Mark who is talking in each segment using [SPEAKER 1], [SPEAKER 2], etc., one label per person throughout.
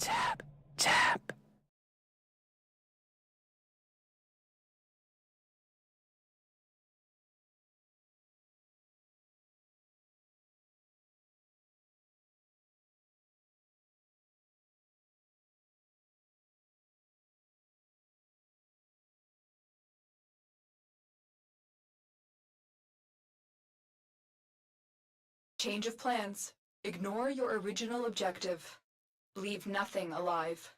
[SPEAKER 1] Tap, tap.
[SPEAKER 2] Change of plans. Ignore your original objective. Leave nothing alive.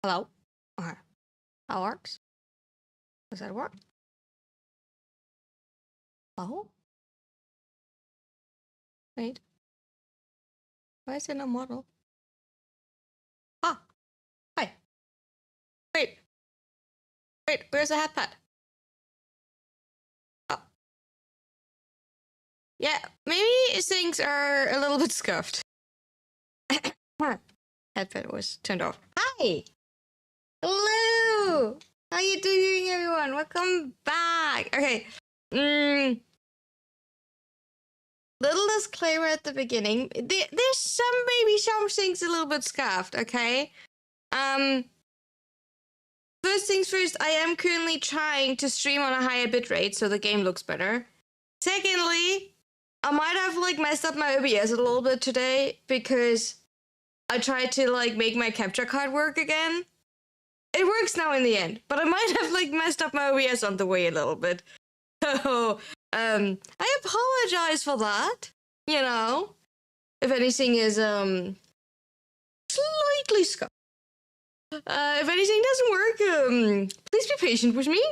[SPEAKER 3] Hello? Okay. That works? Does that work? Oh? Wait. Why is it no model? Ah! Hi! Wait! Wait, where's the headpad? Oh. Yeah, maybe things are a little bit scuffed. Headpad was turned off. Hi! Hello! How you doing, everyone? Welcome back! Okay. little disclaimer at the beginning. There's maybe some things a little bit scuffed, okay? First things first, I am currently trying to stream on a higher bitrate so the game looks better. Secondly, I might have like messed up my OBS a little bit today because I tried to like make my capture card work again. It works now in the end, but I might have like messed up my OBS on the way a little bit. So, I apologize for that. You know, if anything is slightly scuffed. If anything doesn't work, please be patient with me.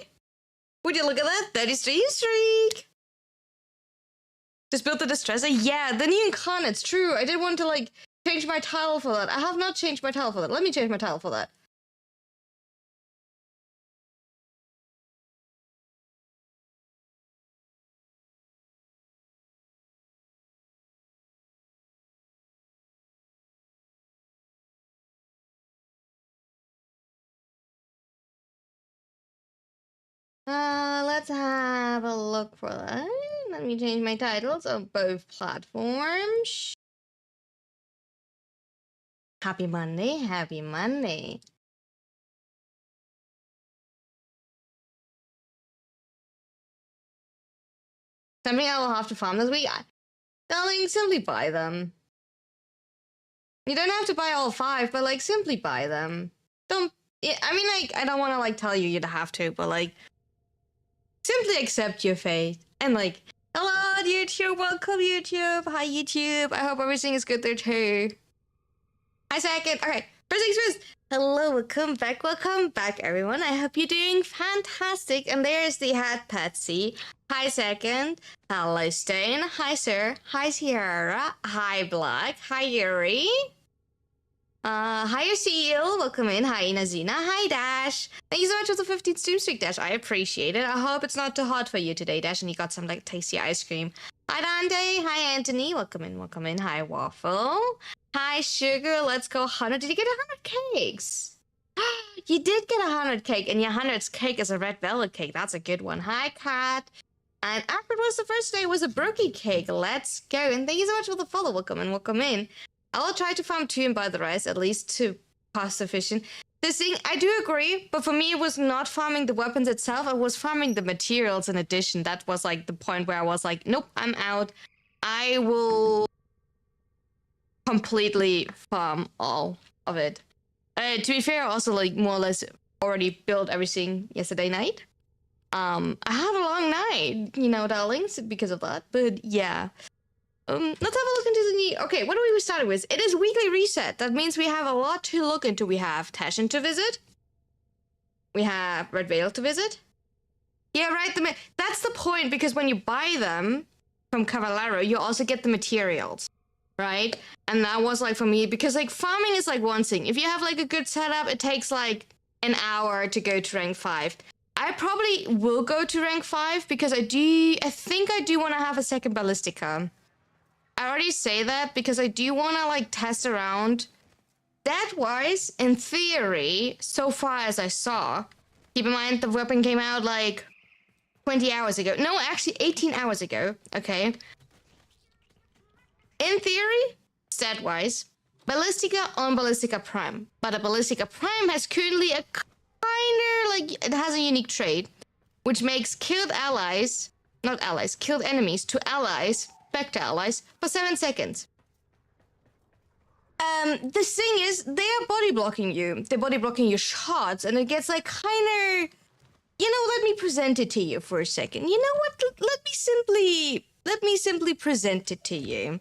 [SPEAKER 3] Would you look at that? 33 streak. Just built the distresser. Yeah, the new Incarnons. True. I did want to like change my title for that. I have not changed my title for that. Let me change my title for that. Let's have a look for that. Let me change my titles on both platforms. Happy Monday, happy Monday. Something I will have to farm this week. Darling, simply buy them. You don't have to buy all 5, but like simply buy them. Don't. I mean, like, I don't want to like tell you you'd have to, but like, simply accept your fate and like, hello YouTube, welcome YouTube, hi YouTube. I hope everything is good there too. Hi second. Okay, first things first. Hello, welcome back everyone. I hope you're doing fantastic. And there's the hat Patsy. Hi second. Hello Stain. Hi sir. Hi Sierra. Hi Black. Hi Yuri. Hi Seal. Welcome in. Hi Nazina. Hi Dash. Thank you so much for the 15 stream streak, Dash. I appreciate it. I hope it's not too hot for you today, Dash, and you got some like tasty ice cream. Hi Dante. Hi Anthony. Welcome in. Welcome in. Hi Waffle. Hi Sugar. Let's go 100. Did you get 100 cakes? You did get 100 cake, and your 100th cake is a red velvet cake. That's a good one. Hi Kat. And after it was the first day, it was a brookie cake. Let's go. And thank you so much for the follow. Welcome in. Welcome in. I'll try to farm 2 and buy the rest, at least to cost efficient. This thing, I do agree, but for me, it was not farming the weapons itself. I was farming the materials in addition. That was like the point where I was like, nope, I'm out. I will completely farm all of it. To be fair, I also like more or less already built everything yesterday night. I had a long night, you know, darlings, because of that. But yeah. Let's have a look into the new... Okay, what are we starting with? It is weekly reset. That means we have a lot to look into. We have Tashin to visit. We have Red Veil to visit. Yeah, right. That's the point, because when you buy them from Cavallaro, you also get the materials, right? And that was like for me, because like farming is like one thing. If you have like a good setup, it takes like an hour to go to rank 5. I probably will go to rank 5 because I think I do want to have a second Ballistica. I already say that because I do want to like test around. That-wise, in theory, so far as I saw, keep in mind the weapon came out like 20 hours ago. No, actually 18 hours ago, okay? In theory, stat-wise, Ballistica on Ballistica Prime. But a Ballistica Prime has currently a kinda like, it has a unique trait, which makes killed enemies to allies, back to allies, for 7 seconds. The thing is, they are body blocking you. They're body blocking your shots, and it gets like kinda... You know, let me present it to you for a second. You know what? Let me simply present it to you.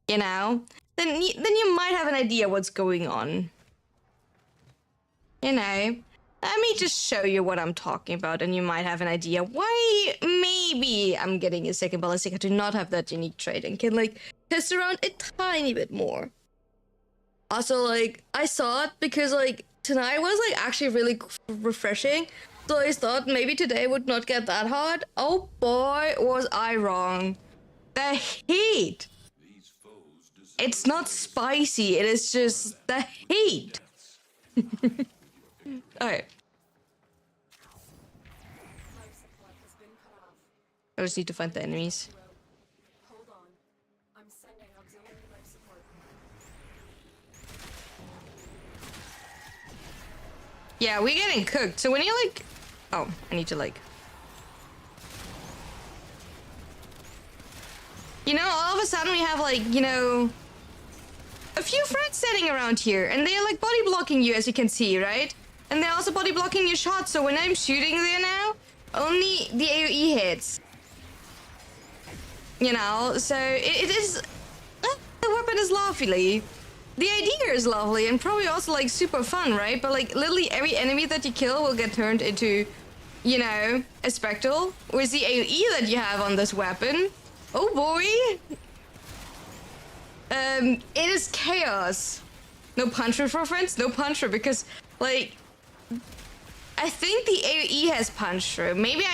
[SPEAKER 3] You know? Then you might have an idea what's going on. You know? Let me just show you what I'm talking about, and you might have an idea why maybe I'm getting a second Ballistica to not have that unique trait and can, like, test around a tiny bit more. Also, like, I saw it because, like, tonight was, like, actually really refreshing. So I thought maybe today would not get that hot. Oh boy, was I wrong. The heat! It's not spicy, it is just the heat. Alright. I just need to find the enemies. Yeah, we're getting cooked. So when you like... Oh, I need to like... You know, all of a sudden we have like, you know... a few friends standing around here, and they're like body blocking you, as you can see, right? And they're also body blocking your shots, so when I'm shooting there now, only the AoE hits. You know, so it is... the weapon is lovely. The idea is lovely, and probably also like super fun, right? But like literally every enemy that you kill will get turned into, you know, a spectral. Whereas the AoE that you have on this weapon, oh boy! It is chaos. No puncher for friends? No puncher, because, like, I think the AoE has punch through. Maybe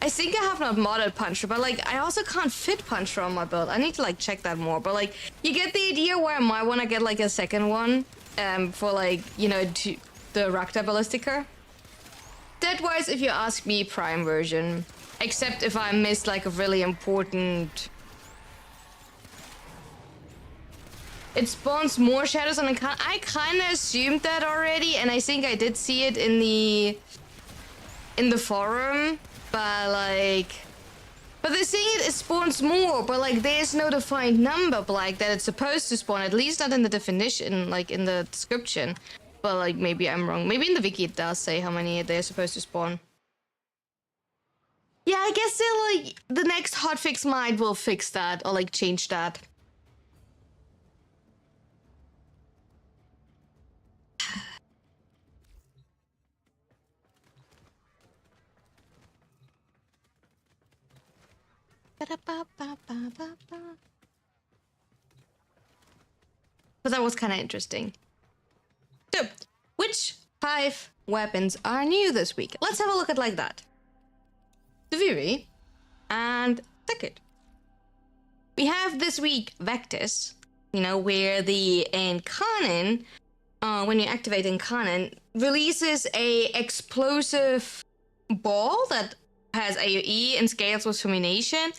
[SPEAKER 3] I think I have not modded puncher, but, like, I also can't fit puncher on my build. I need to, like, check that more. But, like, you get the idea where I might want to get, like, a second one, for, like, you know, the Rakta Ballistica. That-wise, if you ask me, Prime version. Except if I missed, like, a really important... It spawns more shadows on Incarnons. I kind of assumed that already, and I think I did see it in the forum, but like... But they're saying it spawns more, but like there's no defined number, like that it's supposed to spawn, at least not in the definition, like in the description. But like maybe I'm wrong. Maybe in the wiki it does say how many they're supposed to spawn. Yeah, I guess they're like, the next hotfix might will fix that, or like change that. But that was kind of interesting. So, which 5 weapons are new this week? Let's have a look at like that. Libary and Thicket. We have this week Vectis, you know, where the Incarnon, when you activate Incarnon, releases a explosive ball that has AoE and scales with fulmination.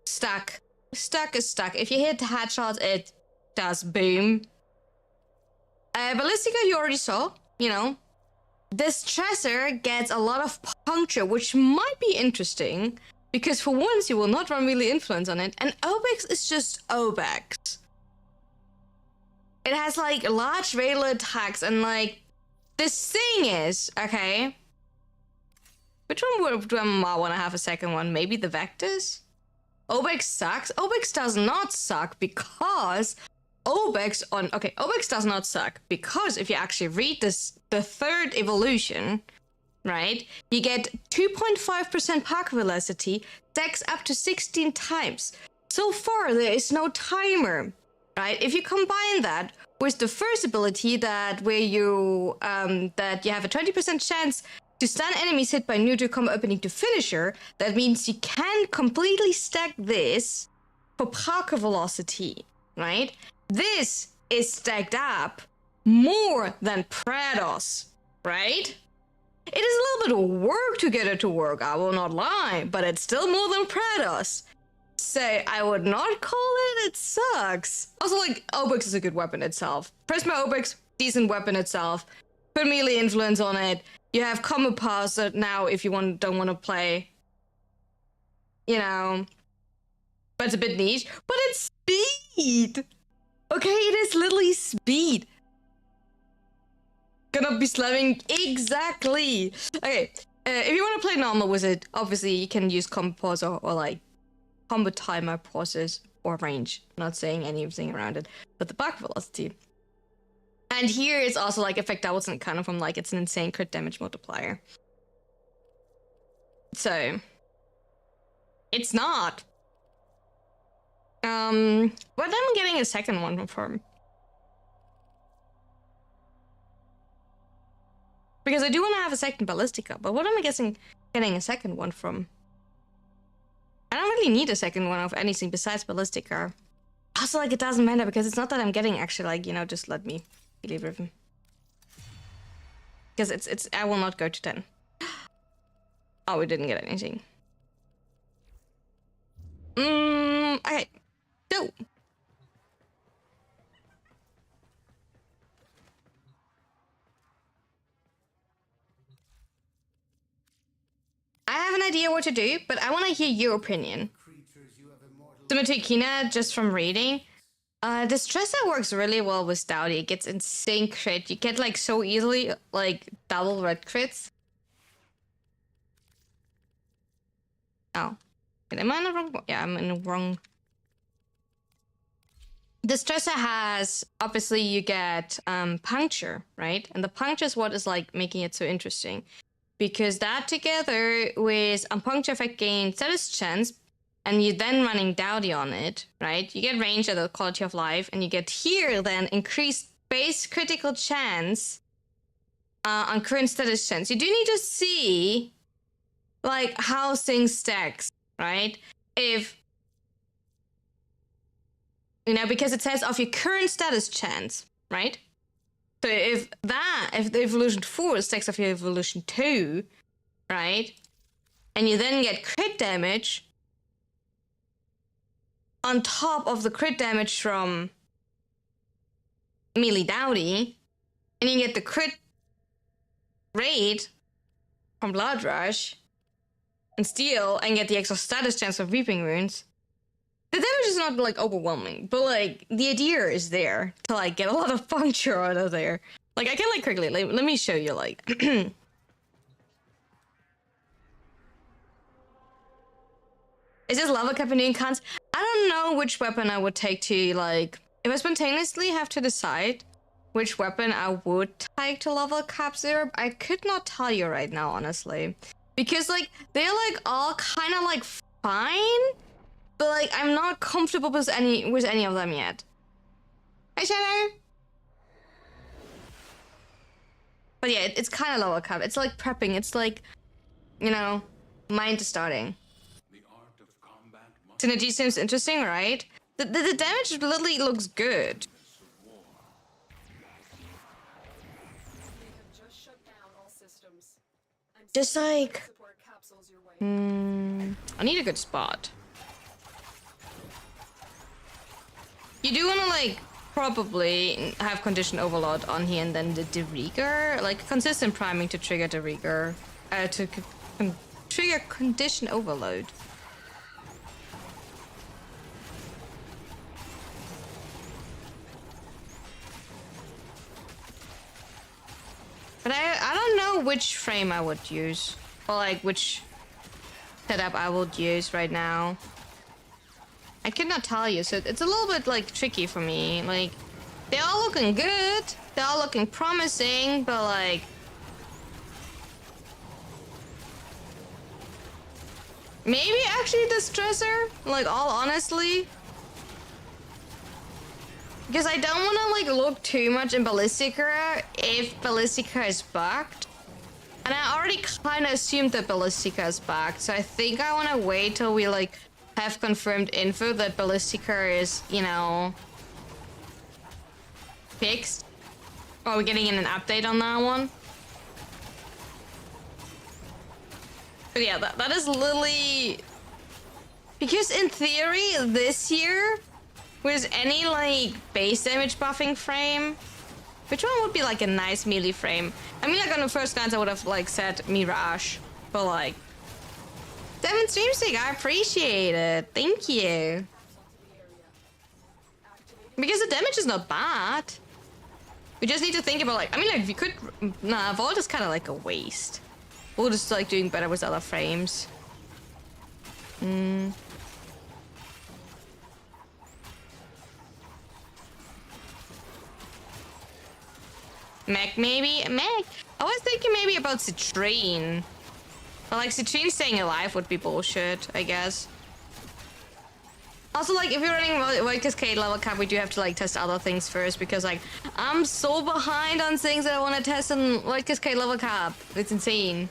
[SPEAKER 3] Stuck. Stuck is stuck. If you hit headshots, it does boom. Ballistica you already saw, you know. Distresser gets a lot of puncture, which might be interesting, because for once you will not run melee influence on it, and Obex is just Obex. It has like large radial attacks, and like, this thing is, okay, which one do I want to have a second one? Maybe the Vectors? Obex sucks? Obex does not suck because Obex does not suck because if you actually read this, the third evolution, right, you get 2.5% park velocity, stacks up to 16 times. So far, there is no timer, right? If you combine that with the first ability that where you that you have a 20% chance to stun enemies hit by neutral combo opening to finisher, that means you can completely stack this for parker velocity, right? This is stacked up more than Prados, right? It is a little bit of work to get it to work, I will not lie, but it's still more than Prados. So I would not call it sucks. Also, like, Obex is a good weapon itself. Prisma Obex, decent weapon itself. Put melee influence on it. You have combo pass now if you don't want to play, you know, but it's a bit niche. But it's speed. Okay, it is literally speed. Gonna be slamming exactly. Okay, if you want to play normal wizard, obviously you can use combo pause or like combo timer pauses or range. I'm not saying anything around it, but the back velocity. And here it's also like effect doubles and kind of from like it's an insane crit damage multiplier. So it's not. But I'm getting a second one from. Because I do want to have a second Ballistica, but what am I getting a second one from? I don't really need a second one of anything besides Ballistica. Also, like, it doesn't matter because it's not that I'm getting actually, like, you know, just let me believe with him. Because it's I will not go to 10. Oh, we didn't get anything. Okay. So. idea what to do, but I want to hear your opinion. Similar to Kina, just from reading. Distresser works really well with Dowdy. It gets insane crit. You get like so easily like double red crits. Oh. Wait, am I in the wrong? Yeah, I'm in the wrong. Distresser has, obviously you get puncture, right? And the puncture is what is like making it so interesting. Because that together with puncture effect gain status chance, and you then running Dowdy on it, right? You get range at the quality of life, and you get here then increased base critical chance on current status chance. You do need to see like how things stacks, right? If you know, because it says of your current status chance, right? So if the evolution 4 stacks of your evolution 2, right? And you then get crit damage on top of the crit damage from melee Dowdy, and you get the crit rate from Blood Rush and Steel, and get the extra status chance of Reaping Wounds. The damage is not like overwhelming, but like the idea is there to like get a lot of puncture out of there. Like I can like quickly let me show you like. Is this lava cap in Incarnons? I don't know which weapon I would take to like. If I spontaneously have to decide which weapon I would take to level cap 0, I could not tell you right now, honestly, because like they're like all kind of like fine. But like, I'm not comfortable with any of them yet. Hi, Shadow. But yeah, it's kind of level cap. It's like prepping. It's like, you know, mind starting. Synergy seems interesting, right? The damage literally looks good. Just like, I need a good spot. You do want to like probably have condition overload on here, and then the Derrigger, like consistent priming to trigger Derrigger, to trigger condition overload. But I don't know which frame I would use, or like which setup I would use right now. I could not tell you, so it's a little bit like tricky for me. Like, they're all looking good, they're all looking promising, but like, maybe actually the stressor, like all honestly, because I don't want to like look too much in Ballistica if Ballistica is bugged. And I already kind of assumed that Ballistica is bugged, so I think I want to wait till we like have confirmed info that Ballistica is, you know, fixed. Are we getting in an update on that one? But yeah, that is literally... Because in theory, this year, with any like base damage buffing frame, which one would be like a nice melee frame? I mean, like on the first glance I would have like said Mirage, but like, 7 stream stick, I appreciate it. Thank you. Because the damage is not bad. We just need to think about like, I mean, like, if you could, nah, Vault is kind of like a waste. We're just like doing better with other frames. Mech, maybe? Mech? I was thinking maybe about Citrine. But like, Citrine staying alive would be bullshit, I guess. Also, like, if you're running Void Cascade level cap, we do have to like test other things first, because like, I'm so behind on things that I want to test on Void Cascade level cap. It's insane.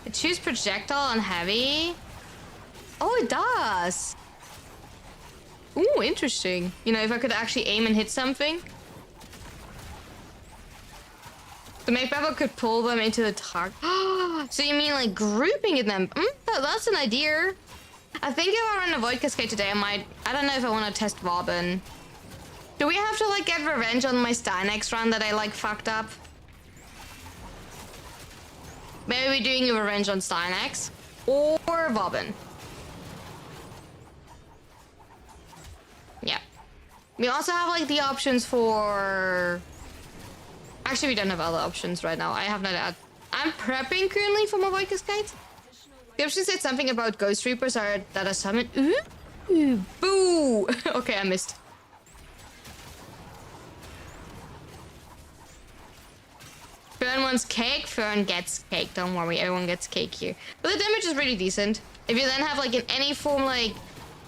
[SPEAKER 3] It choose projectile on heavy. Oh, it does. Ooh, interesting. You know, if I could actually aim and hit something. The make Bubble could pull them into the target. So you mean like grouping them? That's an idea. I think if I run a Void Cascade today, I don't know if I want to test Robin. The Do we have to like get revenge on my Stynex run that I like fucked up? Maybe we're doing a revenge on Stynex or Bobbin. Yeah. We also have like the options for... Actually, we don't have other options right now. I have not... I'm prepping currently for my Void Cascade. The option said something about Ghost Reapers are that are summoned. Ooh, boo! Okay, I missed. Fern wants cake, Fern gets cake. Don't worry, everyone gets cake here. But the damage is really decent. If you then have like in any form like...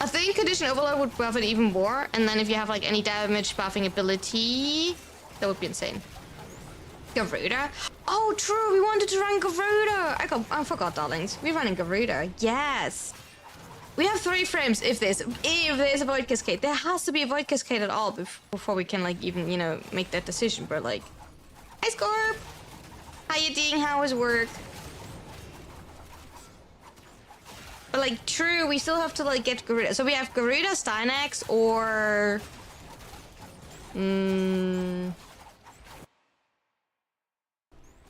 [SPEAKER 3] I think Condition Overload would buff it even more. And then if you have like any damage buffing ability, that would be insane. Garuda? Oh, true, we wanted to run Garuda. I forgot, darlings. We're running Garuda. Yes. We have 3 frames if there's a Void Cascade. There has to be a Void Cascade at all before we can like even, you know, make that decision. But like... Hi, Scorp! How you doing? How was work? But like, true, we still have to like get Garuda. So we have Garuda, Stynex, or...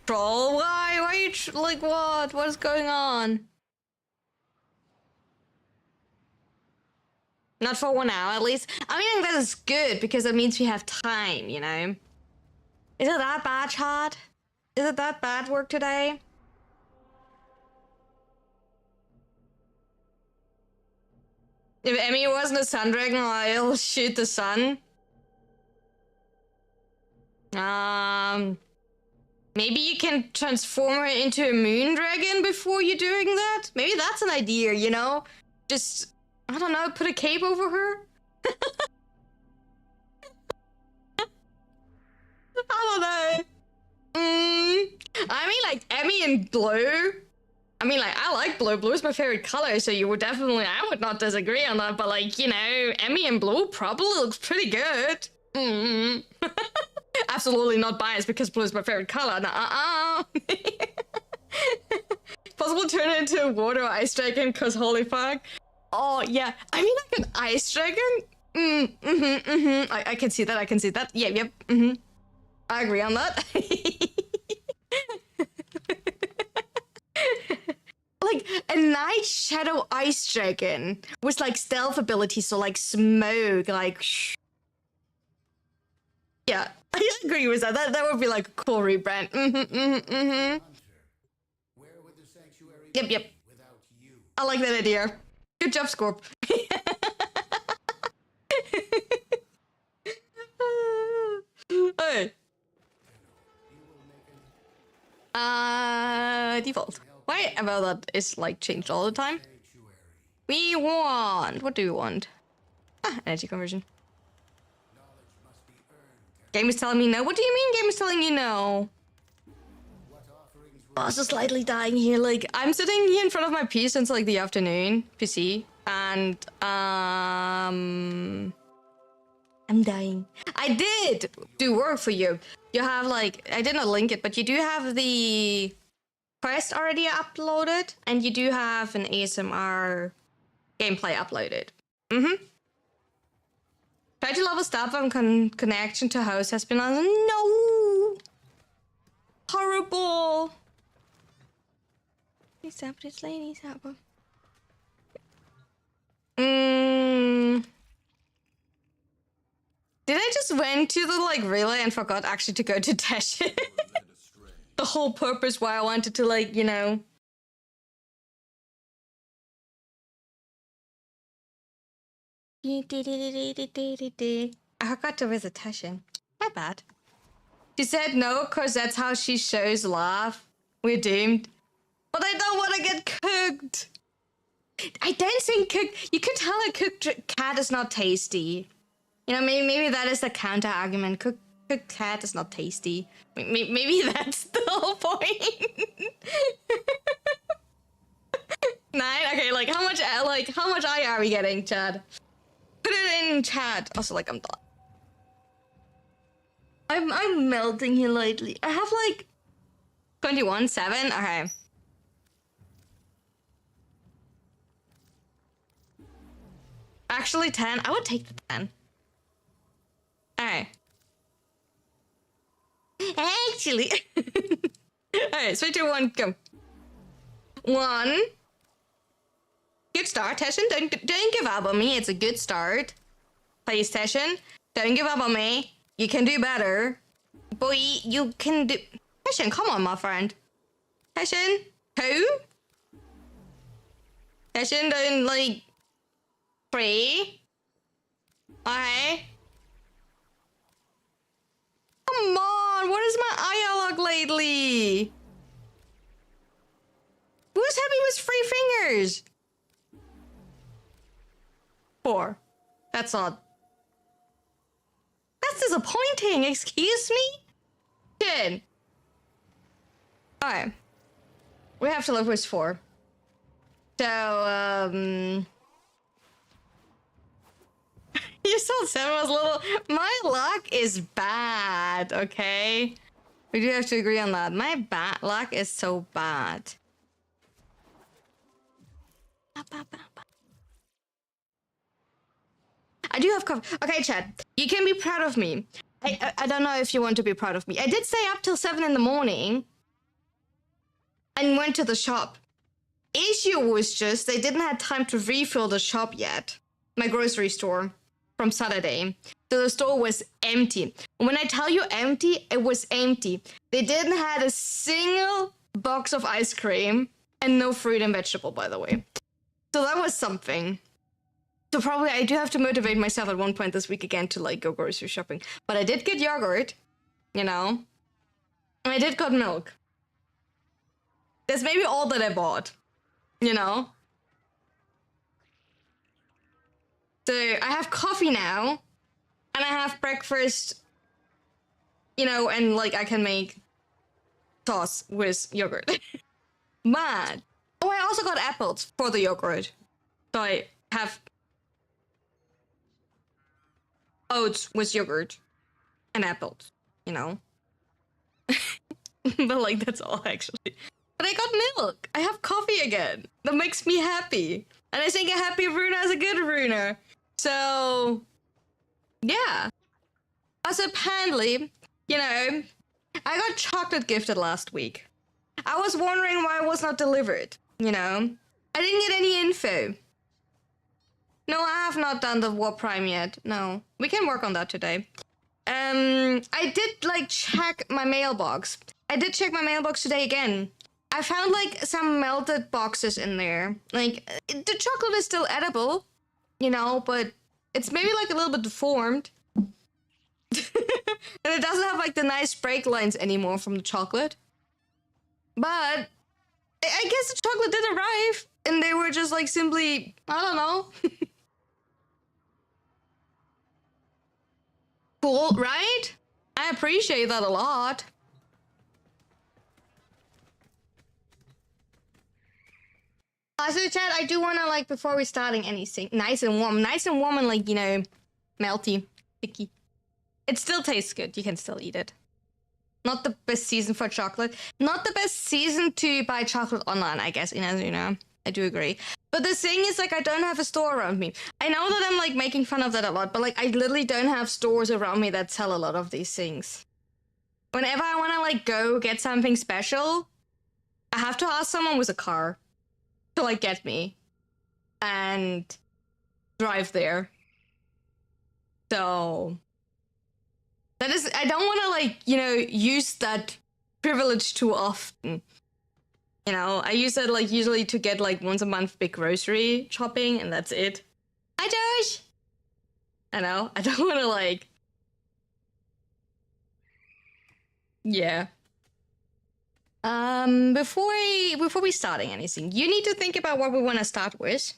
[SPEAKER 3] Troll? Why? Why are you like, what? What is going on? Not for 1 hour, at least. I mean, that is good, because it means we have time, you know? Is it that bad, Chad? Is it that bad work today? If Emmy wasn't a sun dragon, I'll shoot the sun. Maybe you can transform her into a moon dragon before you're doing that? Maybe that's an idea, you know? Just, I don't know, put a cape over her? I don't know. I mean, like, Emmy in blue. I mean, like, I like blue. Blue is my favorite color, so you would definitely, I would not disagree on that. But, like, you know, Emmy in blue probably looks pretty good. Absolutely not biased because blue is my favorite color. Possible to turn it into a water or ice dragon, because holy fuck. Oh, yeah. I mean, like, an ice dragon? I can see that, I can see that. Yeah, yep, I agree on that. Like, a night shadow ice dragon with, like, stealth ability, so, like, smoke, like, yeah, I agree with that. That would be, like, a cool rebrand. Yep. I like that idea. Good job, Scorp. Hey. Default. Why about that is like changed all the time? We want... What do we want? Ah, energy conversion. Game is telling me no. What do you mean game is telling you no? Oh, so slightly dying here. Like, I'm sitting here in front of my PC since like the afternoon, PC, and I'm dying. I did do work for you. You have like, I did not link it, but you do have the quest already uploaded, and you do have an ASMR gameplay uploaded. Try to level stuff and connection to host has been on. No! Horrible! Please help this lady, help her. Did I just went to the like relay and forgot actually to go to dash it? The whole purpose why I wanted to like, you know. I forgot to visit Tashin. My bad. She said no, cause that's how she shows love. We're doomed. But I don't want to get cooked. I don't think cooked. You could tell a cooked cat is not tasty. You know, maybe that is the counter argument. Cooked cat is not tasty. Maybe that's the whole point. 9. Okay, like how much eye are we getting, Chad? Put it in chat. Also, like I'm done. I'm melting here lately. I have like 21, 7. Okay. Actually 10. I would take the 10. Actually. Alright, 3, 2, 1, go. 1. Good start, Teshin. Don't give up on me. It's a good start. Please, Teshin. Don't give up on me. You can do better. Boy, you can do... Teshin, come on, my friend. Teshin? Who? Teshin, don't, like... 3. Okay. Come on, what is my eye log lately? Who's happy with 3 fingers? 4. That's odd. That's disappointing, excuse me? Good. Alright. We have to look with 4. So, you saw 7 was little. My luck is bad, okay? We do have to agree on that. My luck is so bad. I do have coffee. Okay, chat. You can be proud of me. I don't know if you want to be proud of me. I did stay up till 7 in the morning and went to the shop. Issue was just they didn't have time to refill the shop yet. My grocery store from Saturday. So the store was empty. When I tell you empty, it was empty. They didn't have a single box of ice cream and no fruit and vegetable, by the way. So that was something. So probably I do have to motivate myself at one point this week again to like go grocery shopping. But I did get yogurt, you know. And I did got milk. That's maybe all that I bought, you know. So I have coffee now, and I have breakfast, you know, and like I can make sauce with yogurt. But, oh, I also got apples for the yogurt. So I have oats with yogurt and apples, you know. But like that's all actually. But I got milk. I have coffee again. That makes me happy. And I think a happy Runa is a good Runa. So, yeah. Also, apparently, you know, I got chocolate gifted last week. I was wondering why it was not delivered, you know. I didn't get any info. No, I have not done the War Prime yet. No, we can work on that today. I did, like, check my mailbox. I did check my mailbox today again. I found, like, some melted boxes in there. Like, the chocolate is still edible, you know, but it's maybe, like, a little bit deformed. And it doesn't have, like, the nice break lines anymore from the chocolate. But I guess the chocolate did arrive, and they were just, like, simply, I don't know. Cool, right? I appreciate that a lot. Also, chat, I do want to, like, before we're starting anything, nice and warm and, like, you know, melty, sticky. It still tastes good. You can still eat it. Not the best season for chocolate. Not the best season to buy chocolate online, I guess, you know. I do agree. But the thing is, like, I don't have a store around me. I know that I'm, like, making fun of that a lot, but, like, I literally don't have stores around me that sell a lot of these things. Whenever I want to, like, go get something special, I have to ask someone with a car to, like, get me and drive there. So that is, I don't want to, like, you know, use that privilege too often. You know, I use it, like, usually to get, like, once a month big grocery shopping, and that's it. Hi, Josh! I know, I don't want to, like... Yeah. Before we starting anything, you need to think about what we want to start with.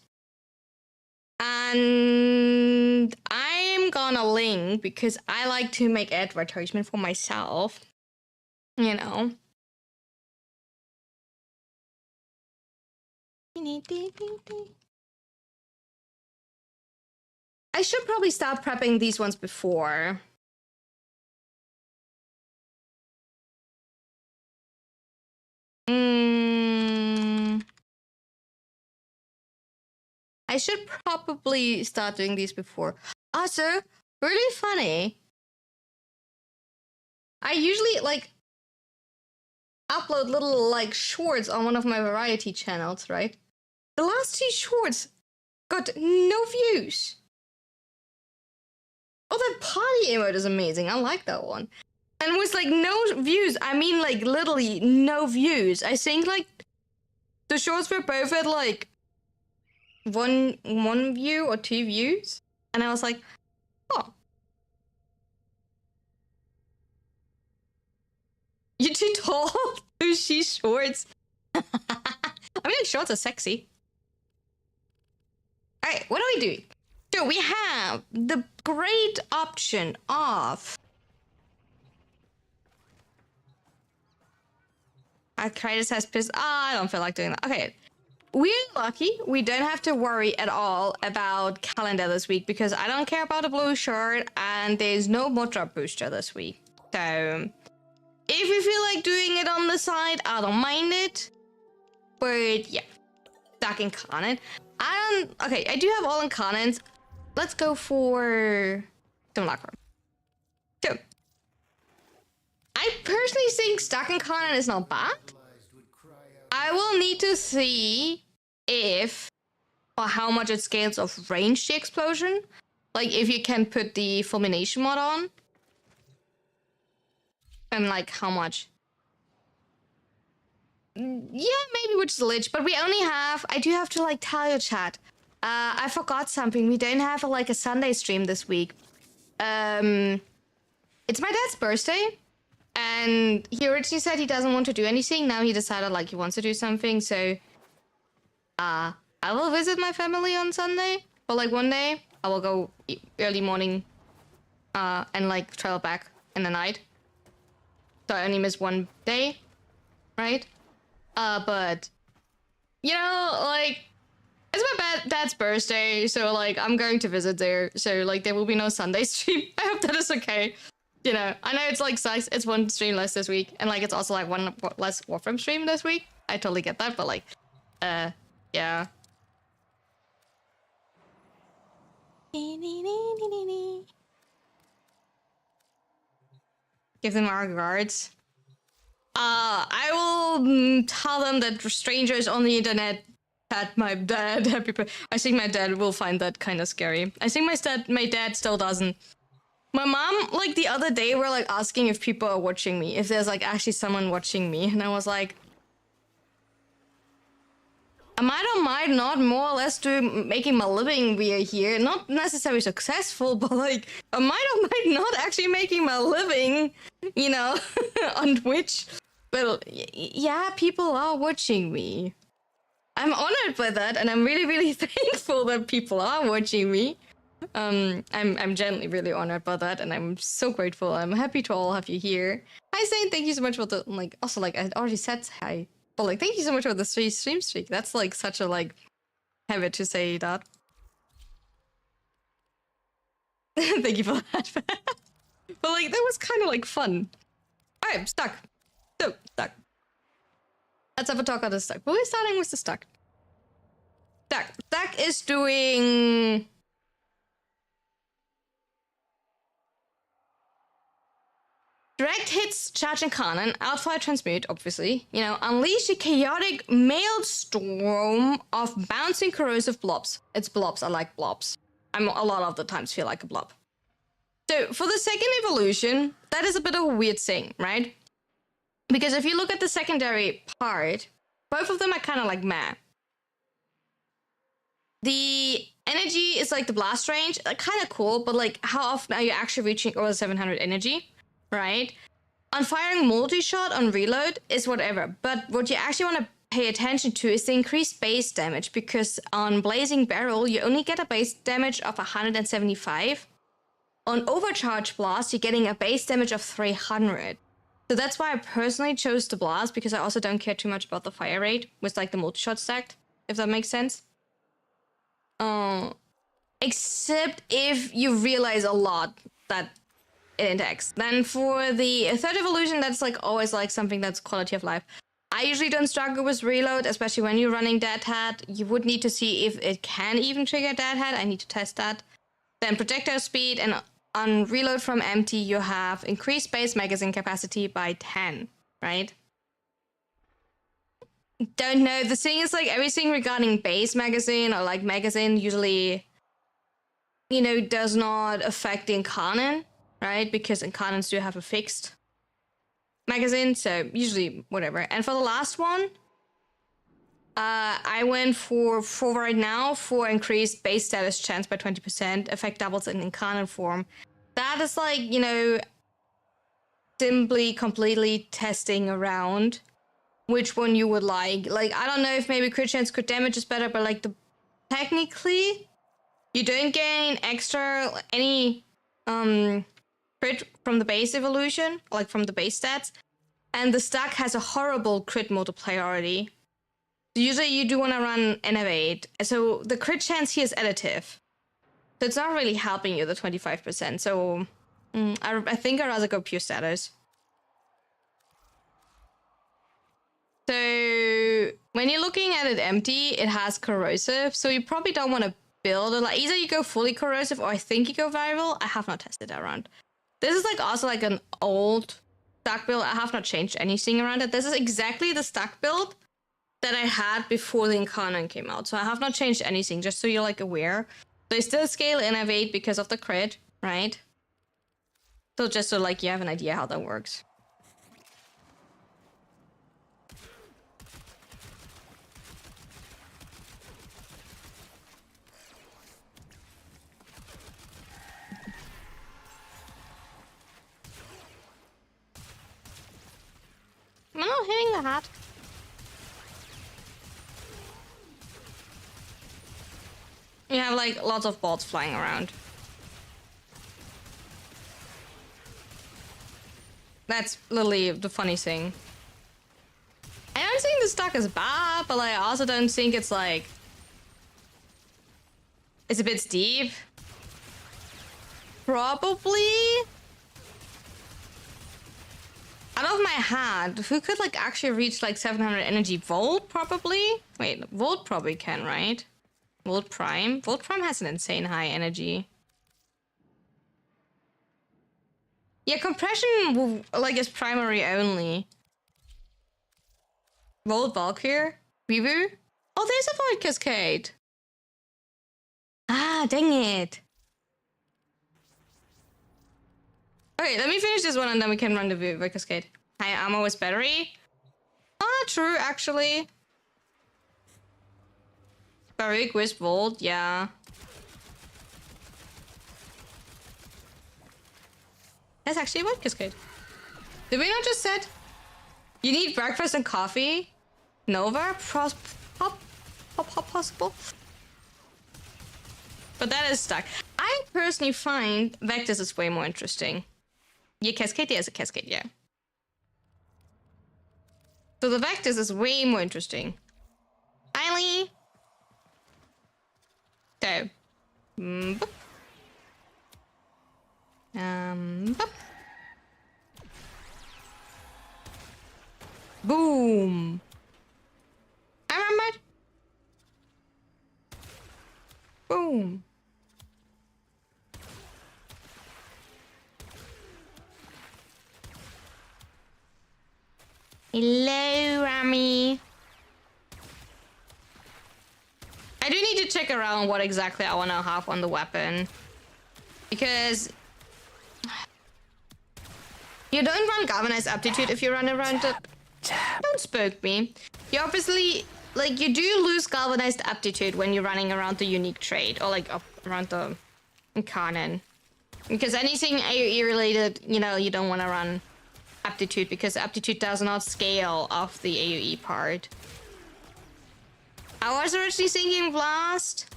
[SPEAKER 3] And I'm gonna link, because I like to make advertisement for myself. You know. I should probably start prepping these ones before. I should probably start doing these before. Also, really funny. I usually like upload little like shorts on one of my variety channels, right? The last 2 shorts got no views. Oh, that party emote is amazing. I like that one. And with like no views, I mean like literally no views. I think like the shorts were both at like one view or 2 views, and I was like, oh, you're too tall to see shorts. I mean, like, shorts are sexy. All right, what are we doing? So we have the great option of arthritis has pissed. I don't feel like doing that. Okay. We're lucky. We don't have to worry at all about calendar this week because I don't care about a blue shirt and there's no mod drop booster this week. So if we feel like doing it on the side, I don't mind it. But yeah, stuck in Incarnon. Okay, I do have all Incarnons. Let's go for Simulacrum. So I personally think stuck in Incarnon is not bad. I will need to see if or how much it scales of range the explosion. Like if you can put the fulmination mod on. And like how much. Yeah, maybe with the lich, but we only have, I do have to like tell you chat. I forgot something. We don't have like a Sunday stream this week. It's my dad's birthday. And he originally said he doesn't want to do anything. Now he decided like he wants to do something. So I will visit my family on Sunday. But like one day I will go early morning and like travel back in the night. So I only miss one day, right? But you know, like it's my dad's birthday, so like I'm going to visit there. So like there will be no Sunday stream. I hope that is okay. You know, I know it's like sucks. It's one stream less this week, and like it's also like one less Warframe stream this week. I totally get that, but like, yeah. Give them our regards. I will tell them that strangers on the internet had my dad happy. I think my dad will find that kind of scary. I think my dad still doesn't. My mom, like, the other day, were, like, asking if people are watching me. If there's, like, actually someone watching me. And I was like... I might or might not more or less making my living via here. Not necessarily successful, but, like, I might or might not actually making my living, you know, on Twitch. But, yeah, people are watching me. I'm honored by that, and I'm really, really thankful that people are watching me. I'm genuinely really honored by that, and I'm so grateful. I'm happy to all have you here. Hi, Saint, thank you so much for the, like, also, like, I already said hi, but, like, thank you so much for the stream streak. That's, like, such a, like, habit to say that. Thank you for that. But, like, that was kind of, like, fun. Alright, stuck. So, stuck. Let's have a talk on the stuck. But we're starting with the stuck. Stuck is doing... Direct hits, charge and cannon, outfire transmute, obviously. You know, unleash a chaotic maelstrom of bouncing corrosive blobs. It's blobs, I like blobs. I'm a lot of the times feel like a blob. So for the second evolution, that is a bit of a weird thing, right? Because if you look at the secondary part, both of them are kind of like meh. The energy is like the blast range, kind of cool, but like how often are you actually reaching over 700 energy? Right? On firing multi-shot on reload is whatever, but what you actually want to pay attention to is the increased base damage, because on Blazing Barrel, you only get a base damage of 175. On Overcharge Blast, you're getting a base damage of 300. So that's why I personally chose the Blast, because I also don't care too much about the fire rate with like the multi-shot stacked, if that makes sense. Except if you realize a lot that index. Then for the third evolution, that's like always like something that's quality of life. I usually don't struggle with reload, especially when you're running Deadhead. You would need to see if it can even trigger Deadhead. I need to test that. Then projectile speed and on reload from empty, you have increased base magazine capacity by 10, right? Don't know. The thing is, like, everything regarding base magazine or like magazine usually, you know, does not affect the Incarnon, right? Because Incarnons do have a fixed magazine, so usually whatever. And for the last one, I went for right now for increased base status chance by 20%, effect doubles in Incarnon form. That is like, you know, simply completely testing around which one you would like. Like, I don't know if maybe crit chance, crit damage is better, but like technically you don't gain extra any crit from the base evolution, like from the base stats. And the stack has a horrible crit multiplier already. Usually you do want to run Innovate. So the crit chance here is additive. So it's not really helping you, the 25%. So I think I'd rather go pure status. So when you're looking at it empty, it has corrosive. So you probably don't want to build it. Like, either you go fully corrosive or I think you go viral. I have not tested that around. This is like also like an old stack build. I have not changed anything around it. This is exactly the stack build that I had before the Incarnon came out. So I have not changed anything, just so you're like aware. They still scale Innovate because of the crit, right? So just so like you have an idea how that works. I'm not hitting the hat. You have like lots of balls flying around. That's literally the funny thing. I don't think the stock is bad, but like, I also don't think it's like... It's a bit steep. Probably... Out of my head, who could like actually reach like 700 energy? Volt probably? Wait, Volt probably can, right? Volt Prime? Volt Prime has an insane high energy. Yeah, compression like is primary only. Volt Valkyr? Reboot? Oh, there's a Void Cascade! Ah, dang it! Okay, let me finish this one and then we can run the Void Cascade. High ammo with battery? Ah, true, actually. Barik with Volt, yeah. That's actually a Void Cascade. Did we not just said you need breakfast and coffee? Nova? Possible? But that is stuck. I personally find Vectis is way more interesting. Yeah, Cascade is a Cascade, yeah. So the Vectis is way more interesting. Finally. So. Boop. Boop. Boom. I remembered. Boom. Hello, Rami. I do need to check around what exactly I want to have on the weapon. Because you don't run Galvanized Aptitude if you run around it. Don't spook me. You obviously, like, you do lose Galvanized Aptitude when you're running around the unique trait or like up around the Incarnon. Because anything AoE related, you know, you don't want to run Aptitude because Aptitude does not scale off the AoE part. I was originally thinking Blast,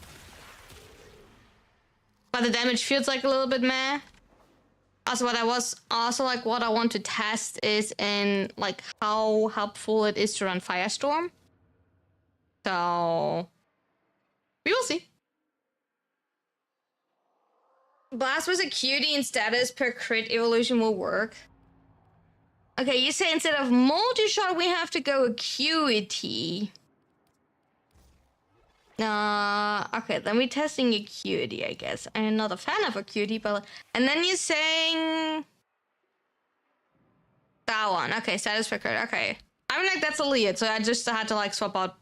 [SPEAKER 3] but the damage feels like a little bit meh. Also, what I want to test is in like how helpful it is to run Firestorm. So we will see. Blast with Acuity and status per crit evolution will work. Okay, you say instead of multi-shot, we have to go Acuity. Okay, then we're testing acuity, I guess. I'm not a fan of acuity, but... And then you're saying... That one. Okay, status record. Okay. I mean, like, that's a lead, so I just had to, like, swap out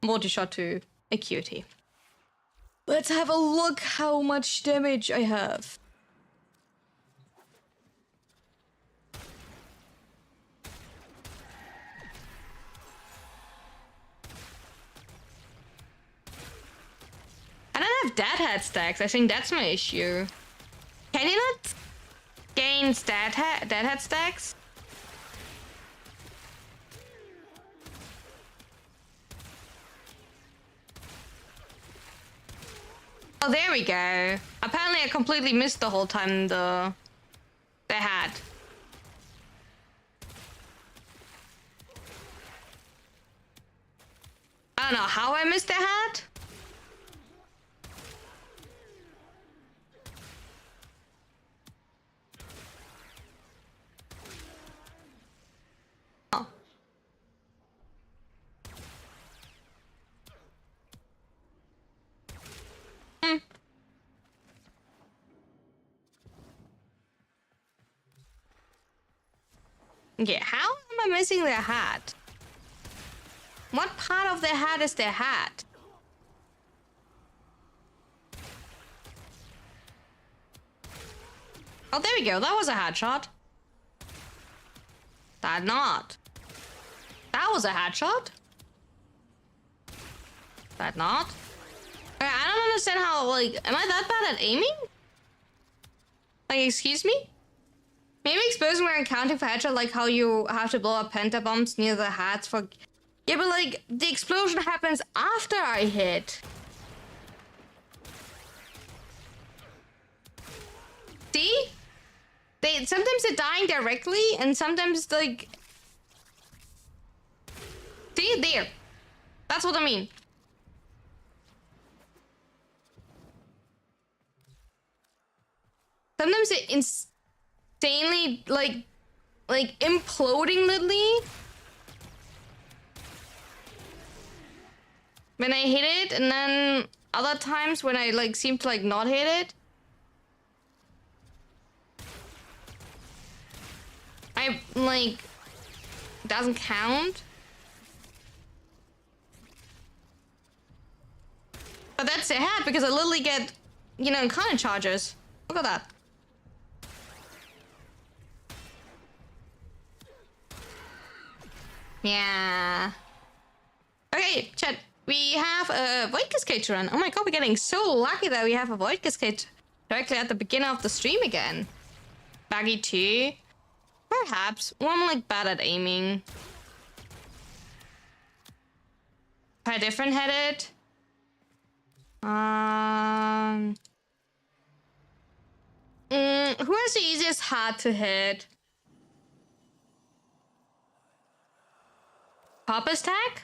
[SPEAKER 3] multi-shot to acuity. Let's have a look how much damage I have. I don't have deadhead stacks. I think that's my issue. Can you not gain deadhead stacks? Oh, there we go. Apparently, I completely missed the whole time the hat. I don't know how I missed the hat. Oh. Hmm. Yeah, how am I missing their hat? What part of their hat is their hat? Oh, there we go. That was a hat shot. That not. That was a hat shot. That not. Okay, I don't understand how, like, am I that bad at aiming? Like, excuse me? Maybe exposing where accounting for headshot, like how you have to blow up pentabombs near the hats for... Yeah, but like, the explosion happens after I hit. See? Sometimes they're dying directly, and sometimes, like... See? There. That's what I mean. Sometimes it insanely, like imploding literally. When I hit it, and then other times when I, like, seem to, like, not hit it. I, like, doesn't count. But that's a hat, because I literally get, you know, Incarnon charges. Look at that. Yeah. Okay, chat. We have a Void Cascade to run. Oh my god, we're getting so lucky that we have a Void Cascade directly at the beginning of the stream again. Baggy 2. Perhaps. Well, I'm, like, bad at aiming. Try different headed. Who has the easiest hat to hit? Papa's tag?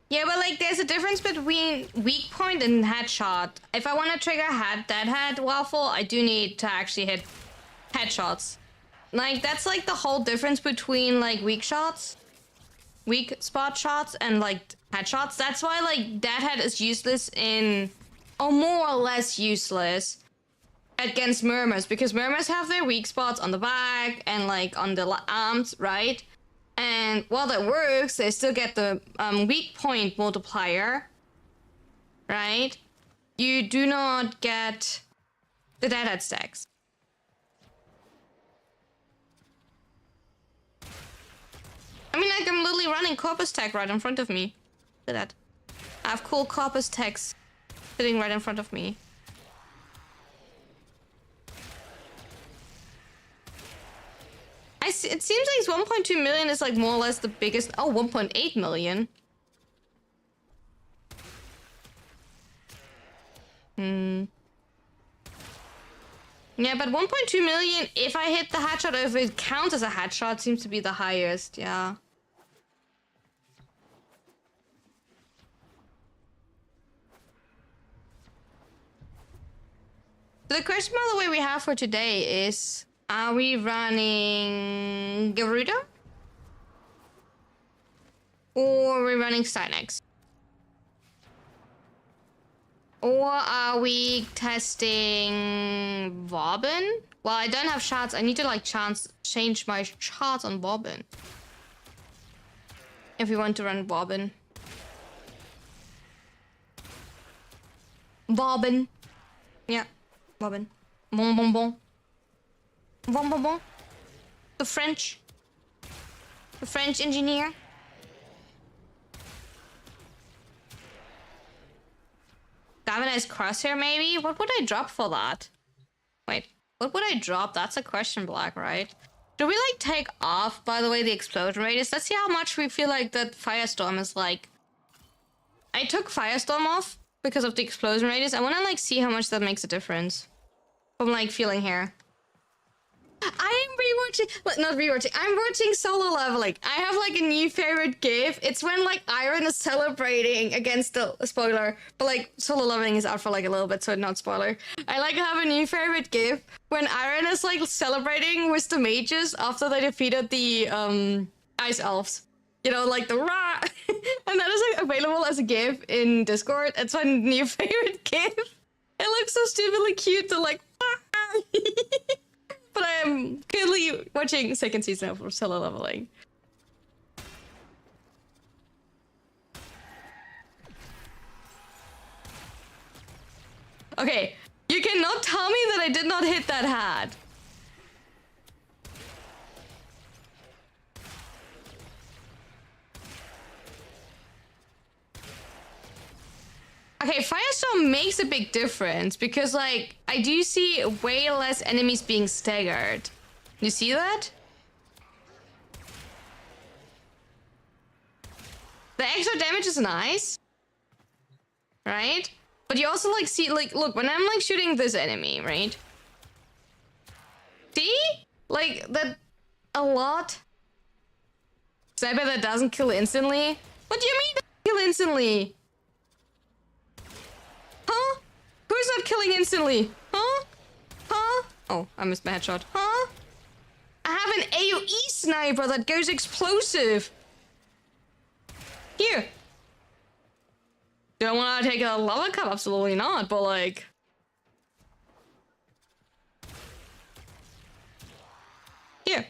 [SPEAKER 3] Yeah, but, like, there's a difference between weak point and headshot. If I want to trigger deadhead waffle, I do need to actually hit headshots. Like, that's, like, the whole difference between, like, weak spot shots, and, like, headshots. That's why, like, deadhead is useless in, or more or less useless against murmurs, because murmurs have their weak spots on the back and, like, on the arms, right? And while that works, they still get the weak point multiplier, right? You do not get the deadhead stacks. I mean, like, I'm literally running corpus tag right in front of me. Look at that. I have cool corpus tags sitting right in front of me. it seems like 1.2 million is like more or less the biggest. Oh, 1.8 million. Yeah, but 1.2 million, if I hit the headshot, if it counts as a headshot, seems to be the highest, yeah. So the question, by the way, we have for today is, are we running Garuda? Or are we running Stynex? Or are we testing Wobbin? Well, I don't have shots. I need to like change my shots on Wobbin. If we want to run Wobbin. Wobbin. Yeah. Wobbin. Bon bon bon. Bon bon bon. The French. The French engineer. Galvanized crosshair, maybe? What would I drop for that? Wait, what would I drop? That's a question, Black, right? Do we, like, take off, by the way, the explosion radius? Let's see how much we feel like that Firestorm is, like... I took Firestorm off because of the explosion radius. I want to, like, see how much that makes a difference. From, like, feeling here. I am rewatching, not rewatching, I'm watching Solo Leveling. I have like a new favorite gif. It's when like Iron is celebrating against the spoiler, but like Solo Leveling is out for like a little bit, so not spoiler. I like have a new favorite gif when Iron is like celebrating with the mages after they defeated the ice elves. You know, like the rah, and that is like available as a gif in Discord. It's my new favorite gif. It looks so stupidly cute to like. But I am currently watching second season of Solo Leveling. Okay, you cannot tell me that I did not hit that hat. Okay, Firestorm makes a big difference because, like, I do see way less enemies being staggered. You see that? The extra damage is nice. Right? But you also, like, see, like, look, when I'm, like, shooting this enemy, right? See? Like, that... a lot. Sniper that doesn't kill instantly? What do you mean doesn't kill instantly? Huh? Who's not killing instantly? Huh? Huh? Oh, I missed my headshot. Huh? I have an AoE sniper that goes explosive. Here. Do I want to take a lava cup? Absolutely not, but like... Here.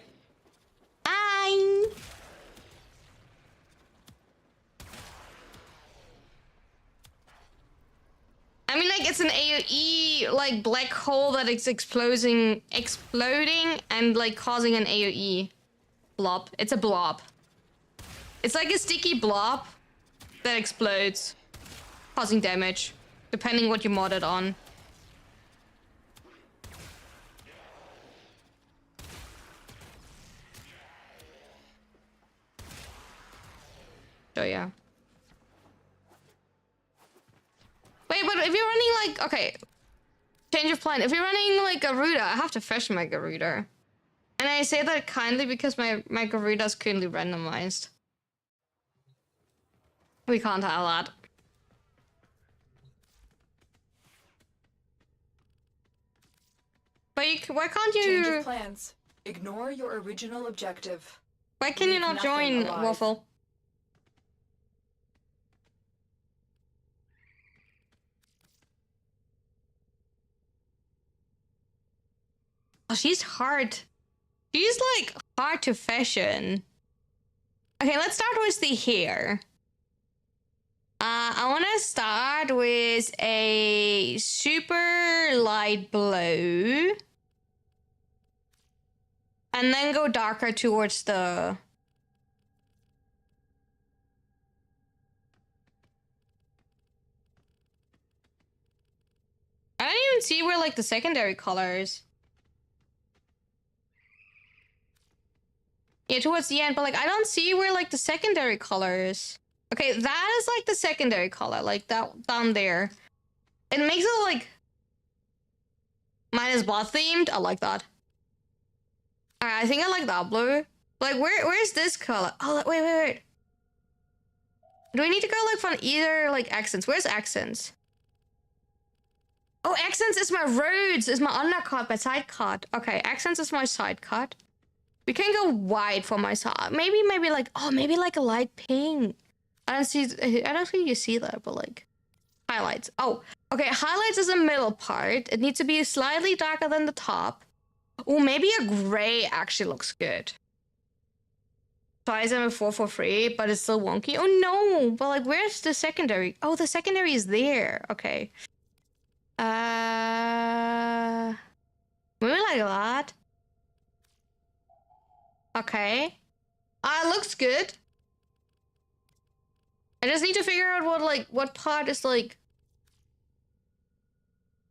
[SPEAKER 3] I mean, like, it's an AoE, like, black hole that is exploding, and, like, causing an AoE blob. It's a blob. It's like a sticky blob that explodes, causing damage, depending what you mod it on. So, yeah. Wait, but if you're running, like, okay, change of plan. If you're running, like, Garuda, I have to fashion my Garuda. And I say that kindly because my Garuda is currently randomized. We can't have that. But why can't you...
[SPEAKER 2] Change of plans. Ignore your original objective.
[SPEAKER 3] Why can you not join, Waffle? Oh, she's hard. She's, like, hard to fashion. Okay, let's start with the hair. I want to start with a super light blue. And then go darker towards the... I don't even see where, like, the secondary colors. Yeah, towards the end, but like I don't see where like the secondary color is. Okay, that is like the secondary color, like that down there. It makes it like mine is bot themed. I like that. Alright, I think I like that blue. Like where's this color? Oh wait. Do we need to go like from either like accents? Where's accents? Oh, accents is my roads, is my undercut, my side cut. Okay, accents is my side cut. We can go white for my side. Maybe like maybe like a light pink. I don't think you see that, but like highlights. Oh, okay, highlights is the middle part. It needs to be slightly darker than the top. Oh, maybe a gray actually looks good. Try them before for free, but it's still wonky. Oh no, but like where's the secondary? Oh, the secondary is there. Okay. Maybe like that. Okay. It looks good. I just need to figure out what part is like.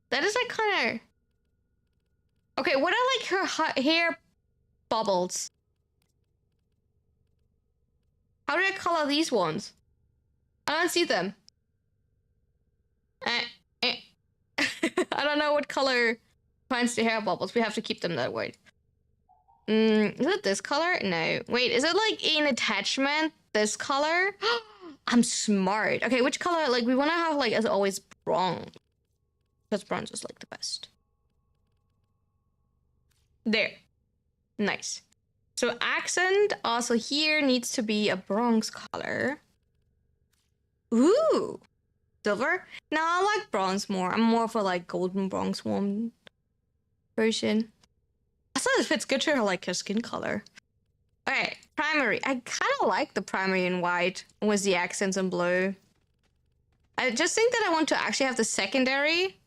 [SPEAKER 3] That is like kind of. Okay, what are like her hair bubbles? How do I color these ones? I don't see them. I don't know what color finds the hair bubbles. We have to keep them that way. Is it this color? No. Wait, is it like in attachment? This color? I'm smart. Okay, which color? Like we want to have like as always bronze. Because bronze is like the best. There. Nice. So accent also here needs to be a bronze color. Ooh. Silver? No, I like bronze more. I'm more for like golden bronze one version. I thought it fits good to her like her skin color. Okay, primary. I kind of like the primary in white with the accents in blue. I just think that I want to actually have the secondary.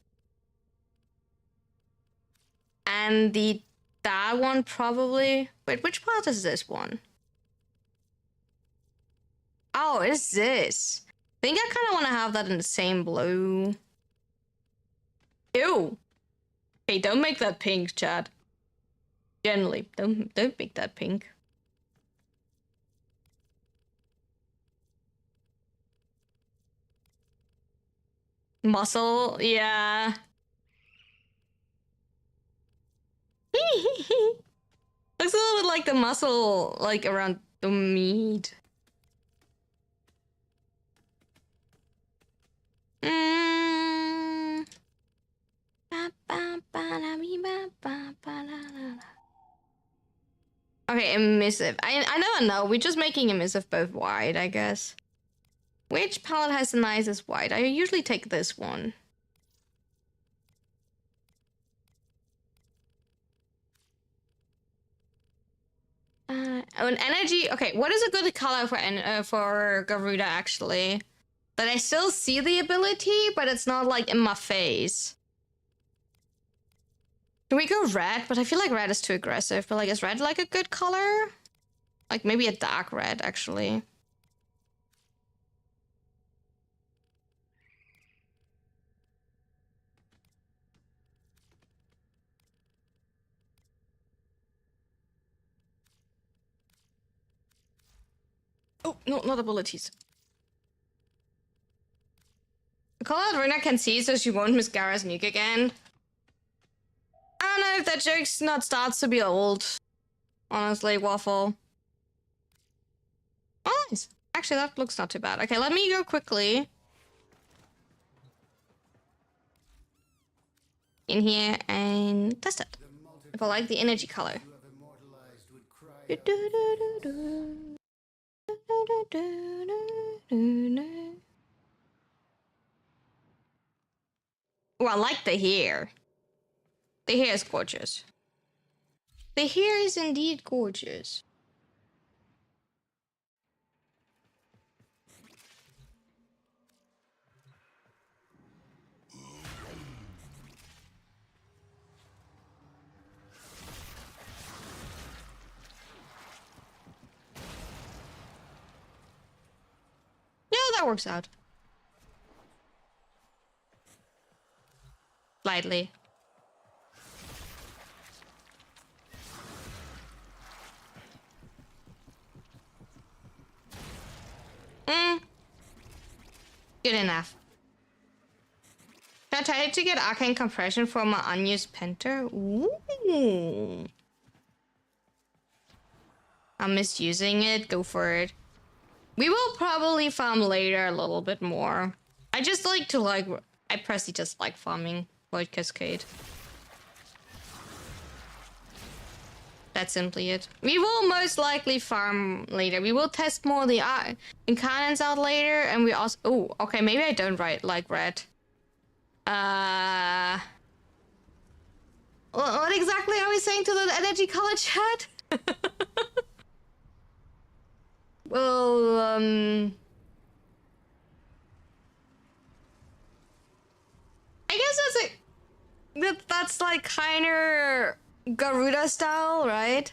[SPEAKER 3] And that one probably. Wait, which part is this one? Oh, it's this. I think I kind of want to have that in the same blue. Ew. Hey, don't make that pink, Chad. Generally, don't make that pink. Muscle, yeah. Looks a little bit like the muscle, like around the meat. Okay, emissive. I never know. We're just making emissive both white, I guess. Which palette has the nicest white? I usually take this one. An energy. Okay, what is a good color for Garuda actually? That I still see the ability, but it's not like in my face. Can we go red? But I feel like red is too aggressive. But like, is red like a good color? Like maybe a dark red actually. Oh, no, not abilities. The color that Runa can see so she won't miss Gara's nuke again. I don't know if that joke's not starts to be old. Honestly, Waffle. Oh, nice. Actually, that looks not too bad. Okay, let me go quickly in here and test it. If I like the energy color. Oh, I like the hair. The hair is gorgeous. The hair is indeed gorgeous. Yeah, that works out. Slightly. Good enough. Should I try to get arcane compression for my unused penter? Ooh. I'm misusing it. Go for it. We will probably farm later a little bit more. I just like to I personally just like farming Void Cascade. That's simply it. We will most likely farm later. We will test more of the Incarnons out later, and we also... Oh, okay, maybe I don't like red. What exactly are we saying to the energy color chat? Well, I guess that's like kinda Garuda style, right?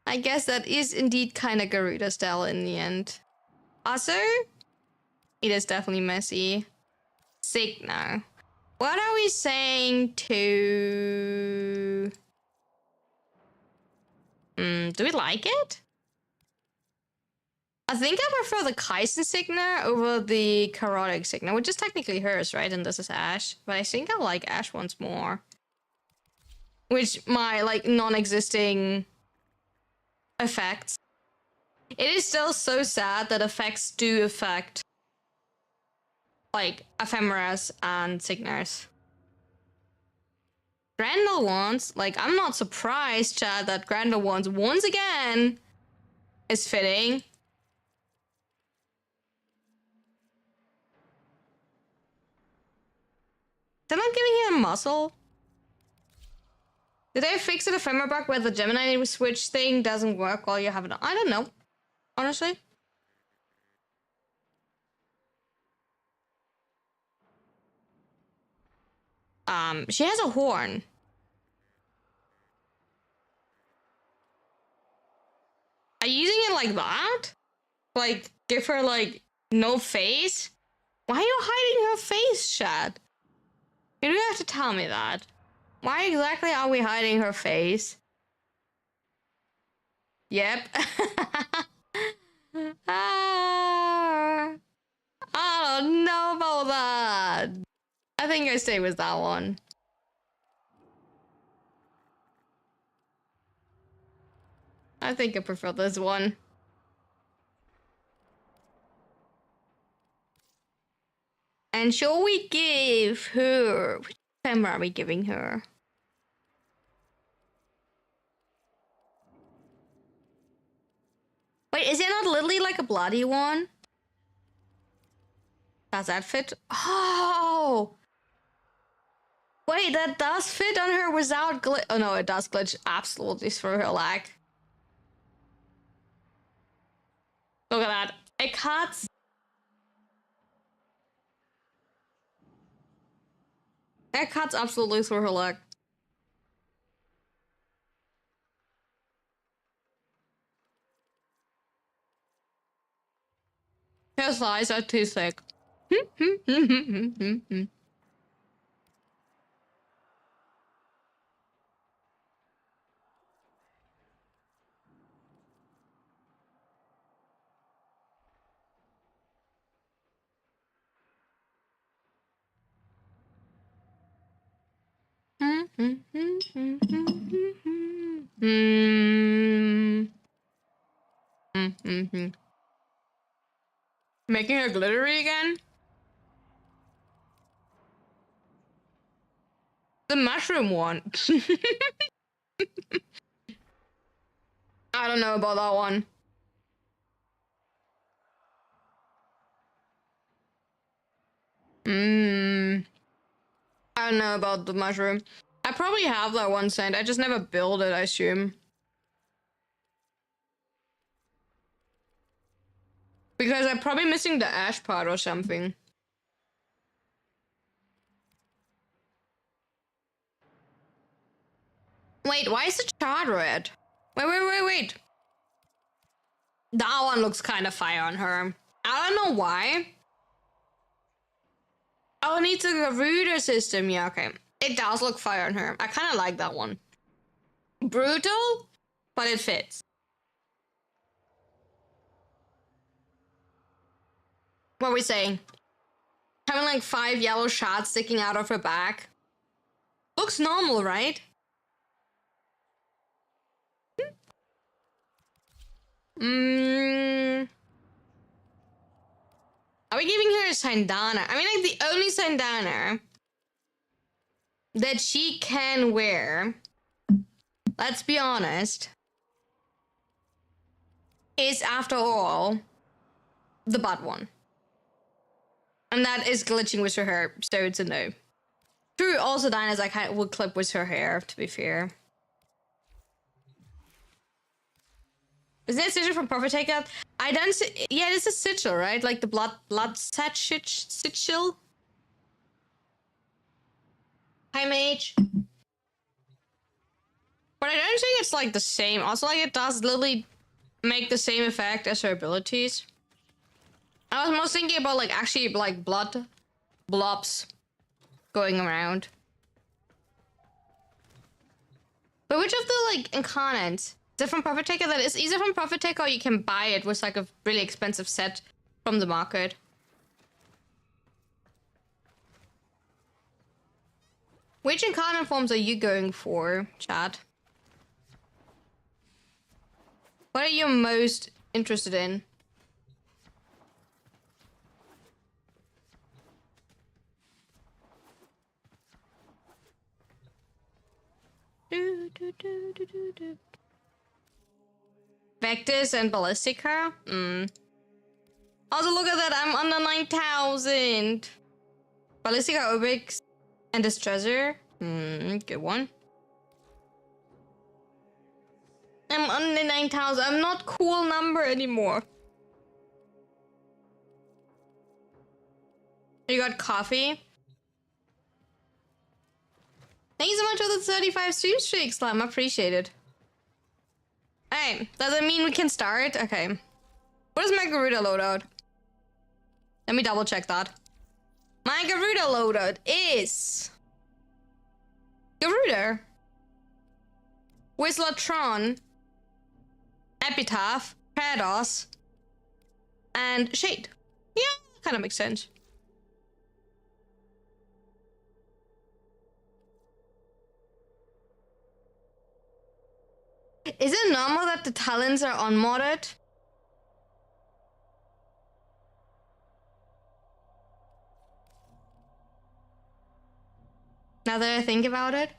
[SPEAKER 3] I guess that is indeed kinda Garuda style in the end. Also, it is definitely messy. Sick now. What are we saying to... do we like it? I think I prefer the Kaisen Signa over the Karotic Signa, which is technically hers, right? And this is Ash. But I think I like Ash once more. Which my, non-existing effects. It is still so sad that effects do affect, Ephemeras and Signas. Grendel ones, I'm not surprised, Chad, that Grendel ones, once again, is fitting. They're not giving him a muscle. Did they fix an ephemera bug where the Gemini switch thing doesn't work while you have it on? I don't know, honestly. She has a horn. Are you using it like that? Give her, no face? Why are you hiding her face, Chad? You don't have to tell me that. Why exactly are we hiding her face? Yep. I don't know about that. I think I stay with that one. I think I prefer this one. And shall we give her... Which camera are we giving her? Wait, is it not literally like a bloody one? Does that fit? Oh! Wait, that does fit on her without glitch. Oh no, it does glitch absolutely through her leg. Look at that. It cuts. It cuts absolutely through her leg. Her thighs are too thick. Making her glittery again? The mushroom one. I don't know about that one. I don't know about the mushroom. I probably have that one scent. I just never build it, I assume. Because I'm probably missing the ash part or something. Wait, why is the chart red? Wait. That one looks kind of fire on her. I don't know why. Oh, it needs a Garuda system. Yeah, okay. It does look fire on her. I kind of like that one. Brutal, but it fits. What are we saying? Having like 5 yellow shots sticking out of her back. Looks normal, right? Mm. Are we giving her a sandana? I mean, like, the only sandana that she can wear, let's be honest, is, after all, the butt one. And that is glitching with her hair, so it's a no. True, also Dinah's I kind of would clip with her hair, to be fair. Isn't it a sigil from Prophet Takeout? I don't see. Yeah, it's a sigil, right? Like the blood sigil. Hi, mage. But I don't think it's like the same. Also, like, it does literally make the same effect as her abilities. I was most thinking about like actually like blood blobs going around. But which of the like Incarnons? Is it from Profit Taker? That is either from Profit Taker or you can buy it with like a really expensive set from the market. Which Incarnon forms are you going for, chat? What are you most interested in? Vectors and Ballistica? Also, look at that, I'm under 9,000. Ballistica, Obix, and this treasure. Good one. I'm under 9,000. I'm not cool number anymore. You got coffee? Thank you so much for the 35 stream streaks, Slam. Appreciate it. Alright, does it mean we can start? Okay. What is my Garuda loadout? Let me double check that. My Garuda loadout is Garuda, Whistlatron, Epitaph, Parados, and Shade. Yeah, kind of makes sense. Is it normal that the talents are unmodded? Now that I think about it.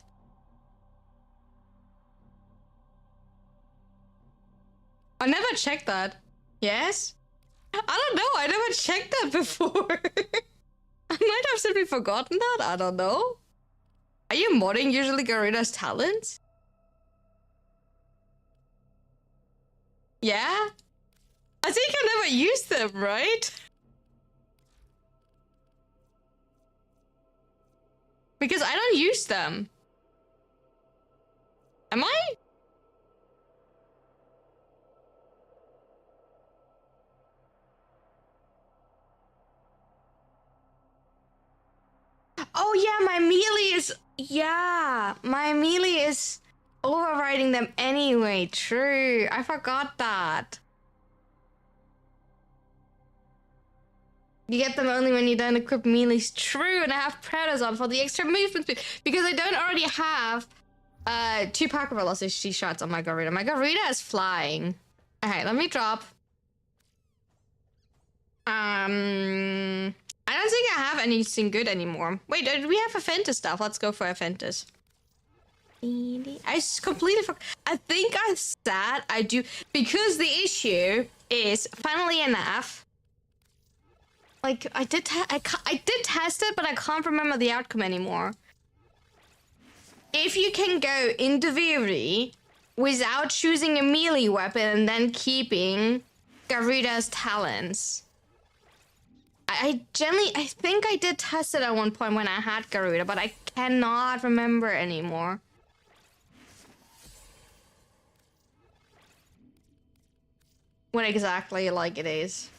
[SPEAKER 3] I never checked that. Yes? I don't know, I never checked that before. I might have simply forgotten that, I don't know. Are you modding usually Garuda's talents? Yeah? I think I never used them, right? Because I don't use them. Am I? Oh yeah, my melee is... Yeah, my melee is overriding them anyway. True, I forgot that. You get them only when you don't equip melees. True, and I have Predators on for the extra movement speed. Because I don't already have 2 pocket velocity shots on my Garuda. My Garuda is flying. Okay, let me drop. I don't think I have anything good anymore. Wait, do we have Aventus stuff? Let's go for Aventus. I completely forgot. I think I said I do, because the issue is, funnily enough, like I did test it, but I can't remember the outcome anymore. If you can go in Libary without choosing a melee weapon and then keeping Garuda's talents, I think I did test it at one point when I had Garuda, but I cannot remember anymore. What exactly like it is.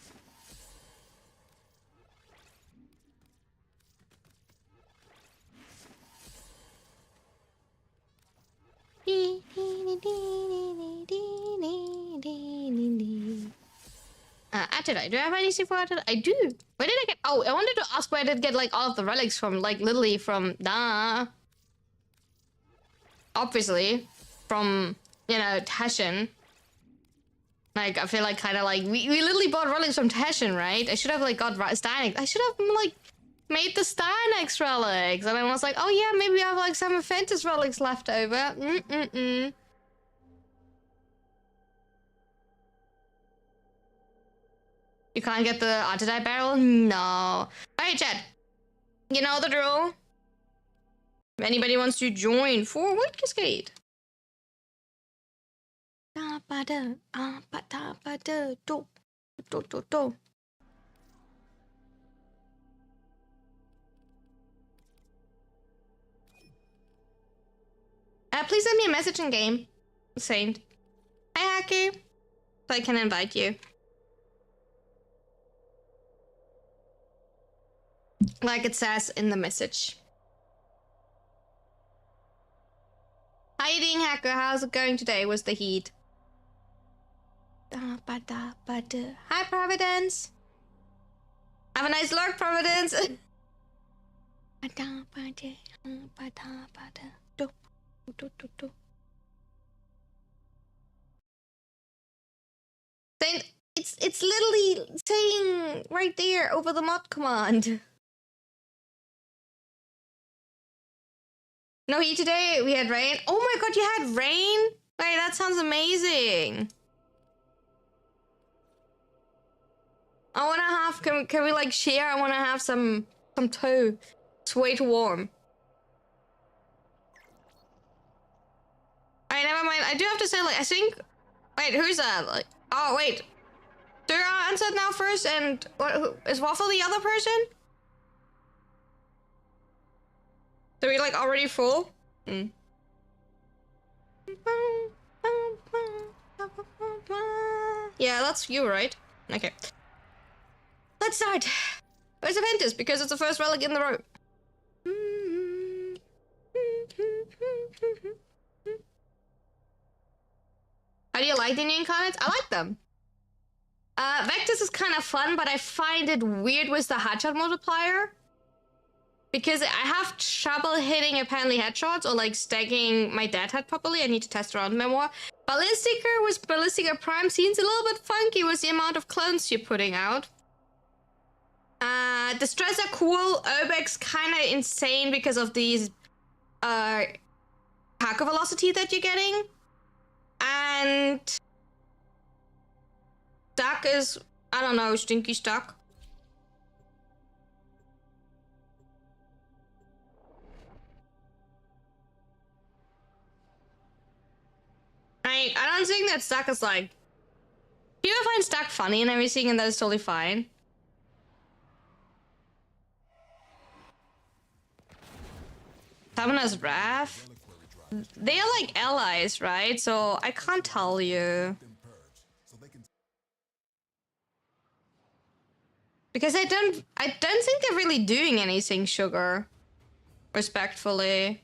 [SPEAKER 3] Atida, do I have anything for Atida? I do. Oh, I wanted to ask where I did get like all of the relics from, like literally from obviously from, you know, Tashin. Like, I feel like kind of like we literally bought relics from Tashin, right? I should have like got Stynex. I should have like made the Stynex relics, and I was like, oh yeah, maybe I have like some Aventus relics left over. You can't get the Artidite barrel? No. Alright, chat. You know the drill. If anybody wants to join for Wood Cascade. Please send me a message in game. Saint. Hi, Hacky. So I can invite you. Like it says in the message. How you doing, Hacker? How's it going today? What's the heat? Hi, Providence. Have a nice lurk, Providence. Saint, it's literally saying right there over the mod command. No heat today. We had rain. Oh my god, you had rain? Wait, that sounds amazing. I wanna have. Can we like share? I wanna have some too. It's way too warm. Alright, never mind. I do have to say, like, I think. Wait, who's that? Like, oh wait. Do you answer now first? And what? Is Waffle the other person? So we like already full? Yeah, that's you, right? Okay. Let's start. Where's Aventus? Because it's the first relic in the row. How do you like the new Incarnons? I like them. Vectus is kind of fun, but I find it weird with the headshot multiplier. Because I have trouble hitting apparently headshots or like stacking my dead head properly. I need to test around more. Ballistica with Ballistica Prime seems a little bit funky with the amount of clones you're putting out. Distress are cool. Urbex kind of insane because of these cargo velocity that you're getting. And Duck is, I don't know, stinky stuck. I don't think that Stuck is like... People find Stuck funny and everything, and that is totally fine. Summoner's Wrath? They are like allies, right? So I can't tell you. Because I don't think they're really doing anything, Sugar. Respectfully.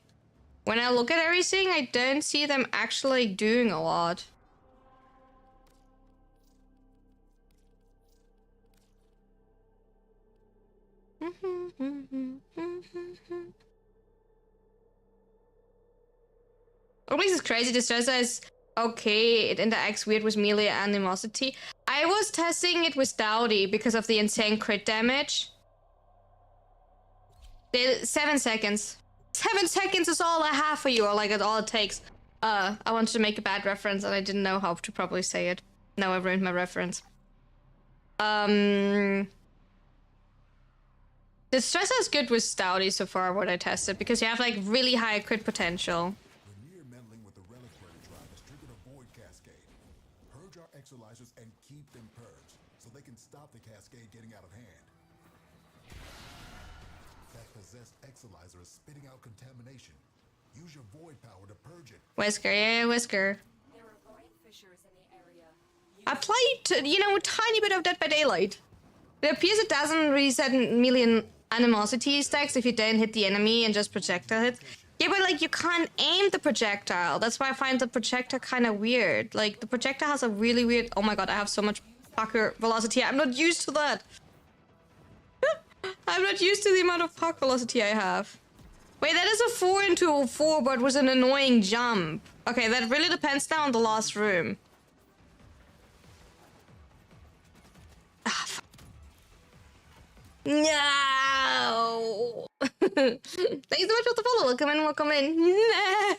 [SPEAKER 3] When I look at everything, I don't see them actually doing a lot. What makes this crazy? Distress is okay, it interacts weird with melee animosity. I was testing it with Dowdy because of the insane crit damage. 7 seconds. 7 seconds is all I have for you, or like all it takes. I wanted to make a bad reference and I didn't know how to properly say it. Now I've ruined my reference. The stress is good with Stouty so far, what I tested, because you have like really high crit potential.
[SPEAKER 1] When we're meddling with the reliquary drivers, trigger the void cascade. Purge our exolizers and keep them purged, so they can stop the cascade getting out of hand. That possessed exolizer is spitting out contamination. Use your void power to purge it.
[SPEAKER 3] Whisker, yeah, Whisker.
[SPEAKER 2] There are void fissures in the area.
[SPEAKER 3] I played, you know, a tiny bit of Dead by Daylight. It appears it doesn't reset million animosity stacks if you don't hit the enemy and just projectile hit. Yeah, but like you can't aim the projectile. That's why I find the projectile kind of weird. Like the projectile has a really weird... Oh my god, I have so much fucker velocity. I'm not used to that. I'm not used to the amount of park velocity I have. Wait, that is a 4 into a 4, but was an annoying jump. Okay, that really depends now on the last room. Ah, fuck. No! Thanks so much for the follow. Welcome in, welcome in. No!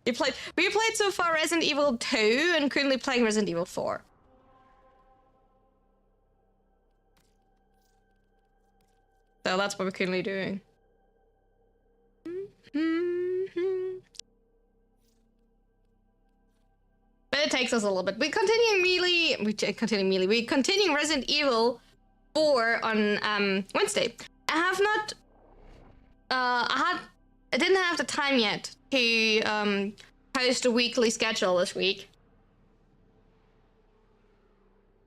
[SPEAKER 3] We played so far Resident Evil 2 and currently playing Resident Evil 4. So that's what we're currently doing. But it takes us a little bit. We're continuing Resident Evil 4 on Wednesday. I didn't have the time yet to post a weekly schedule this week.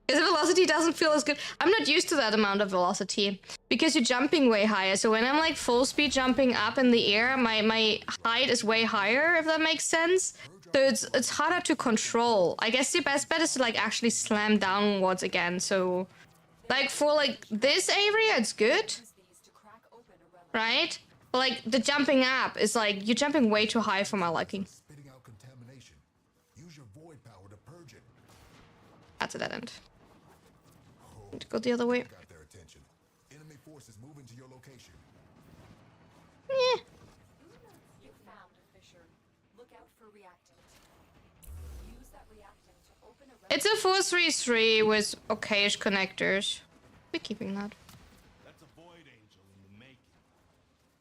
[SPEAKER 3] Because the velocity doesn't feel as good. I'm not used to that amount of velocity because you're jumping way higher. So when I'm like full speed jumping up in the air, my height is way higher, if that makes sense. So it's harder to control. I guess the best bet is to like actually slam downwards again. So like for like this area, it's good, right? But like the jumping up is like you're jumping way too high for my liking.
[SPEAKER 1] Spitting out contamination. Use your void power to purge it.
[SPEAKER 3] That's a dead end. Need to go the other way.
[SPEAKER 1] Got their attention. Enemy forces moving to your location.
[SPEAKER 3] Yeah.
[SPEAKER 2] You found a fissure. Look out for reactant. Use that reactant to open a
[SPEAKER 3] It's a 433 with okayish connectors. We're keeping that.
[SPEAKER 4] That's a void angel in the making.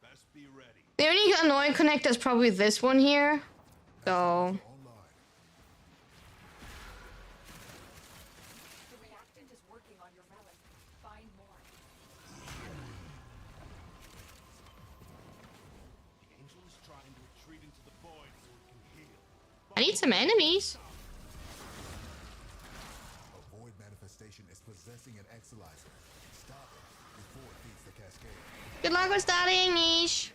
[SPEAKER 4] Best be ready.
[SPEAKER 3] The only annoying connector is probably this one here. So
[SPEAKER 1] Online.
[SPEAKER 2] The reactant is working on your relic. Find more.
[SPEAKER 4] The angel is trying to retreat into the void so it can heal.
[SPEAKER 3] I need some enemies.
[SPEAKER 1] A void manifestation is possessing an exolizer. Stop it before it feeds the cascade.
[SPEAKER 3] Good luck with starting, niche.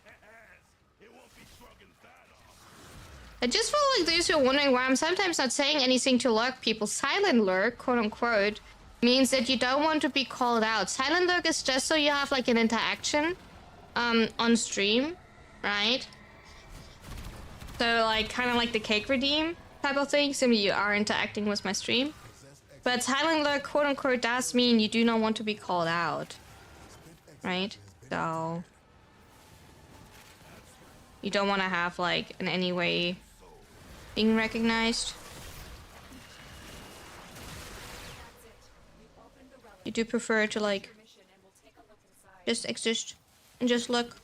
[SPEAKER 4] It won't be shrugging that off.
[SPEAKER 3] I just feel like those who are wondering why I'm sometimes not saying anything to lurk people. Silent lurk, quote unquote, means that you don't want to be called out. Silent lurk is just so you have like an interaction on stream, right? So like kind of like the cake redeem type of thing. So you are interacting with my stream. But silent lurk, quote unquote, does mean you do not want to be called out, right? So you don't want to have like in any way being recognized. You do prefer to like just exist and just look.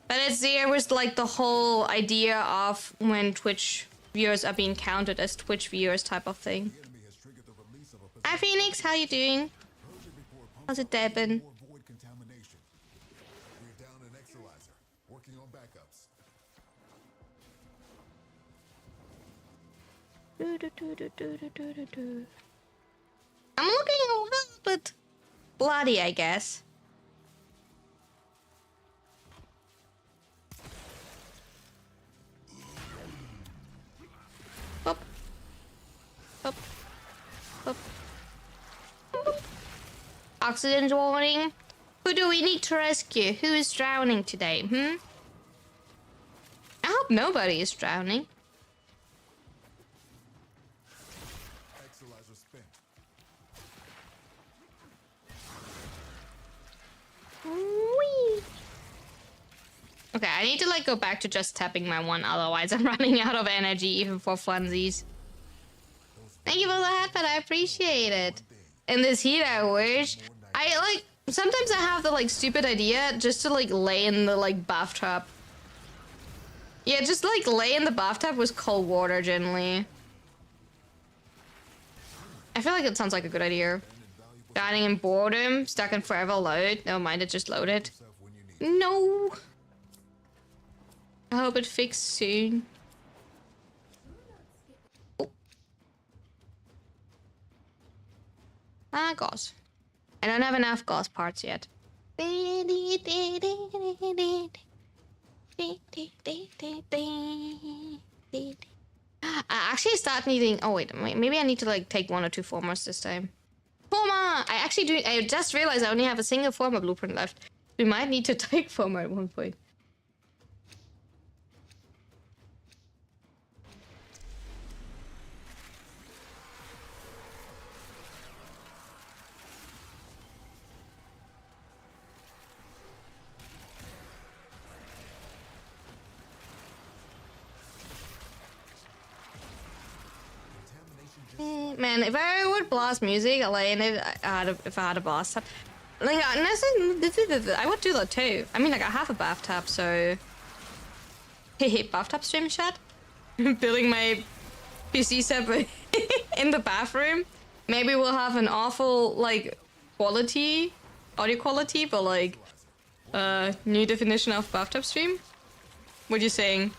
[SPEAKER 3] But it's there was like the whole idea of when Twitch viewers are being counted as Twitch viewers type of thing.
[SPEAKER 1] The enemy has triggered the release of a
[SPEAKER 3] Hi Phoenix, how you doing?
[SPEAKER 1] Persian report
[SPEAKER 3] How's it Devin?
[SPEAKER 1] more void contamination. We're down an exolizer. Working on backups.
[SPEAKER 3] I'm looking a little bit bloody, I guess. Up. Up. Up. Oxygen warning. Who do we need to rescue? Who is drowning today, I hope nobody is drowning.
[SPEAKER 1] Exolizer spent.
[SPEAKER 3] Whee! Okay, I need to like go back to just tapping my one, otherwise I'm running out of energy even for funsies. Thank you for the hat, but I appreciate it. In this heat, I wish. I like sometimes I have the like stupid idea just to like lay in the like bathtub. Yeah, just like lay in the bathtub with cold water generally. I feel like it sounds like a good idea. Dying in boredom, stuck in forever load. Never mind, it just loaded. No. I hope it fixed soon. Oh. Ah, gauze. I don't have enough gauze parts yet. I actually start needing. Oh wait, maybe I need to like take 1 or 2 formers this time. Former! I actually do. I just realized I only have a single former blueprint left. We might need to take former at one point. Man, if I would blast music, like, and if I had a blast tap, like, I would do that too. I mean, like, I have a bathtub, so. Hey, bathtub stream chat. Building my PC set in the bathroom. Maybe we'll have an awful like quality, audio quality, but like, new definition of bathtub stream. What are you saying?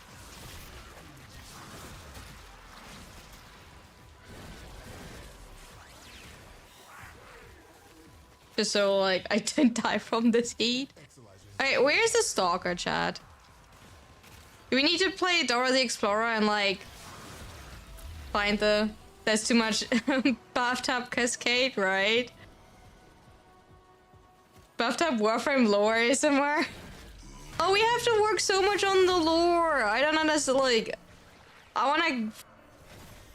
[SPEAKER 3] Just so like I didn't die from this heat. Alright, where's the stalker, chat? Do we need to play Dora the Explorer and like find the there's too much bathtub cascade, right? Bathtub Warframe lore is somewhere. Oh, we have to work so much on the lore. I don't understand, like I wanna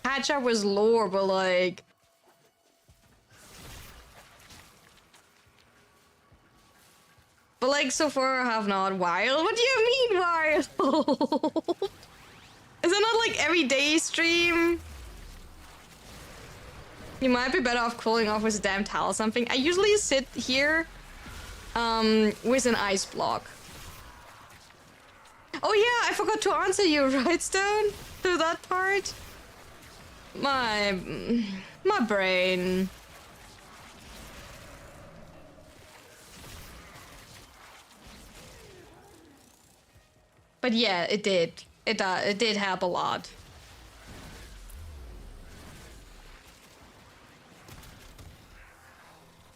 [SPEAKER 3] catch up with lore, but like but like so far I have not. Wild? What do you mean wild? Is it not like everyday stream? You might be better off cooling off with a damn towel or something. I usually sit here with an ice block. Oh yeah, I forgot to answer you, right, Stone? To that part? My brain. But yeah, it did. It did help a lot.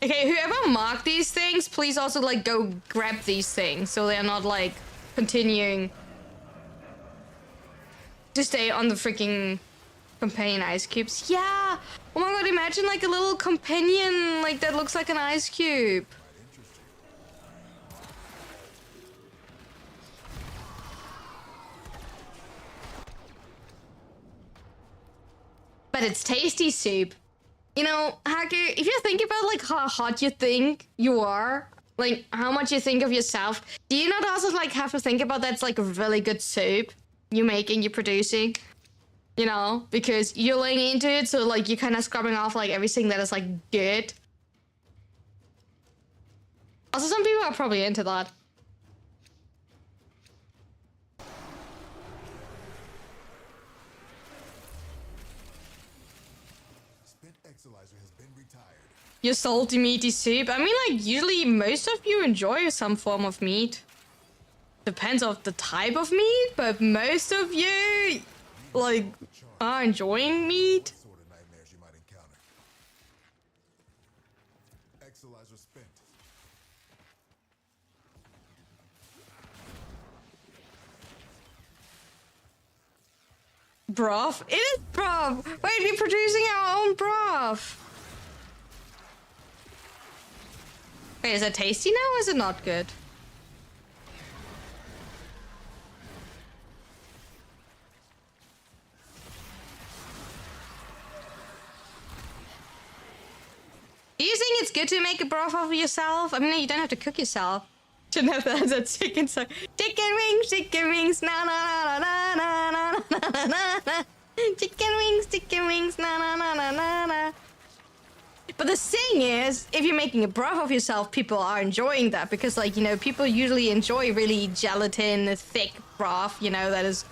[SPEAKER 3] Okay, whoever marked these things, please also like go grab these things so they're not like continuing to stay on the freaking companion ice cubes. Yeah! Oh my god, imagine like a little companion like that looks like an ice cube. But it's tasty soup. You know, Hacker, if you think about like how hot you think you are, like how much you think of yourself, do you not also like have to think about that's like a really good soup you're making, you're producing? You know, because you're laying into it, so like you're kind of scrubbing off like everything that is like good. Also, some people are probably into that. Your salty meaty soup. I mean, like, usually most of you enjoy some form of meat. Depends on the type of meat, but most of you, like, are enjoying meat.
[SPEAKER 1] Sort of nightmares you might encounter. Exolizer spent.
[SPEAKER 3] Broth? It is broth! Wait, we're producing our own broth! Wait, is it tasty now or is it not good? Do you think it's good to make a broth of yourself? I mean, you don't have to cook yourself. Shouldn't have that chicken song. Chicken wings, na na na na na na na na na. Chicken wings, na na na na na na. But the thing is, if you're making a broth of yourself, people are enjoying that because, like, you know, people usually enjoy really gelatin, thick broth, you know, that is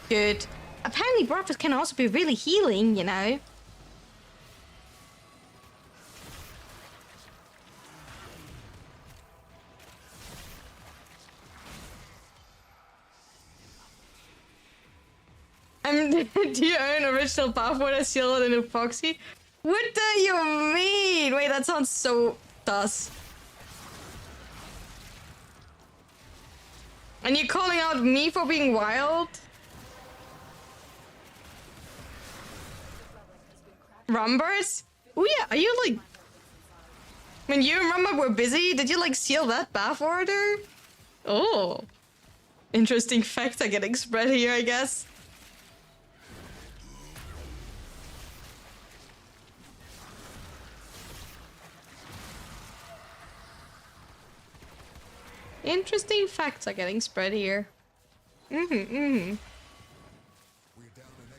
[SPEAKER 3] good. Apparently, broth can also be really healing, you know. Do you own original bathwater sealed in epoxy? What do you mean? Wait, that sounds so sus. And you're calling out me for being wild? Rumbers? Oh yeah, are you like... When you and Rumber were busy, did you like seal that bath order? Oh. Interesting facts are getting spread here, I guess. Interesting facts are getting spread here.
[SPEAKER 1] We're down an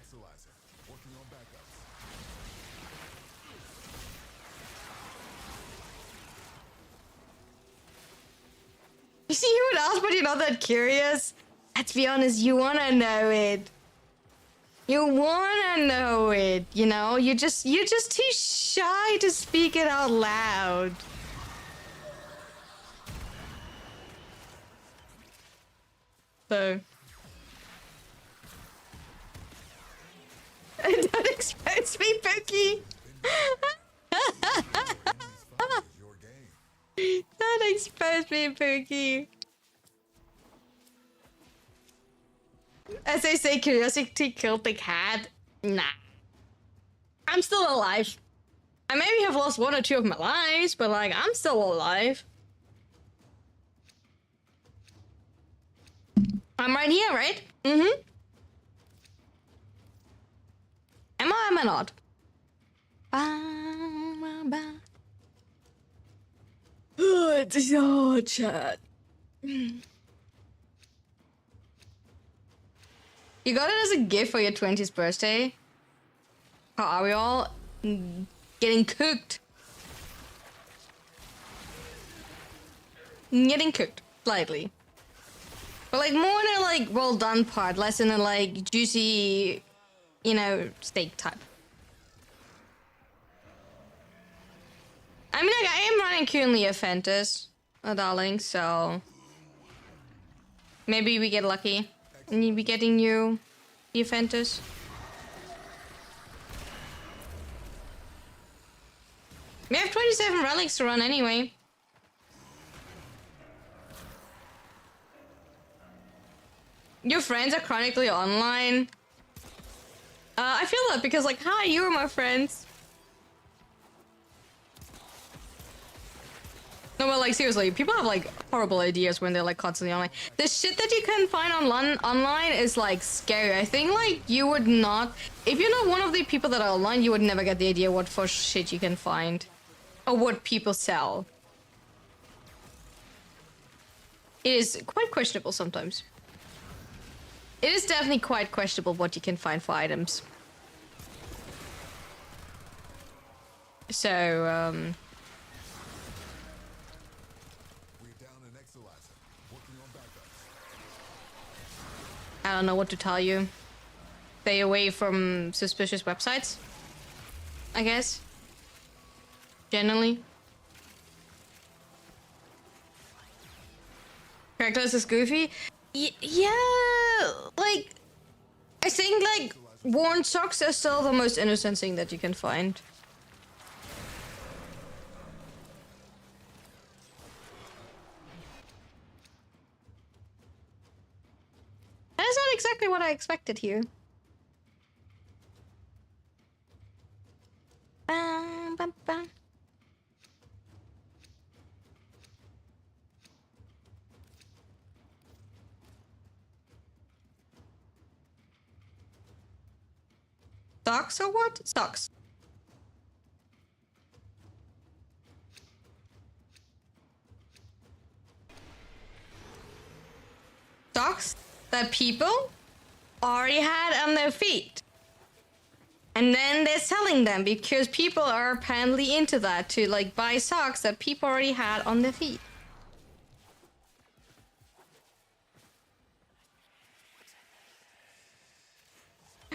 [SPEAKER 1] equalizer. Working on backups.
[SPEAKER 3] You see who else, but you're not that curious? Let's be honest, you wanna know it. You wanna know it, you know? You're just too shy to speak it out loud. So. Don't expose me, Pookie!
[SPEAKER 1] Your game.
[SPEAKER 3] Don't expose me, Pookie! As they say, curiosity killed the cat. Nah. I'm still alive. I maybe have lost 1 or 2 of my lives, but like, I'm still alive. I'm right here, right? Mm-hmm. Am I? Am I not? Oh, it's so chat. You got it as a gift for your 20th birthday? How are we all? Getting cooked. Getting cooked, slightly. But like more in a like well done part, less in a like juicy, you know, steak type. I mean, like, I am running currently a Ventus, darling, so maybe we get lucky and we getting you the Ventus. We have 27 relics to run anyway. Your friends are chronically online. I feel that because like, hi, you are my friends. No, but like seriously, people have like horrible ideas when they're like constantly online. The shit that you can find online is like scary. I think like you would not, if you're not one of the people that are online, you would never get the idea what for shit you can find. Or what people sell. It is quite questionable sometimes. It is definitely quite questionable what you can find for items. So,
[SPEAKER 1] We're down an equalizer. Working on backups.
[SPEAKER 3] I don't know what to tell you. Stay away from suspicious websites, I guess. Generally. Characters is goofy. Yeah, like, I think like worn socks are still the most innocent thing that you can find. That is not exactly what I expected here. Bam, bam, bam. Stocks or what? Stocks. Stocks that people already had on their feet. And then they're selling them because people are apparently into that, to like buy socks that people already had on their feet.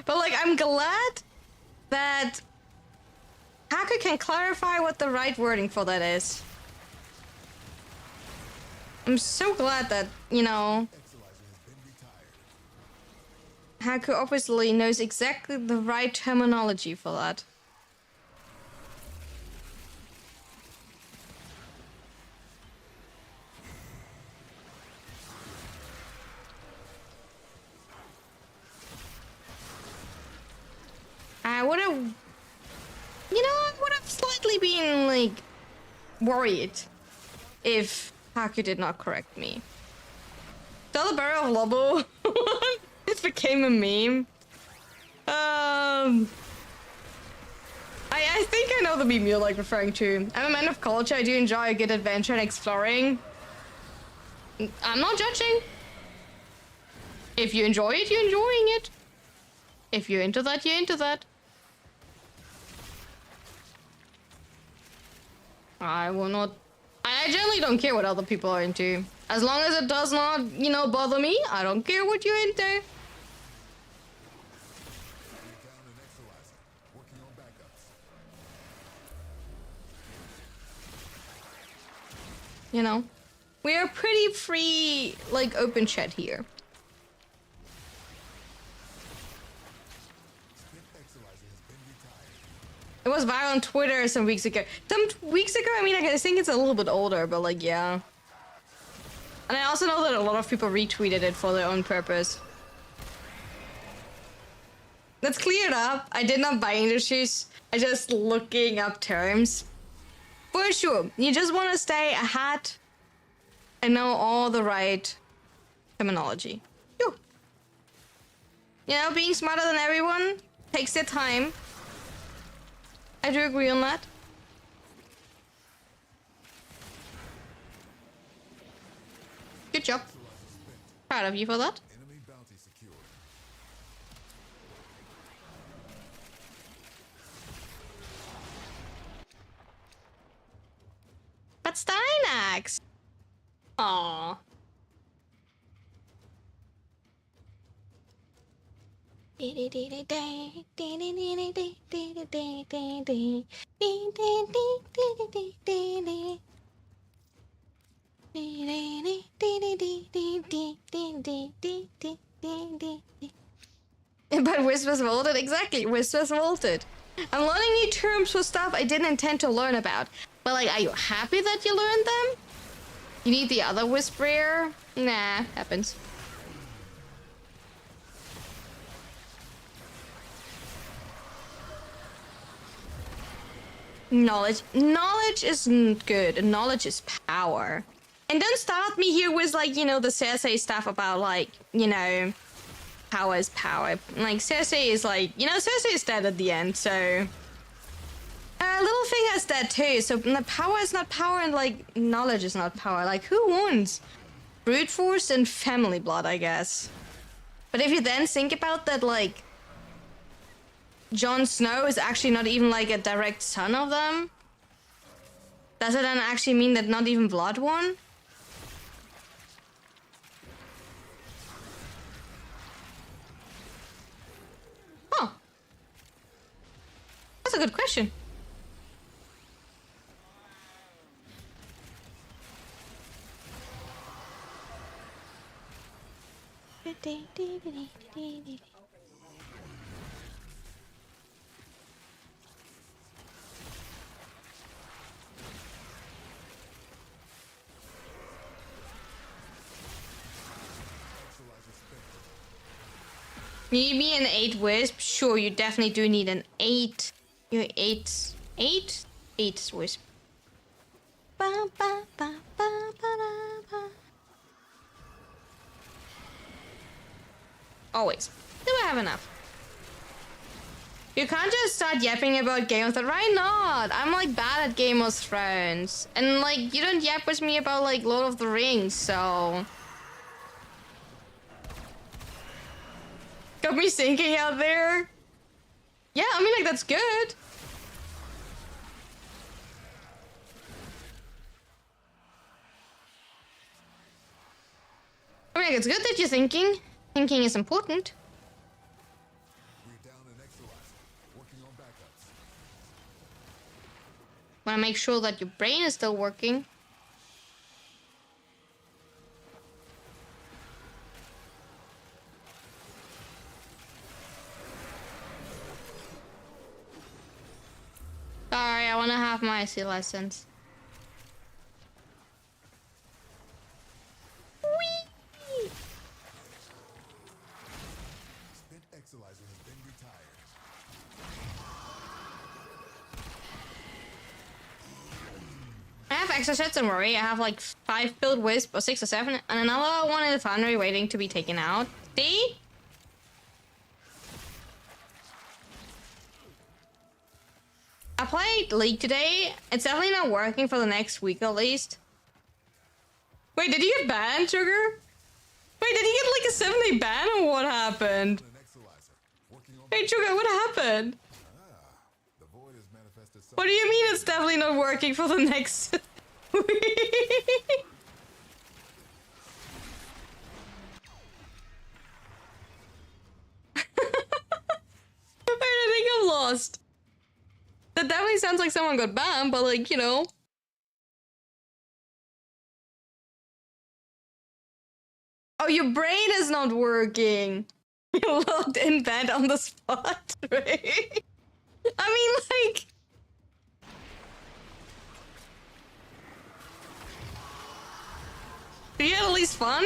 [SPEAKER 3] But like, I'm glad that Haku can clarify what the right wording for that is. I'm so glad that, you know, Haku obviously knows exactly the right terminology for that. I would have been like worried if Haku did not correct me. Tell the Barrel of Lobo. It became a meme. I think I know the meme you're like referring to. I'm a man of culture. I do enjoy a good adventure and exploring. I'm not judging. If you enjoy it, you're enjoying it. If you're into that, you're into that. I will not. I generally don't care what other people are into. As long as it does not, you know, bother me, I don't care what you're into.
[SPEAKER 1] We're down an Exolizer, working on backups.
[SPEAKER 3] You know, we are pretty free, like, open chat here.
[SPEAKER 1] Spent Exolizer has been retired.
[SPEAKER 3] It was viral on Twitter some weeks ago. Some weeks ago? I mean, I think it's a little bit older, but like, yeah. And I also know that a lot of people retweeted it for their own purpose. Let's clear it up. I did not buy industries. I just looking up terms. For sure. You just want to stay ahead and know all the right terminology. Phew. You know, being smarter than everyone takes their time. I do agree on that. Good job. Proud of you for that.
[SPEAKER 1] Enemy bounty secured.
[SPEAKER 3] But Steinax! Aww. But Whispers Vaulted? Exactly, Whispers Vaulted. I'm learning new terms for stuff I didn't intend to learn about. But like, are you happy that you learned them? You need the other Whisperer? Nah, happens. Knowledge. Knowledge isn't good. Knowledge is power. And don't start me here with like, you know, the Cersei stuff about like, you know, power is power. Like, Cersei is like, you know, Cersei is dead at the end, so... Littlefinger's dead too, so the power is not power and like, knowledge is not power. Like, who wins? Brute force and family blood, I guess. But if you then think about that, like... Jon Snow is actually not even like a direct son of them? Does it then actually mean that not even blood won? Oh. That's a good question. You need an 8 wisp? Sure, you definitely do need an 8. You're 8 wisp. Ba, ba, ba, ba, ba, ba. Always. Do I have enough? You can't just start yapping about Game of Thrones. Why not? I'm like bad at Game of Thrones. And like, you don't yap with me about like Lord of the Rings, so... Got me sinking out there. Yeah, I mean, like, that's good. I mean, like, it's good that you're thinking. Thinking is important.
[SPEAKER 1] We're down an Exolizer, working on backups.
[SPEAKER 3] Wanna make sure that your brain is still working. Sorry, I wanna have my IC license. Whee!
[SPEAKER 1] Spent Exolizer has been retired.
[SPEAKER 3] extra sets, don't worry. I have like 5 build wisp, or 6 or 7, and another one in the foundry waiting to be taken out. See? I played League today. It's definitely not working for the next week at least. Wait, did he get banned, Sugar? Wait, did he get like a 7-day ban or what happened? Hey, Sugar, what happened?
[SPEAKER 1] The void has manifested
[SPEAKER 3] What do you mean it's definitely not working for the next week? I think I'm lost. That definitely sounds like someone got banned, but like, you know. Oh, your brain is not working. You're locked in bed on the spot, right? I mean, like... You had at least fun?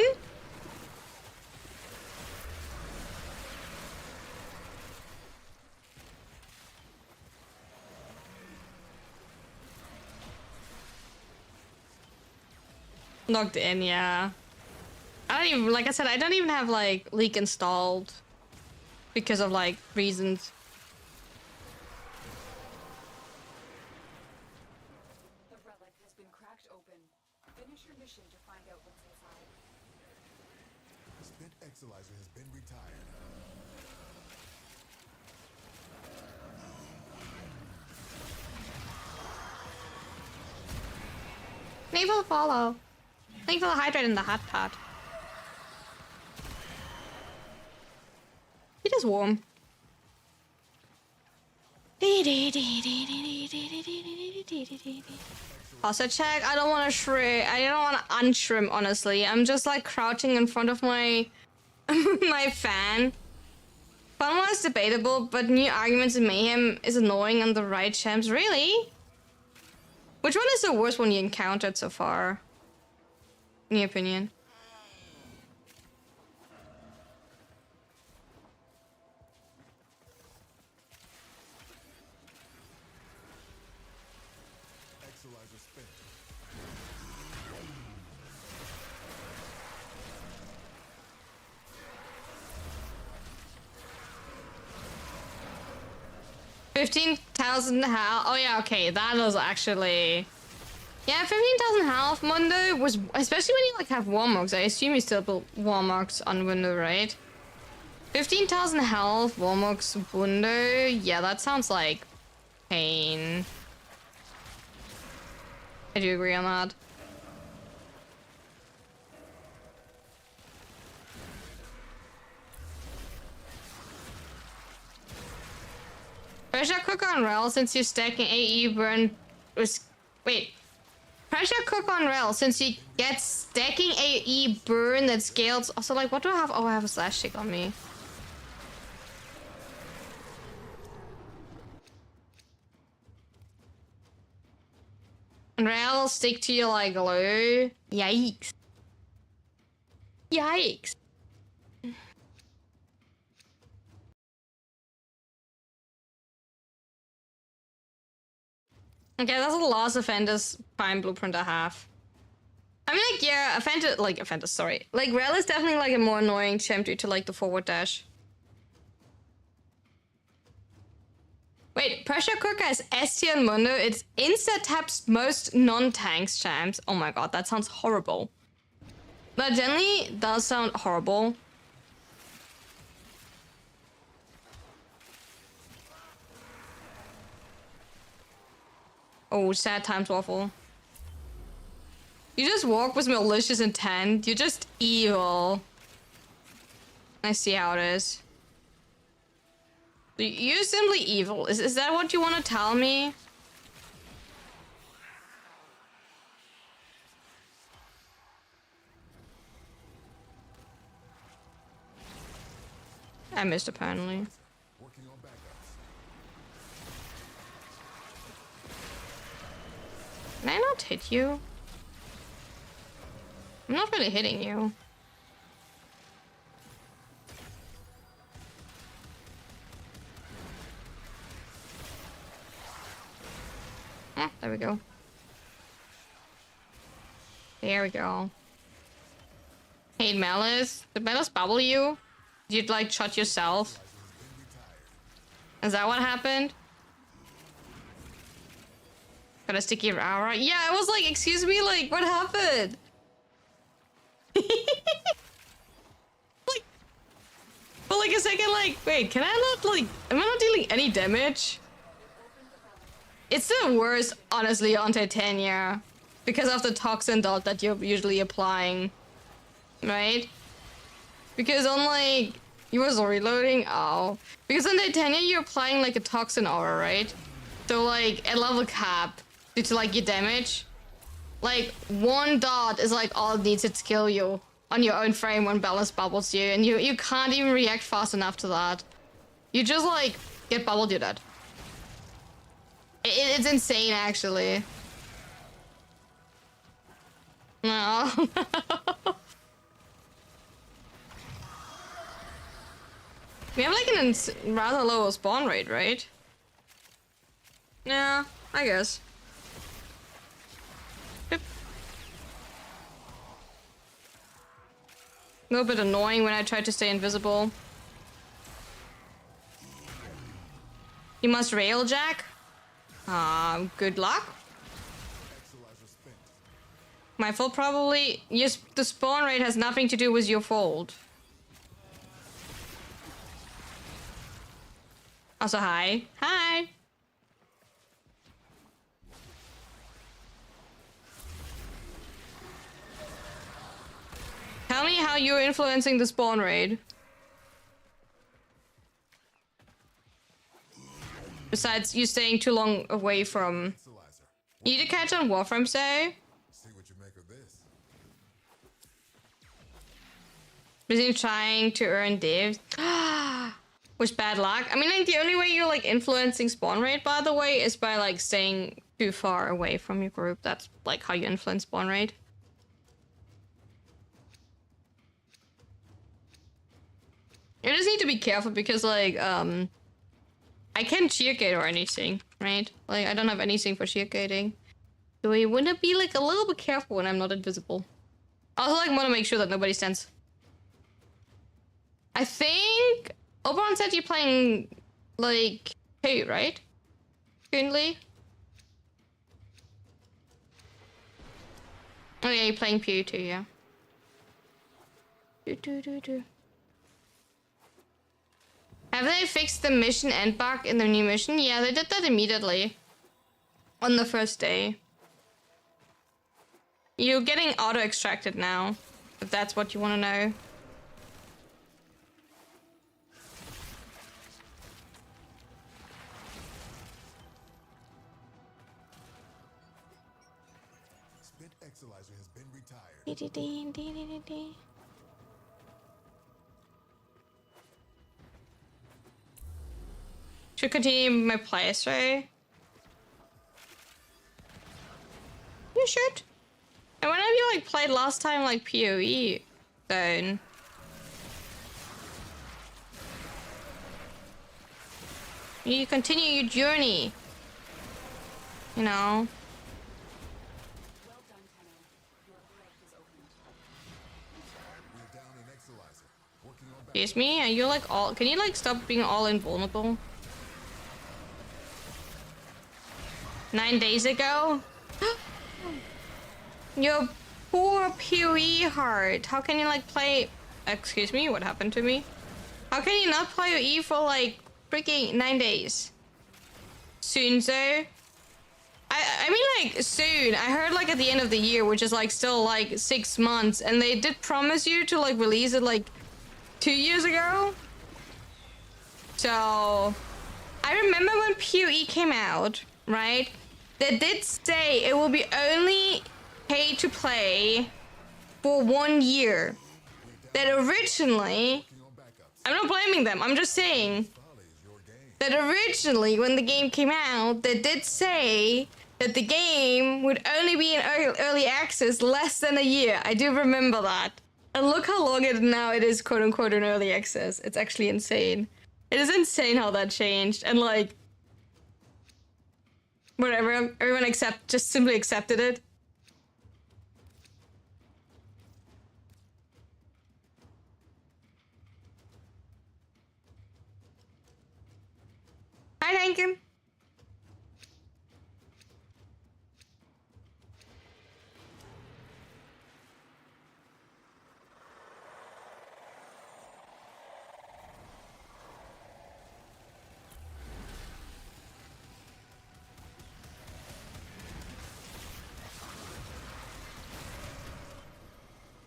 [SPEAKER 3] Logged in, yeah. I don't even, like I said, I don't even have like Leak installed because of like reasons.
[SPEAKER 2] The relic has been cracked open. Finish your mission to find out what's inside.
[SPEAKER 1] Spent Exilizer has been retired.
[SPEAKER 3] Thank you for the follow. Thank you for the hydrate in the hot pot. It is warm. Also check, I don't want to shrimp. I don't want to unshrimp, honestly. I'm just like crouching in front of my my fan. Fun was debatable, but new arguments in mayhem is annoying on the right champs. Really? Which one is the worst one you encountered so far? In your opinion?
[SPEAKER 1] Exilizer spent.
[SPEAKER 3] $15,000 health. Oh yeah, okay, that was actually... Yeah, 15,000 health. Mundo was, especially when you like have Warmorks. I assume you still build Warmorks on Mundo, right? 15,000 health, Warmorks, Mundo. Yeah, that sounds like pain. I do agree on that. Pressure cook on rail since you're stacking AE burn was... Wait. Pressure cook on rail since you get stacking AE burn that scales. Also, like, what do I have? Oh, I have a slash tick on me. And rail stick to your like low. Yikes. Yikes. Okay, that's the last Offender's Prime Blueprint I have. I mean, like, yeah, Offender, sorry. Like, Rel is definitely, like, a more annoying champ due to, like, the forward dash. Wait, Pressure Cooker is S tier on Mundo. It's insta-taps most non-tanks champs. Oh my god, that sounds horrible. That generally does sound horrible. Oh, sad times waffle. You just walk with malicious intent. You're just evil. I see how it is. You're simply evil. Is that what you want to tell me? I missed apparently.
[SPEAKER 1] Working on backups.
[SPEAKER 3] Can I not hit you? I'm not really hitting you. There we go. There we go. Hey, Malice. Did Malice bubble you? Did you, like, shot yourself? Is that what happened? Got a sticky aura? Yeah, I was like, excuse me, like, what happened? Like, for like a second, like, wait, can I not, like, am I not dealing any damage? It's the worst, honestly, on Titania. Because of the toxin dot that you're usually applying. Right? Because on, like, you was reloading? Oh. Because on Titania, you're applying, like, a toxin aura, right? So, like, at level cap, due to, like, your damage, like, one dot is, like, all it needs to kill you on your own frame when balance bubbles you. And you can't even react fast enough to that. You just, like, get bubbled, you're dead. It's insane, actually. No. We have like an rather low spawn rate, right? Yeah, I guess. Yep. A little bit annoying when I try to stay invisible. You must railjack? Good luck. My fault, probably. Yes, the spawn rate has nothing to do with your fault. Also, hi. Hi. Tell me how you're influencing the spawn rate. Besides you staying too long away from... You need to catch on Warframe, say?
[SPEAKER 1] See what you make of this.
[SPEAKER 3] Busy trying to earn divs. Which bad luck. I mean, like, the only way you're, like, influencing spawn rate, by the way, is by, like, staying too far away from your group. That's, like, how you influence spawn rate. You just need to be careful because, like, I can't cheer gate or anything, right? Like, I don't have anything for cheer gating. So we want to be, like, a little bit careful when I'm not invisible. I also, like, want to make sure that nobody stands. I think Oberon said you're playing, like, 2, right? Currently? Oh yeah, you're playing PU too, yeah. Have they fixed the mission end bug in the new mission? Yeah, they did that immediately. On the first day. You're getting auto-extracted now, if that's what you want to know.
[SPEAKER 1] Spent Exilizer has been retired.
[SPEAKER 3] Should continue my playthrough. You should. And when have you like played last time like PoE zone? You continue your journey. You know.
[SPEAKER 2] Well done, Tenno. Your grave is opened.
[SPEAKER 1] We're down in Exilizer. Working on
[SPEAKER 3] Excuse me? Are you like all... Can you like stop being all invulnerable? 9 days ago? Your poor PoE heart. How can you like play... Excuse me? What happened to me? How can you not play E for like freaking 9 days? Soon, though? I mean like soon. I heard like at the end of the year, which is like still like 6 months, and they did promise you to like release it like 2 years ago. So I remember when PoE came out, right? They did say it will be only pay to play for 1 year. That originally, I'm not blaming them, I'm just saying that originally when the game came out, they did say that the game would only be in early access less than a year. I do remember that. And look how long it is quote unquote in early access. It's actually insane. It is insane how that changed. And like, whatever, everyone just simply accepted it. Hi, thank you.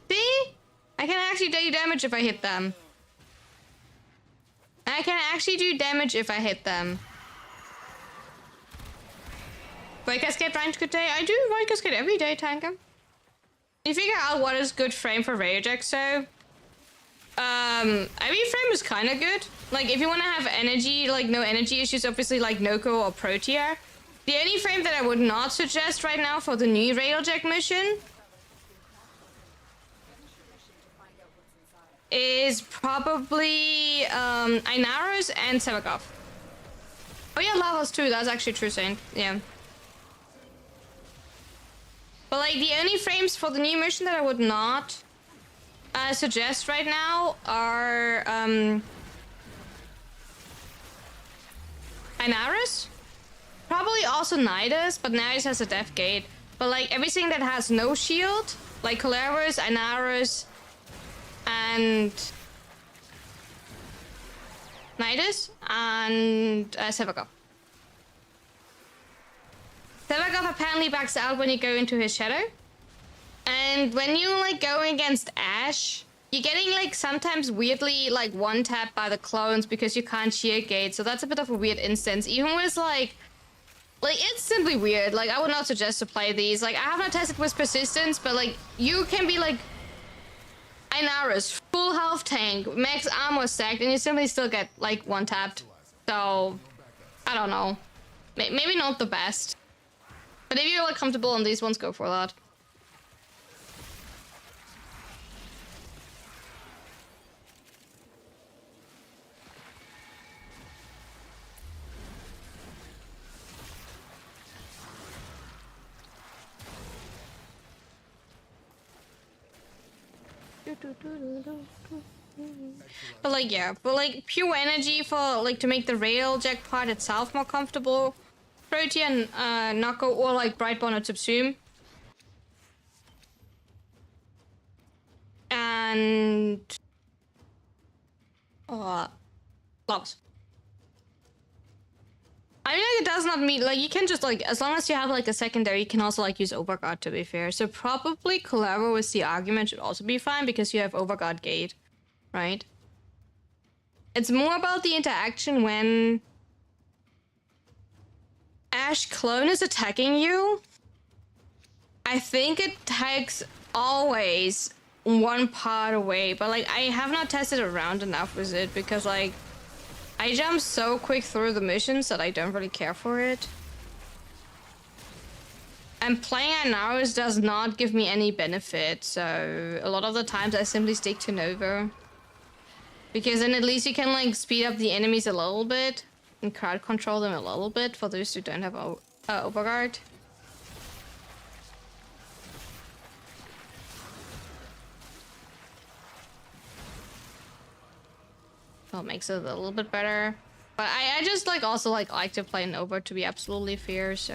[SPEAKER 3] See? I can actually do damage if I hit them. I can actually do damage if I hit them. Void Cascade Range good day? I do Void Cascade every day, Tanker. You figure out what is good frame for Rayjack, so... every frame is kind of good. Like, if you want to have energy, like, no energy issues, obviously, like, Noko or Protea. The only frame that I would not suggest right now for the new Railjack mission is probably, Incarnons and Sevakov. Oh yeah, Lavos too, that's actually true, Saint. Yeah. But, like, the only frames for the new mission that I would not suggest right now are Incarnons, probably also Nidus, but Nidus has a death gate. But like everything that has no shield, like Colaris, Incarnons, and Nidus, and Sevakov. Sevakov apparently backs out when you go into his shadow. And when you like go against Ashe, you're getting like sometimes weirdly like one tap by the clones because you can't sheer gate. So that's a bit of a weird instance. Even with like it's simply weird. Like I would not suggest to play these. Like I have not tested with persistence, but like you can be like Incarnons, full health tank, max armor stacked, and you simply still get like one tapped. So I don't know. Maybe not the best. But if you're like comfortable on these ones, go for that. But like yeah, but like pure energy for like to make the Railjack part itself more comfortable. Protea and Nako or like Brightborn or Subsume. And Loves. I mean, like, it does not mean like you can just like as long as you have like a secondary, you can also like use Overguard to be fair. So probably Collabo with the argument should also be fine because you have Overguard gate, right? It's more about the interaction when Ashe clone is attacking you. I think it takes always one part away, but like I have not tested around enough with it because like I jump so quick through the missions that I don't really care for it. And playing Incarnons does not give me any benefit, so a lot of the times I simply stick to Nova. Because then at least you can like speed up the enemies a little bit and crowd control them a little bit for those who don't have Overguard. Well, it makes it a little bit better. But I just like also like to play Nova to be absolutely fair, so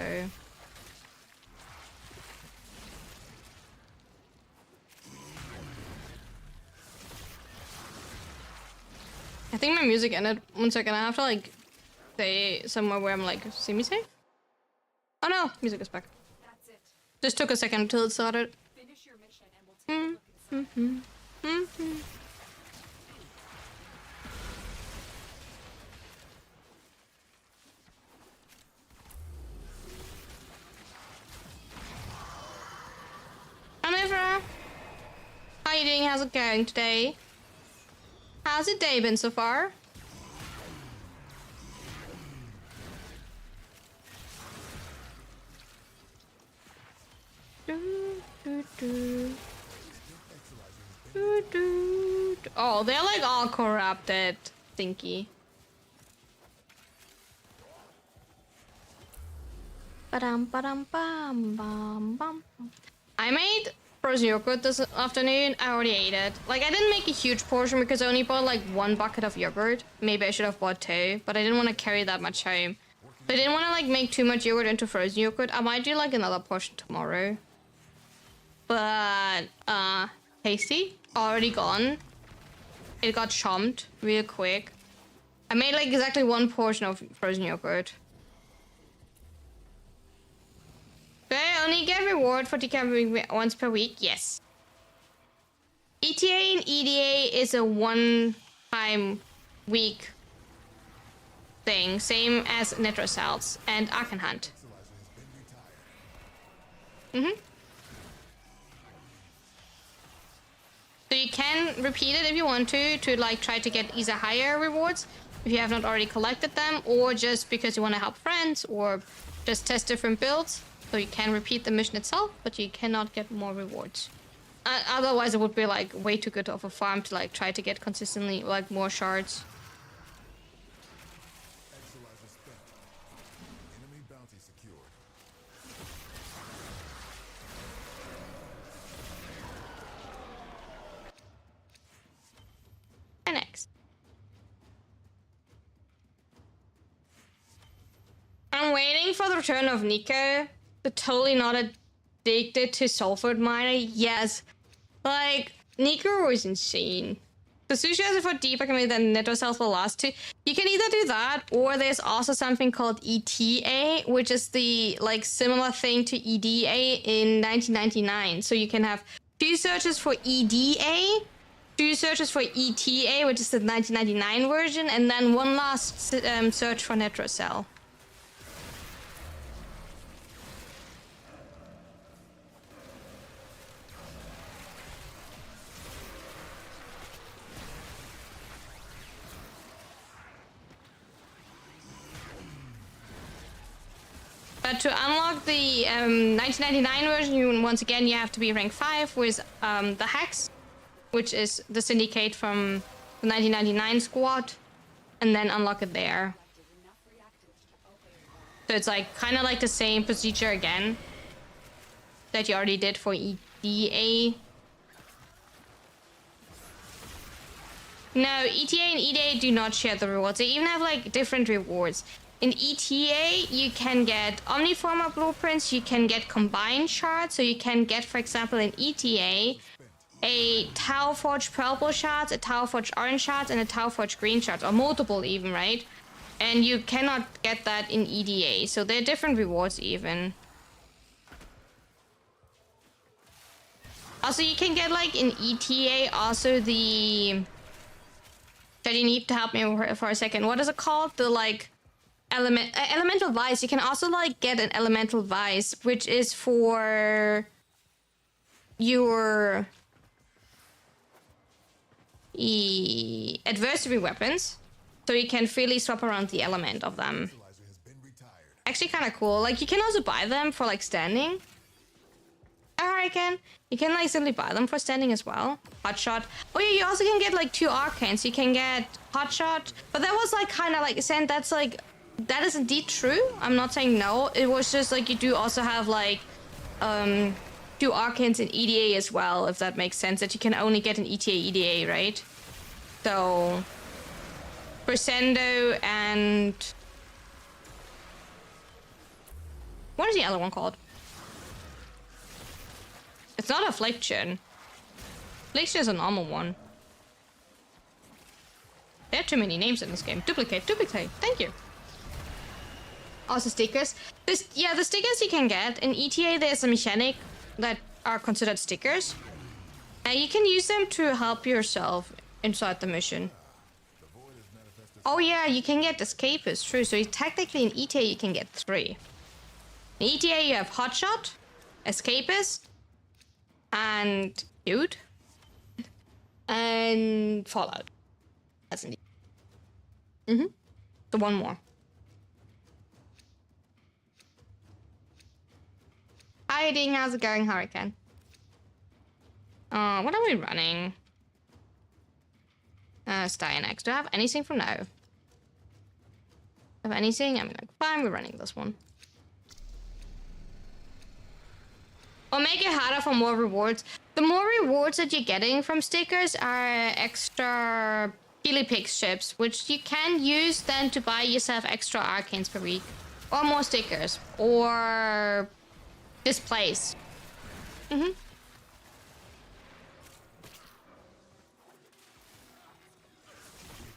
[SPEAKER 3] I think my music ended. 1 second, I have to like stay somewhere where I'm like semi-safe. Oh no, music is back.
[SPEAKER 2] That's it.
[SPEAKER 3] Just took a second until it started.
[SPEAKER 2] Finish your mission and we'll take a look inside.
[SPEAKER 3] Hi, Mifra. How you doing? How's it going today? How's your day been so far? Oh, they're like all corrupted. Stinky. Ba-dum, ba-dum, bam, bam, bam. I made frozen yogurt this afternoon. I already ate it. Like, I didn't make a huge portion because I only bought like 1 bucket of yogurt. Maybe I should have bought 2, but I didn't want to carry that much home. So I didn't want to like make too much yogurt into frozen yogurt. I might do like another portion tomorrow. But, tasty. Already gone. It got chomped real quick. I made like exactly 1 portion of frozen yogurt. Do I only get reward for decamping once per week? Yes. ETA and EDA is a 1-time week thing, same as Netro Cells and Arcan Hunt. So you can repeat it if you want to like try to get either higher rewards if you have not already collected them, or just because you want to help friends, or just test different builds. So you can repeat the mission itself, but you cannot get more rewards. Otherwise, it would be like way too good of a farm to like try to get consistently like more shards.
[SPEAKER 1] Exolizer spent. Enemy bounty secured.
[SPEAKER 3] And next. I'm waiting for the return of Nico. The totally not addicted to Sulfur Miner. Yes. Like, Nico was insane. The sushi has for deep, I can make that Netto Cells will last too. You can either do that, or there's also something called ETA, which is the like similar thing to EDA in 1999. So you can have 2 searches for EDA, 2 searches for ETA, which is the 1999 version, and then 1 last search for Netro Cell. But to unlock the 1999 version, once again, you have to be rank 5 with the Hex, which is the Syndicate from the 1999 squad, and then unlock it there. So it's like kind of like the same procedure again that you already did for EDA. No, ETA and EDA do not share the rewards. They even have like different rewards. In ETA, you can get Omniformer blueprints, you can get combined shards, so you can get, for example, in ETA, a Tau Forge purple shards, a Tau Forge orange shards, and a Tau Forge green shards, or multiple even, right? And you cannot get that in EDA, so they're different rewards even. Also, you can get, like, in ETA, also the... That you need to help me for a second. What is it called? The, like... elemental vice. You can also like get an elemental vice, which is for your adversary weapons, so you can freely swap around the element of them. Actually kind of cool. Like, you can also buy them for like standing. I reckon you can like simply buy them for standing as well. Hotshot. Oh yeah, you also can get like 2 arcanes. You can get hotshot, but that was like kind of like saying that's like, that is indeed true. I'm not saying no. It was just like you do also have like 2 arcanes in EDA as well, if that makes sense, that you can only get in ETA EDA, right? So Crescendo and what is the other one called? It's not Affliction. Affliction is a normal one. There are too many names in this game. Duplicate, duplicate. Thank you. Also stickers. The stickers you can get. In ETA, there's a mechanic that are considered stickers. And you can use them to help yourself inside the mission. Oh yeah, you can get escapists, true. So technically in ETA, you can get 3. In ETA, you have Hotshot, Escapist, and Dude, and Fallout. That's indeed. So 1 more. Hi, Ding. How's it going, Hurricane? What are we running? Styanax. Do I have anything from now? Have anything? I mean, like, fine, we're running this one. Or make it harder for more rewards. The more rewards that you're getting from stickers are extra Guinea Pig ships, which you can use then to buy yourself extra arcanes per week. Or more stickers. Or displays. Mm-hmm.
[SPEAKER 1] We're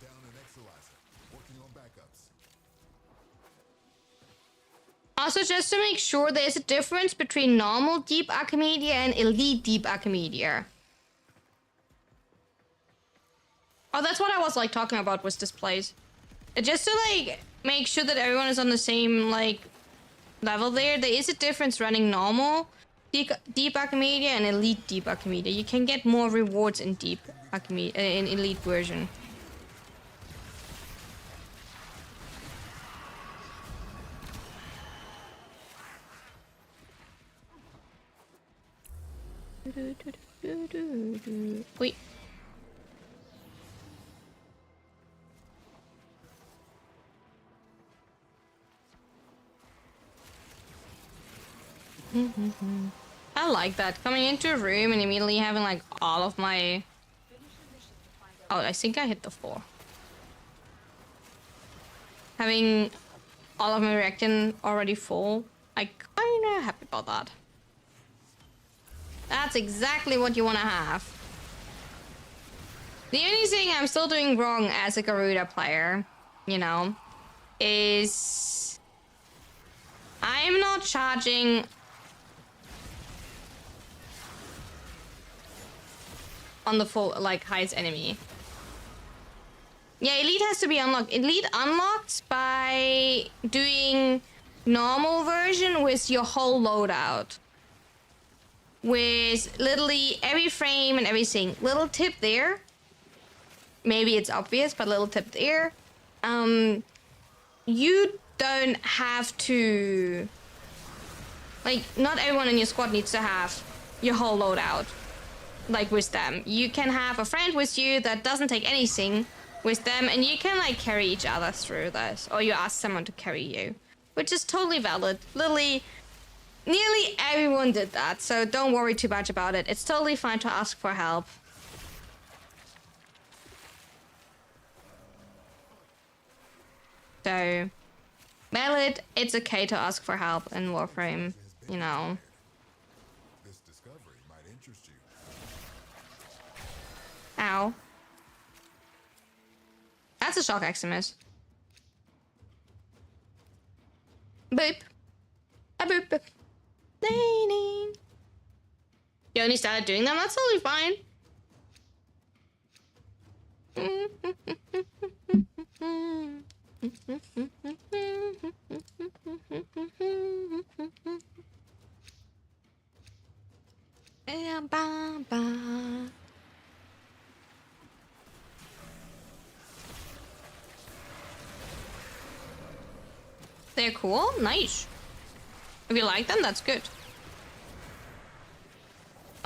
[SPEAKER 1] down an Exolizer. Working on backups.
[SPEAKER 3] Also, just to make sure, there's a difference between normal Deep Archimedia and Elite Deep Archimedia. Oh, that's what I was like talking about with displays. Just to like make sure that everyone is on the same like level there. There is a difference running normal Deep Archimedia and Elite Deep Archimedia. You can get more rewards in Deep Archimedia in Elite version. Wait. I like that. Coming into a room and immediately having like all of my... Oh, I think I hit the 4. Having all of my reactant already full. I kinda happy about that. That's exactly what you wanna have. The only thing I'm still doing wrong as a Garuda player, you know, is I'm not charging on the full, like, highest enemy. Yeah, Elite has to be unlocked. Elite unlocks by doing normal version with your whole loadout. With literally every frame and everything. Little tip there. Maybe it's obvious, but little tip there. You don't have to... Like, not everyone in your squad needs to have your whole loadout. Like with them. You can have a friend with you that doesn't take anything with them, and you can like carry each other through this. Or you ask someone to carry you. Which is totally valid. Literally, nearly everyone did that, so don't worry too much about it. It's totally fine to ask for help. So, valid, it's okay to ask for help in Warframe, you know.
[SPEAKER 1] This discovery might interest you.
[SPEAKER 3] Ow. That's a shock Eximus. Boop. A boop boop. Ding ding. You only started doing them? That's totally fine. They're cool? Nice. If you like them, that's good.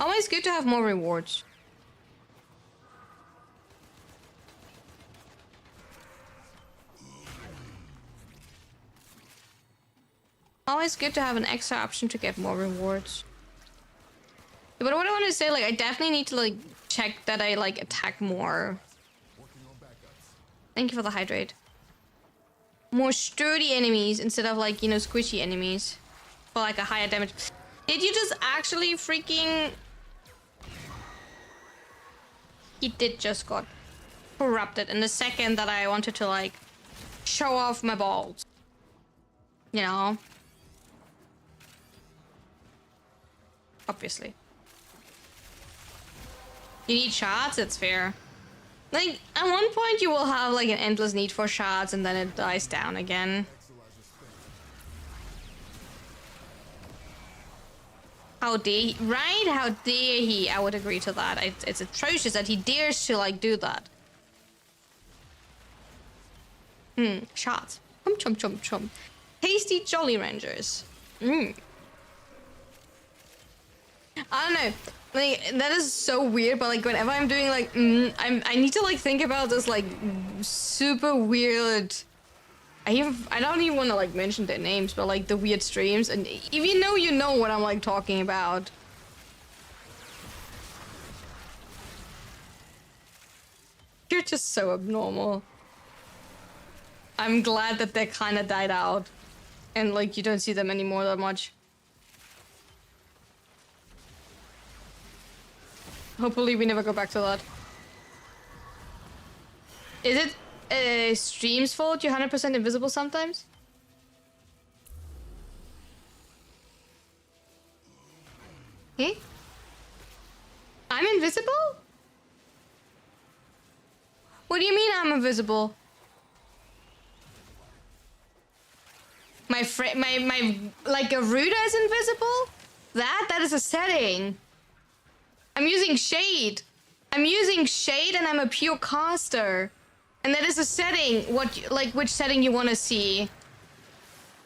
[SPEAKER 3] Always good to have more rewards. Always good to have an extra option to get more rewards. But what I want to say, like, I definitely need to, like, check that I, like, attack more. Thank you for the hydrate. More sturdy enemies instead of, like, you know, squishy enemies. For, like, a higher damage. Did you just actually freaking... He did just got corrupted in the second that I wanted to, like, show off my balls. You know? Obviously. You need shards? It's fair. Like, at one point you will have, like, an endless need for shards and then it dies down again. How dare he? Right? How dare he? I would agree to that. It's atrocious that he dares to, like, do that. Shards. Chum chum chum chum. Tasty Jolly Rangers. I don't know. Like, that is so weird, but like whenever I'm doing like I need to like think about this like super weird. I don't even want to like mention their names, but like the weird streams, and if you know what I'm like talking about. You're just so abnormal. I'm glad that they kind of died out. And, like, you don't see them anymore that much. Hopefully we never go back to that. Is it stream's fault? You're 100% invisible sometimes? Hey? I'm invisible? What do you mean I'm invisible? My like Garuda is invisible? That is a setting. I'm using shade. I'm using shade and I'm a pure caster. And that is a setting. Which setting you want to see?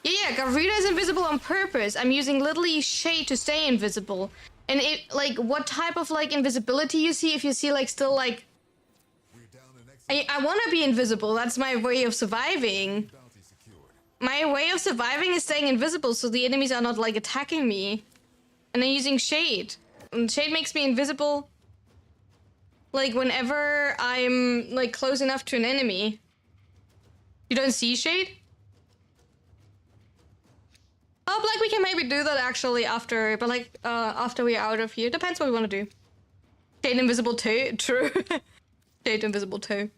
[SPEAKER 3] Yeah, Garuda is invisible on purpose. I'm using literally shade to stay invisible. And it, like, what type of, like, invisibility you see? If you see, like, still, like... I want to be invisible. That's my way of surviving. My way of surviving is staying invisible so the enemies are not, like, attacking me. And I'm using shade. And shade makes me invisible, like, whenever I'm, like, close enough to an enemy. You don't see shade? Oh, like, we can maybe do that, actually, after, but, like, after we're out of here. Depends what we want to do. Shade invisible too? True. Shade invisible too.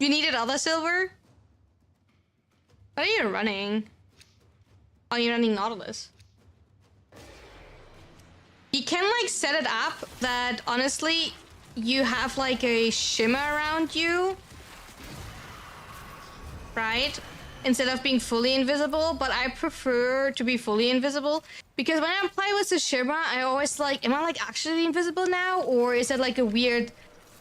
[SPEAKER 3] You needed other silver? What are you running? Oh, you're running Nautilus. You can, like, set it up that, honestly, you have, like, a shimmer around you. Right? Instead of being fully invisible, but I prefer to be fully invisible. Because when I play with the shimmer, I always, like, am I, like, actually invisible now? Or is it, like, a weird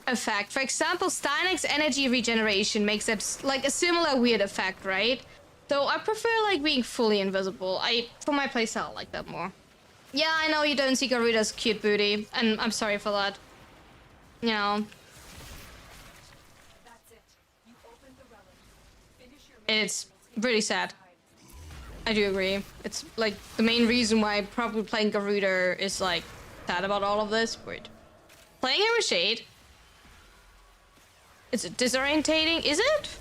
[SPEAKER 3] effect? For example, Steinek's energy regeneration makes it, like, a similar weird effect, right? So I prefer, like, being fully invisible. For my playstyle, I like that more. Yeah, I know you don't see Garuda's cute booty, and I'm sorry for that. You know.
[SPEAKER 2] That's it. You opened the relic. Finish your
[SPEAKER 3] It's really sad. I do agree. It's, like, the main reason why probably playing Garuda is, like, sad about all of this. Wait. Playing it with Shade? Is it disorientating? Is it?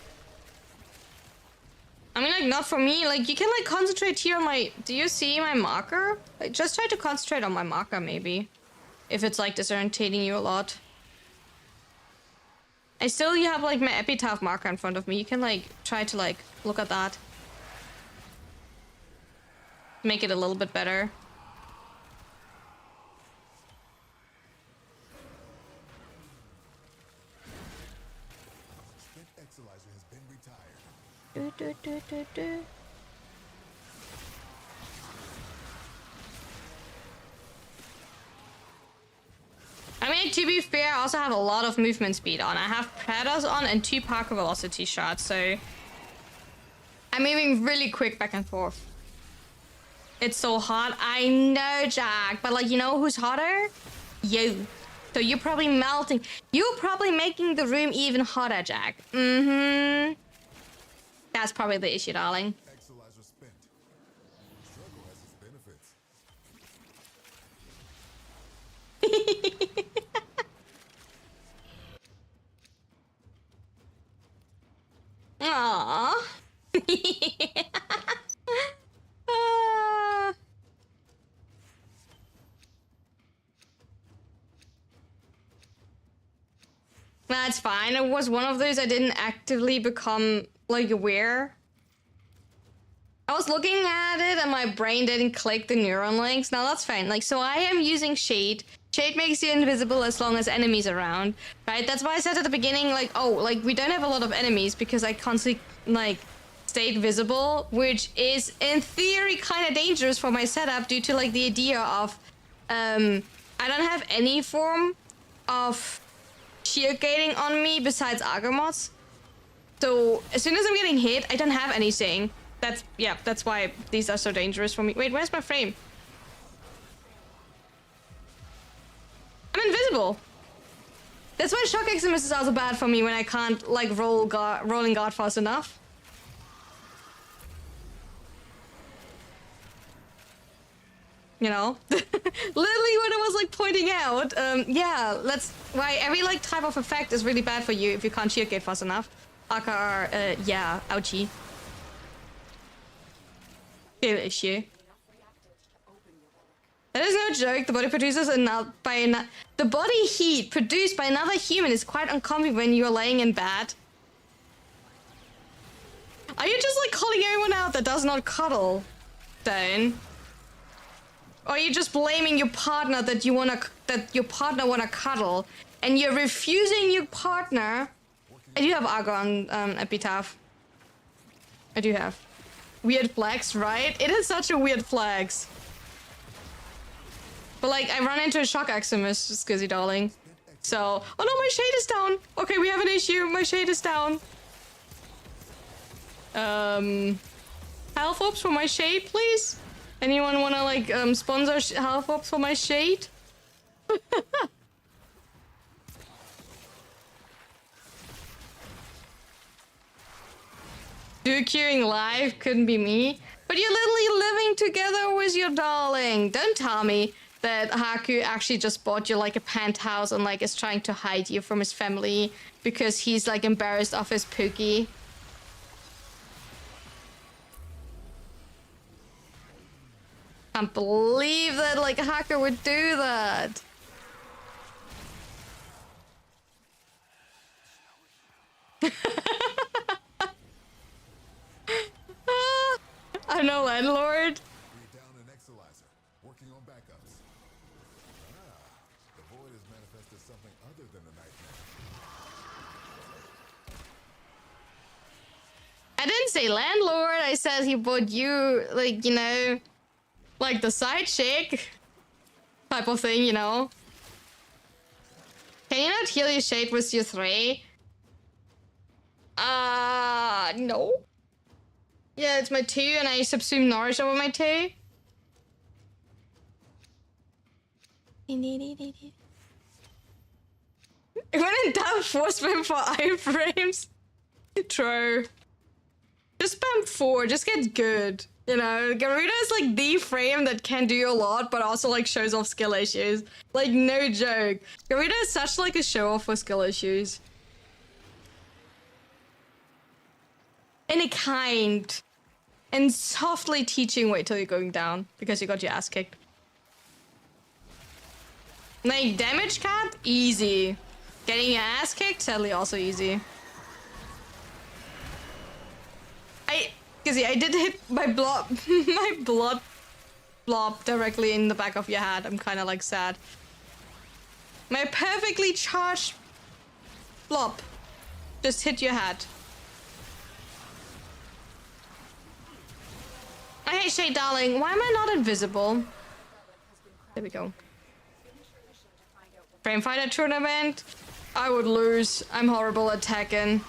[SPEAKER 3] I mean, like, not for me. Like, you can, like, concentrate here on my... Do you see my marker? Like, just try to concentrate on my marker, maybe. If it's, like, disorientating you a lot. I still have, like, my epitaph marker in front of me. You can, like, try to, like, look at that. Make it a little bit better. Do. I mean, to be fair, I also have a lot of movement speed on. I have Predators on and 2 Parker Velocity shots, so... I'm moving really quick back and forth. It's so hot. I know, Jack, but, like, you know who's hotter? You. So you're probably melting. You're probably making the room even hotter, Jack. Mm-hmm. That's probably the issue, darling.
[SPEAKER 1] Exolizer spent. Struggle has its benefits.
[SPEAKER 3] Aww. That's fine. It was one of those I didn't actively become, like, aware. I was looking at it and my brain didn't click the neuron links. Now that's fine. Like, so I am using Shade. Shade makes you invisible as long as enemies around, right? That's why I said at the beginning, like, oh, like, we don't have a lot of enemies because I constantly, like, stayed visible, which is, in theory, kind of dangerous for my setup due to, like, the idea of, I don't have any form of shield gating on me besides Argomots. So as soon as I'm getting hit, I don't have anything. That's why these are so dangerous for me. Wait, where's my frame? I'm invisible. That's why Shock Eximus is also bad for me when I can't, like, rolling guard fast enough. you know? Literally what I was like pointing out. Yeah, that's why every like type of effect is really bad for you if you can't shield gate fast enough. AKR, yeah, ouchie. Real issue. That is no joke. The body produces the body heat produced by another human is quite uncommon when you're laying in bed. Are you just like calling everyone out that does not cuddle, Stone? Or are you just blaming your partner that your partner wanna cuddle, and you're refusing your partner? I do have Argo on Epitaph. I do have. Weird flex, right? It is such a weird flex. But like, I run into a shock Maximus, Skizzy darling. So, oh no, my shade is down. Okay, we have an issue. My shade is down. Health orbs for my shade, please. Anyone wanna like sponsor health orbs for my shade? Dude queuing live couldn't be me. But you're literally living together with your darling. Don't tell me that Haku actually just bought you like a penthouse and like is trying to hide you from his family because he's like embarrassed of his Pookie. Can't believe that like a hacker would do that. I'm no landlord.
[SPEAKER 1] We're down an Exolizer, working on backups. The void has manifested something other than a nightmare.
[SPEAKER 3] I didn't say landlord. I said he bought you, like, you know, like the side chick type of thing, you know. Can you not heal your shade with your 3? No. Yeah, it's my 2 and I subsume Nourish over my 2. When in doubt, force spam for iframes. True. Just spam 4, just get good. You know, Garuda is like the frame that can do a lot, but also like shows off skill issues. Like, no joke. Garuda is such like a show off for skill issues. In a kind and softly teaching wait till you're going down because you got your ass kicked. Like, damage cap? Easy. Getting your ass kicked? Sadly also easy. I did hit my my blood blob directly in the back of your head. I'm kind of like sad. My perfectly charged blob just hit your head. Hey, Shay, darling, why am I not invisible? There we go. Frame fighter tournament? I would lose. I'm horrible at Tekken.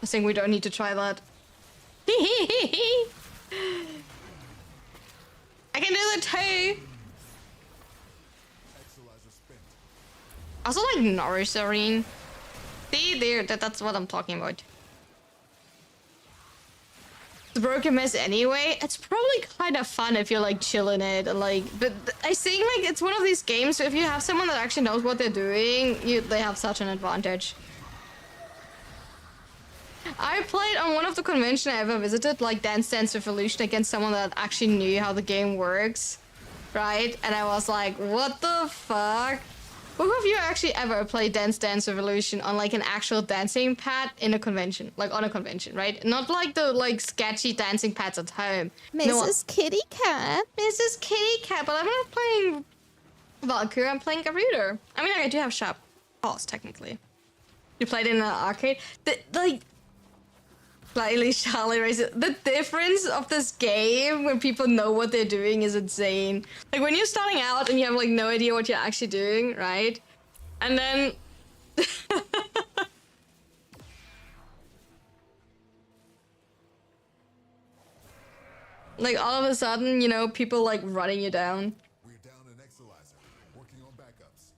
[SPEAKER 3] I think we don't need to try that. I can do the 2. Also like Nourish Serene. See there, that's what I'm talking about. The broken mess anyway. It's probably kind of fun if you're like chilling it and like, but I think like it's one of these games. If you have someone that actually knows what they're doing, they have such an advantage. I played on one of the conventions I ever visited, like Dance Dance Revolution, against someone that actually knew how the game works, right? And I was like, what the fuck? Who of you actually ever played Dance Dance Revolution on like an actual dancing pad in a convention? Like on a convention, right? Not like the like sketchy dancing pads at home.
[SPEAKER 5] Mrs. Kitty Cat.
[SPEAKER 3] Mrs. Kitty Cat, but I'm not playing Valkyrie, I'm playing Garuda. I mean, I do have sharp paws, technically. You played in an arcade? Like... Slightly Charlie Racer. The difference of this game when people know what they're doing is insane. Like when you're starting out and you have like no idea what you're actually doing, right? And then like all of a sudden, you know, people like running you down.
[SPEAKER 1] We're down an Exolizer, working on backups.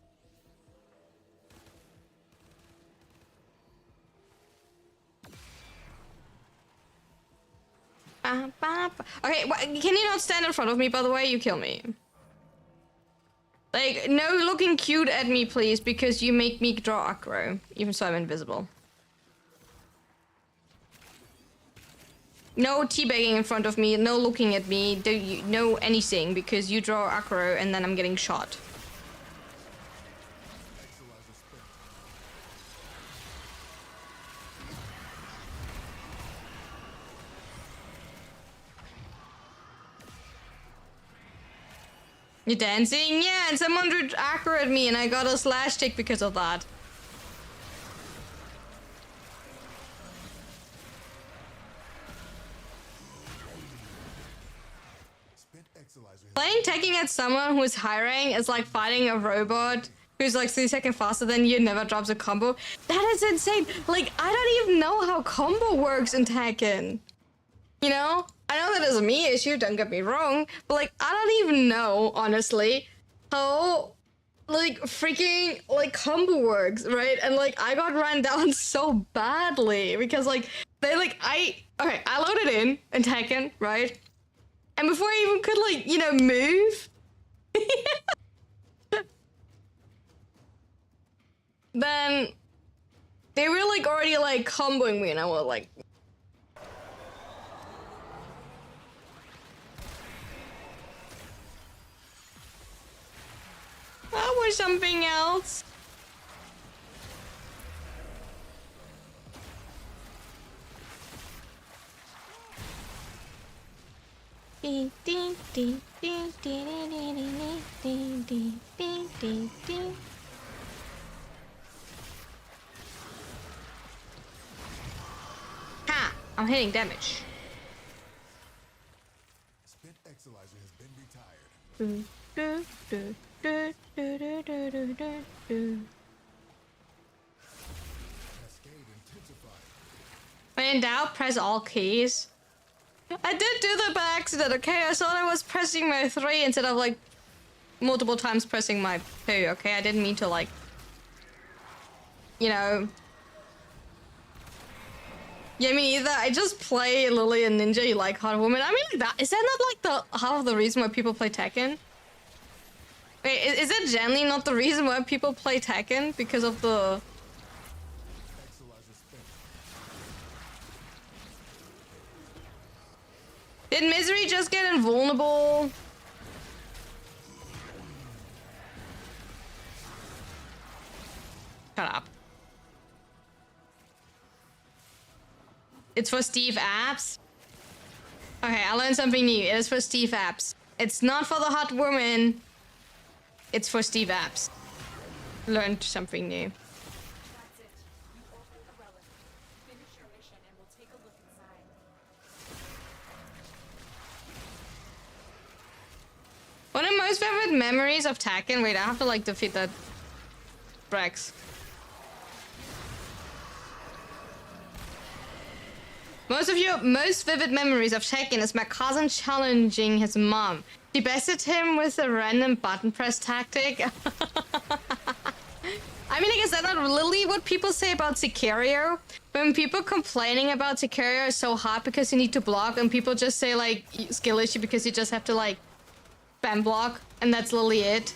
[SPEAKER 3] Okay, can you not stand in front of me, by the way? You kill me. Like, no looking cute at me, please, because you make me draw aggro, even so I'm invisible. No teabagging in front of me, no looking at me, no anything, because you draw aggro and then I'm getting shot. You're dancing? Yeah, and someone drew aggro at me and I got a slash tick because of that. Playing tagging at someone who's high rank is like fighting a robot who's like 3 seconds faster than you, never drops a combo. That is insane. Like, I don't even know how combo works in Tekken. You know? I know that is a me issue, don't get me wrong, but like, I don't even know, honestly, how like freaking like combo works, right? And like, I got run down so badly because like, they like, I loaded in Tekken, right? And before I even could, like, you know, move, then they were, like, already, like, comboing me, and I was like... That was something else. Ding ding ding ding ding ding ding ding ding ding ding. Ha! I'm hitting damage.
[SPEAKER 1] Spent Exilizer has been retired. Cascade intensified.
[SPEAKER 3] When in doubt, press all keys. I did do that by accident, okay? I thought I was pressing my 3 instead of, like, multiple times pressing my 2, okay? I didn't mean to, like, you know... Yeah, me either. I just play Lily and Ninja, you like Hot Woman. I mean, like that. Is that not, like, the half of the reason why people play Tekken? Wait, is that generally not the reason why people play Tekken? Because of the... Did Misery just get invulnerable? Shut up. It's for Steve Apps? Okay, I learned something new. It is for Steve Apps. It's not for the hot woman. It's for Steve Apps. Learned something new.
[SPEAKER 2] That's it. You opened the relic. Finish your mission and we'll take a look inside.
[SPEAKER 3] One of my most favorite memories of Tekken. Wait, I have to like defeat that Rex. Most of your most vivid memories of Tekken is my cousin challenging his mom. She bested him with a random button press tactic. I mean, like, is that not really what people say about Sicario? When people complaining about Sicario is so hard because you need to block, and people just say, like, skill issue because you just have to, like, spam block, and that's literally it.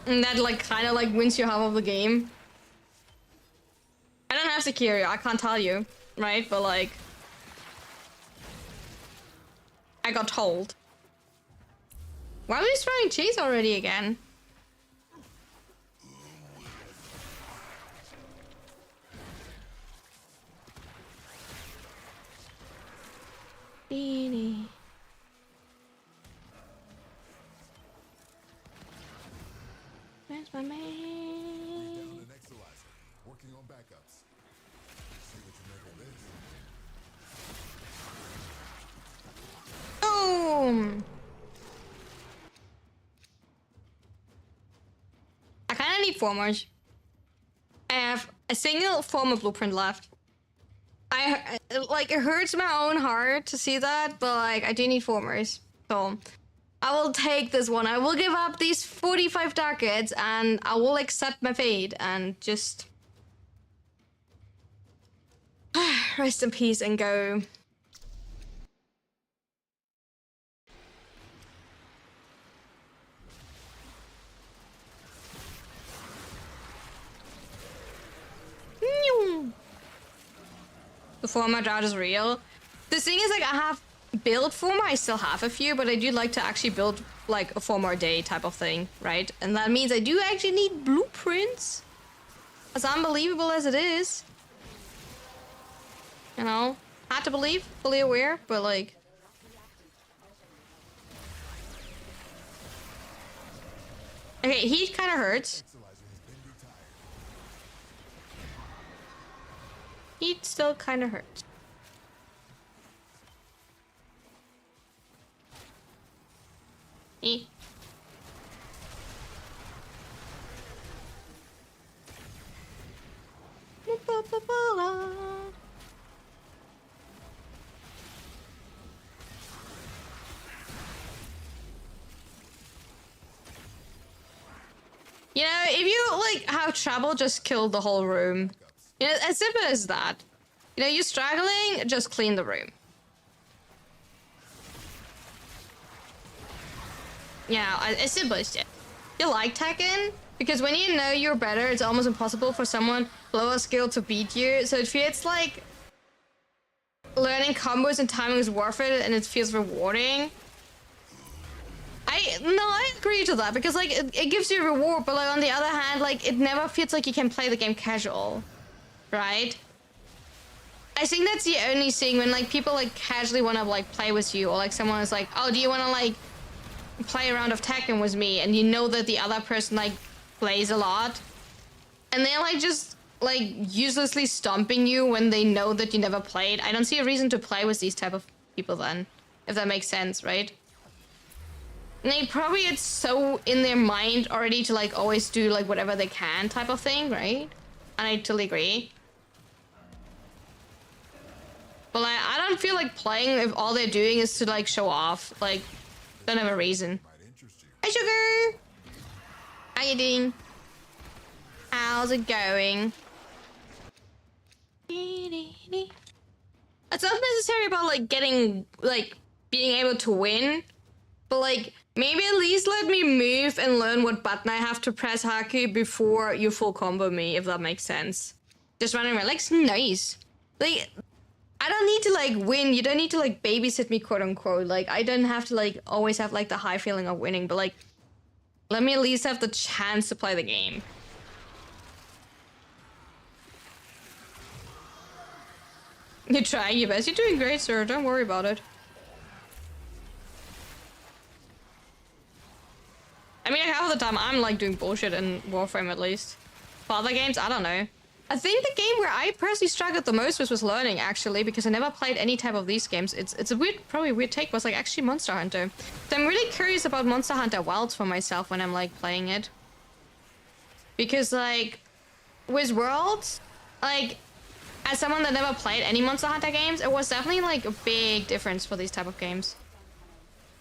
[SPEAKER 3] And that, like, kind of, like, wins you half of the game. I don't have Sicario, I can't tell you, right? But, like... I got told. Why are we throwing cheese already again? Beanie. Where's my man?
[SPEAKER 1] An Exilizer, working on backups. See what you make of this.
[SPEAKER 3] Boom! I kinda need formers. I have a single former blueprint left. Like, it hurts my own heart to see that, but like, I do need formers. So, I will take this one. I will give up these 45 targets and I will accept my fate and just rest in peace and go. The former drought is real. The thing is, like, I have build former, I still have a few, but I do like to actually build like a 4 more day type of thing, right? And that means I do actually need blueprints. As unbelievable as it is. You know, hard to believe, fully aware, but like... Okay, heat kind of hurts. Heat still kind of hurts. E. You know, if you like have trouble, just kill the whole room. You know, as simple as that. You know, you're struggling, just clean the room. Yeah, as simple as that. You like Tekken? Because when you know you're better, it's almost impossible for someone lower skill to beat you. So it feels like learning combos and timing is worth it, and it feels rewarding. I agree to that, because like it gives you a reward, but like on the other hand, like it never feels like you can play the game casual, right? I think that's the only thing when like people like casually want to like play with you, or like someone is like, oh, do you want to like play a round of Tekken with me, and you know that the other person like plays a lot, and they're like just like uselessly stomping you when they know that you never played. I don't see a reason to play with these type of people then, if that makes sense, right? And they probably, it's so in their mind already to like always do like whatever they can type of thing, right? And I totally agree. But like, I don't feel like playing if all they're doing is to like show off. Like, don't have a reason. Hi, Sugar! How you doing? How's it going? It's not necessary about like getting, like, being able to win. But like, maybe at least let me move and learn what button I have to press, Haku, before you full combo me, if that makes sense. Just running around, like, it's nice. Like, I don't need to like win. You don't need to like babysit me, quote unquote. Like, I don't have to like always have like the high feeling of winning, but like, let me at least have the chance to play the game. You're trying your best. You're doing great, sir. Don't worry about it. I mean, half the time I'm like doing bullshit in Warframe at least. For other games, I don't know. I think the game where I personally struggled the most was learning, actually, because I never played any type of these games. It's a weird, probably weird take, was like actually Monster Hunter. So I'm really curious about Monster Hunter Wilds for myself when I'm like playing it. Because like, with Worlds, like, as someone that never played any Monster Hunter games, it was definitely like a big difference for these type of games.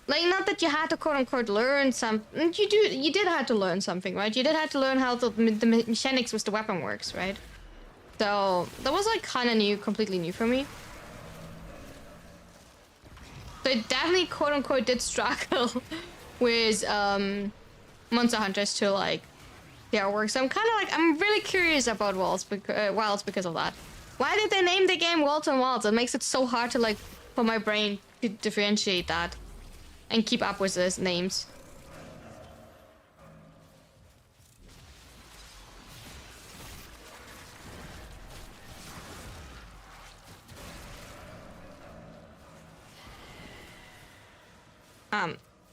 [SPEAKER 3] Like, not that you had to quote-unquote learn something. You did have to learn something, right? You did have to learn how the mechanics with the weapon works, right? So, that was like kind of new, completely new for me. So it definitely quote-unquote did struggle with Monster Hunters to like their work. So I'm kind of like, I'm really curious about Wilds because of that. Why did they name the game Wilds and Wilds? It makes it so hard to like, for my brain to differentiate that. And keep up with those names.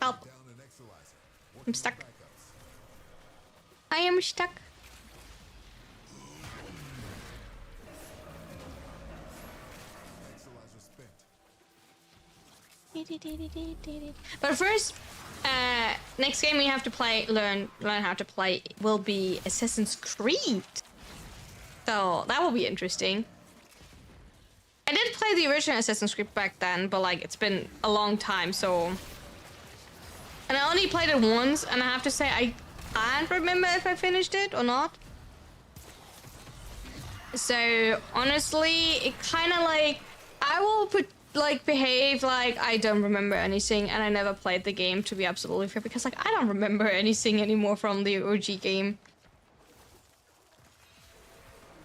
[SPEAKER 3] Help. I'm stuck. I am stuck. But first, next game we have to play, learn how to play, will be Assassin's Creed. So that will be interesting. I did play the original Assassin's Creed back then, but like it's been a long time, so. And I only played it once, and I have to say I can't remember if I finished it or not. So honestly, it kind of like I will behave like I don't remember anything, and I never played the game, to be absolutely fair, because like I don't remember anything anymore from the OG game.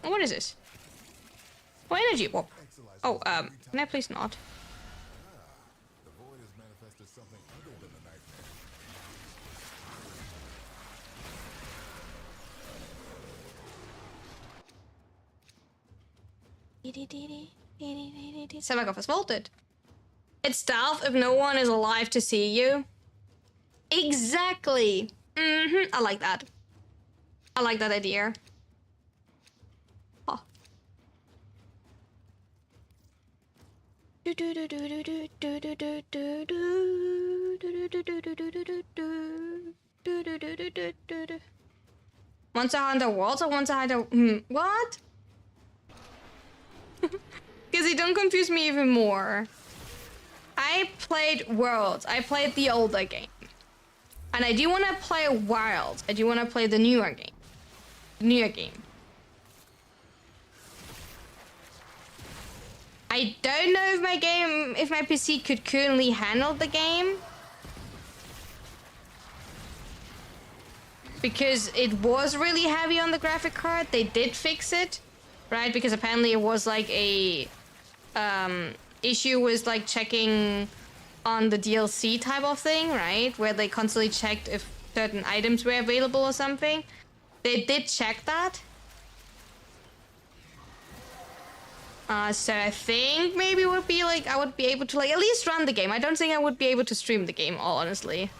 [SPEAKER 3] What is this? Oh, energy warp. Oh, can I please not?
[SPEAKER 1] The void has manifested something other than a nightmare.
[SPEAKER 3] Semagoth has vaulted. It's stealth if no one is alive to see you. Exactly. I like that. I like that idea. Oh. Monster Hunter Worlds or Monster Hunter... what? Because it don't confuse me even more. I played Worlds. I played the older game. And I do want to play Wilds. I do want to play the newer game. I don't know if my PC could currently handle the game. Because it was really heavy on the graphic card. They did fix it, right? Because apparently it was like a issue with like checking on the DLC type of thing, right? Where they constantly checked if certain items were available or something. They did check that. So I think maybe it would be like I would be able to like at least run the game. I don't think I would be able to stream the game, all honestly.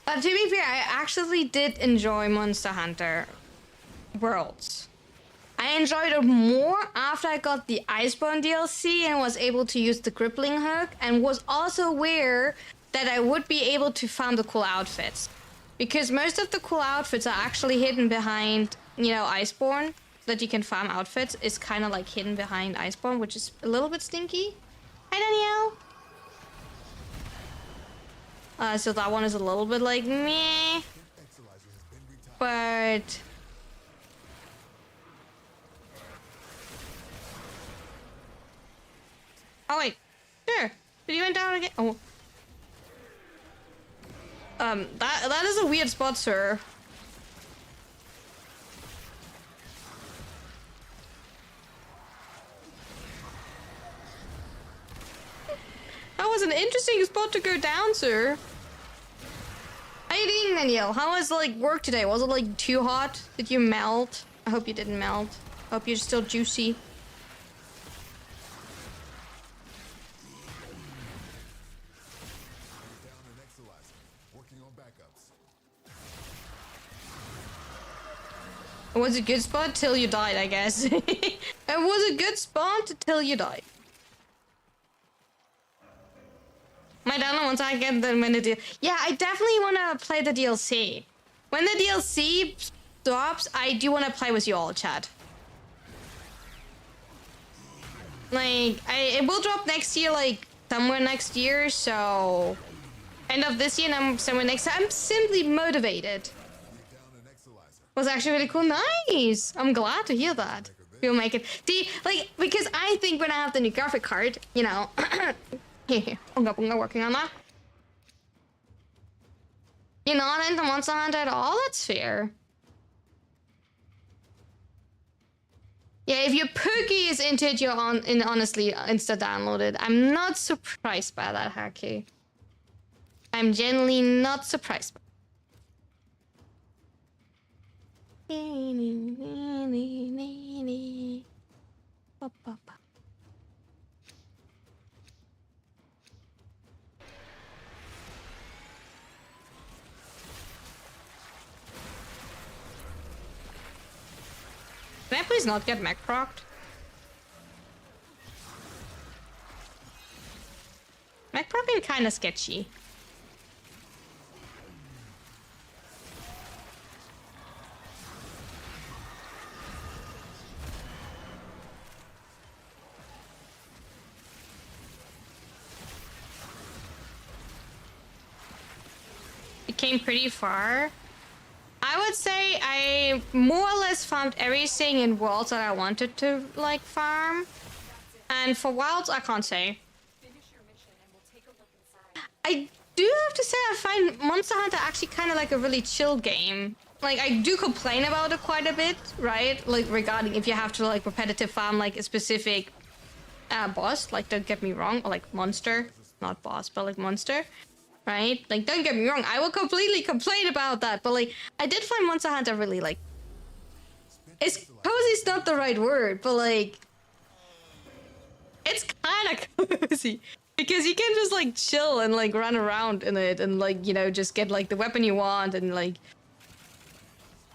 [SPEAKER 3] But to be fair, I actually did enjoy Monster Hunter Worlds. I enjoyed it more after I got the Iceborne DLC and was able to use the Crippling Hook, and was also aware that I would be able to farm the cool outfits. Because most of the cool outfits are actually hidden behind, you know, Iceborne. That you can farm outfits is kind of like hidden behind Iceborne, which is a little bit stinky. Hi, Danielle. So that one is a little bit like meh. But oh wait, sure. Did you went down again? Oh. That is a weird spot, sir. That was an interesting spot to go down, sir. How you doing, Danielle? How was like work today? Was it like too hot? Did you melt? I hope you didn't melt. I hope you're still juicy. It was a good spot till you died, I guess. It was a good spot till you died. My download once I get them when the yeah, I definitely want to play the DLC. When the DLC stops, I do want to play with you all, chat. Like, it will drop next year, like somewhere next year. So end of this year, and I'm somewhere next year. I'm simply motivated. Was actually really cool. Nice. I'm glad to hear that. We'll make it. See, like, because I think when I have the new graphic card, you know, I'm working on that. You're not into Monster Hunter at all? That's fair. Yeah, if your Pookie is into it, you're honestly insta-downloaded. I'm not surprised by that, Haki. I'm genuinely not surprised by Can I please not get mech procced? Mech procking kinda sketchy. came pretty far. I would say I more or less farmed everything in Worlds that I wanted to, like, farm. And for Wilds, I can't say.
[SPEAKER 2] Finish your mission and we'll take a look inside.
[SPEAKER 3] I do have to say I find Monster Hunter actually kind of like a really chill game. Like, I do complain about it quite a bit, right? Like, regarding if you have to, like, repetitive farm, like, a specific boss. Like, don't get me wrong. Or, like, monster. Not boss, but, like, monster. Right? Like, don't get me wrong. I will completely complain about that. But, like, I did find Monster Hunter really, like... It's cozy's not the right word, but, like... It's kind of cozy. Because you can just, like, chill and, like, run around in it. And, like, you know, just get, like, the weapon you want. And, like...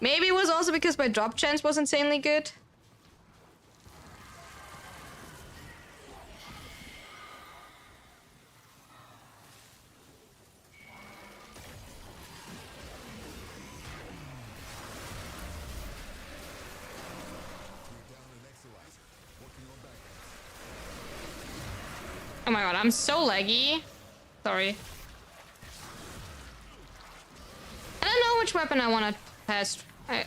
[SPEAKER 3] Maybe it was also because my drop chance was insanely good. Oh my god, I'm so laggy. Sorry. I don't know which weapon I want to test. I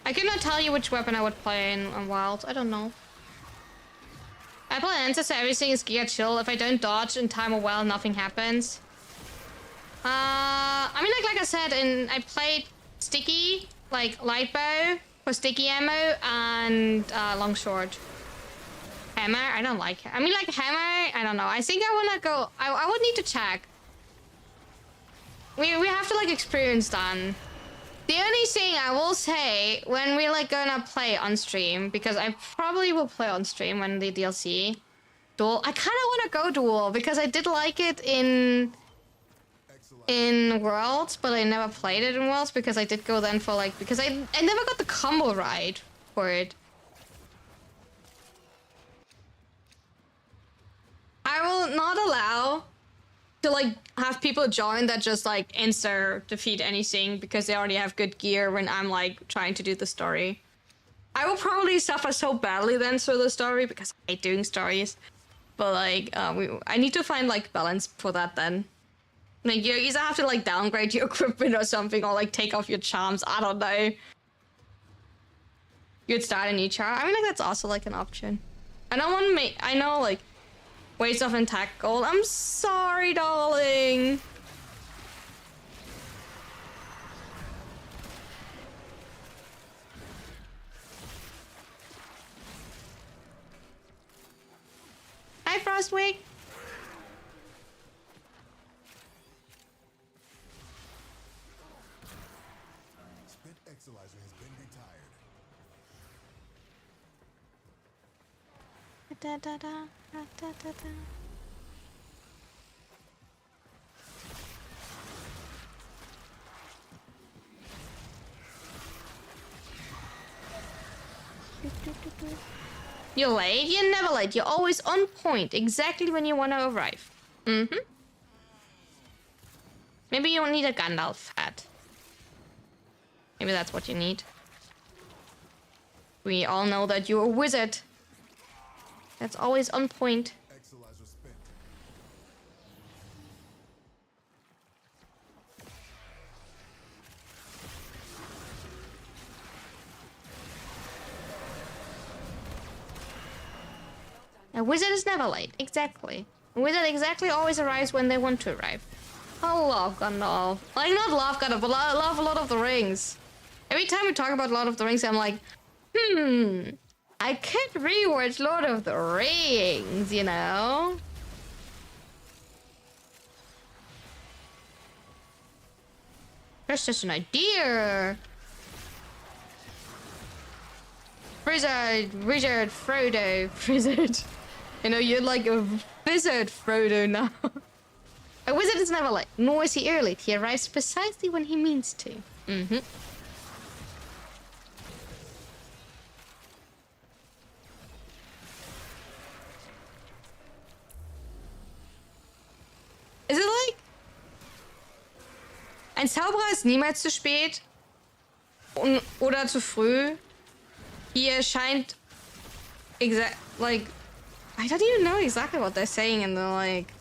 [SPEAKER 3] cannot tell you which weapon I would play in Wild. I don't know. I play Ancestor, everything is gear chill. If I don't dodge in time or well, nothing happens. I mean, like I said, I played Sticky, like light bow for sticky ammo, and long sword. Hammer, I don't like. I mean, like hammer, I don't know. I think I wanna go. I would need to check. We have to like experience done. The only thing I will say when we're like gonna play on stream, because I probably will play on stream when the DLC duel. I kind of want to go duel because I did like it in Worlds, but I never played it in Worlds because I did go then for like because I never got the combo right for it. I will not allow to like have people join that just like insta defeat anything because they already have good gear when I'm like trying to do the story. I will probably suffer so badly then through the story because I hate doing stories. But like I need to find like balance for that then. Like you either have to like downgrade your equipment or something or like take off your charms. I don't know. You'd start a new char. I mean like that's also like an option. I don't want to make I know like waste of intact gold. I'm sorry, darling. Hi, Frostwig.
[SPEAKER 1] Spent Exilizer has been retired.
[SPEAKER 3] Da, da, da, da, da, da, da. You're late? You're never late. You're always on point, exactly when you want to arrive. Mm-hmm. Maybe you don't need a Gandalf hat. Maybe that's what you need. We all know that you're a wizard. That's always on point.
[SPEAKER 1] Exilizer spent.
[SPEAKER 3] A wizard is never late. Exactly. A wizard exactly always arrives when they want to arrive. I love Gandalf. Like, not love Gandalf, but I love Lord of the Rings. Every time we talk about Lord of the Rings, I'm like, I could rewatch Lord of the Rings, you know? That's just an idea. Wizard, Frodo, Wizard. You know, you're like a wizard, Frodo, now. A wizard is never late, nor is he early. He arrives precisely when he means to. Mm-hmm. Is it like... Ein Zauberer ist niemals zu spät oder zu früh. He erscheint like... I don't even know exactly what they're saying in the like...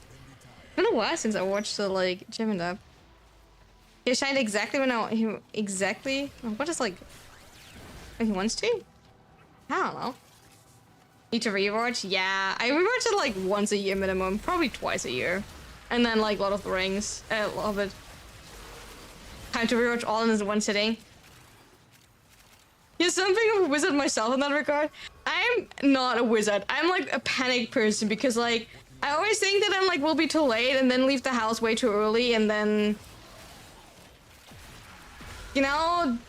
[SPEAKER 3] It's been a while since I watched the like Gem It Up. He shined exactly when exactly. What is like when he wants to? I don't know. Need to rewatch? Yeah, I rewatch it like once a year minimum, probably twice a year, and then like Lord of the Rings. I love it. Time to rewatch all in this one sitting. Yeah, something of a wizard myself in that regard. I'm not a wizard. I'm like a panic person because like I always think that I'm like will be too late and then leave the house way too early and then dann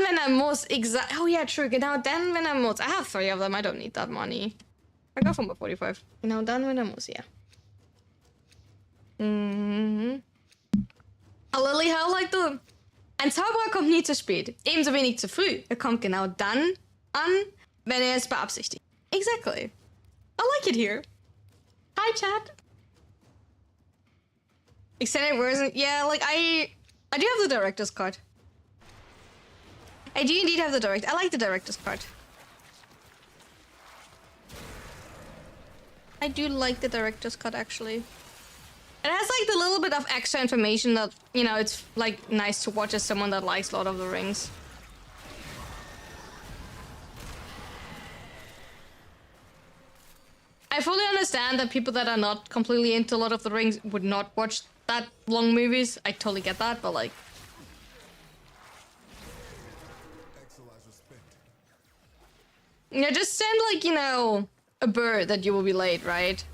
[SPEAKER 3] wenn er muss. Oh yeah, true. Genau dann wenn er muss. I have 3 of them. I don't need that money. I got from 45. Genau dann wenn er muss, yeah. Lily, how like the... Ein Zauberer kommt nie zu spät, ebenso wenig zu früh. Er kommt genau dann an, wenn er es beabsichtigt. Exactly. I like it here. Hi, chat. Extended version, yeah, like I do have the director's cut. I do indeed have the I like the director's cut. I do like the director's cut, actually. It has like the little bit of extra information that, you know, it's like nice to watch as someone that likes Lord of the Rings. I fully understand that people that are not completely into Lord of the Rings would not watch that long movies. I totally get that, but like... Yeah, just send like, you know, a bird that you will be late, right?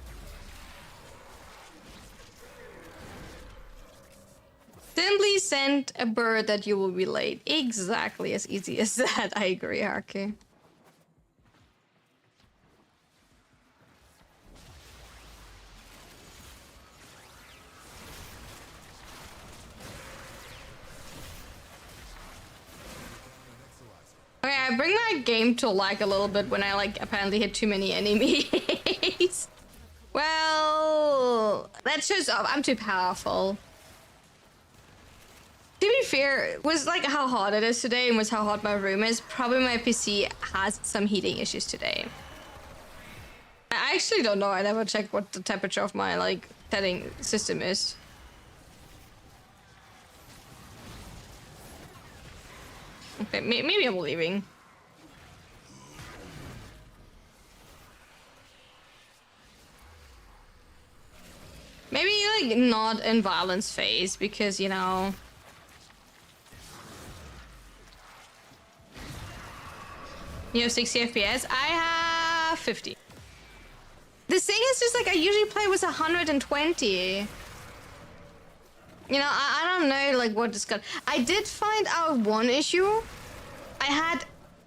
[SPEAKER 3] Simply send a bird that you will be late. Exactly as easy as that. I agree, Haki. Okay, I bring my game to lag a little bit when I like apparently hit too many enemies. Well, that shows up. I'm too powerful. To be fair, with like how hot it is today and with how hot my room is, probably my PC has some heating issues today. I actually don't know. I never checked what the temperature of my like setting system is. Okay, maybe I'm leaving. Maybe like not in violence phase because, you know... You have 60 FPS? I have 50. The thing is just like I usually play with 120. You know, I don't know like what is good. I did find out one issue. I had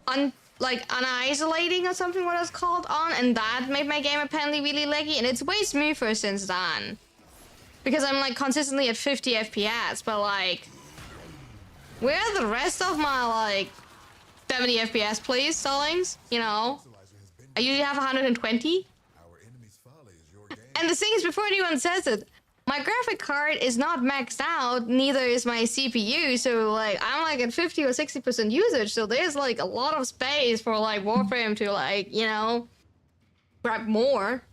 [SPEAKER 3] unisolating or something what it's called on, and that made my game apparently really laggy, and it's way smoother since then. Because I'm like consistently at 50 FPS, but like where are the rest of my like 70 FPS, please, darlings? You know, I usually have 120. And the thing is, before anyone says it, my graphic card is not maxed out, neither is my CPU, so like I'm like at 50 or 60% usage, so there's like a lot of space for like Warframe to like, you know, grab more.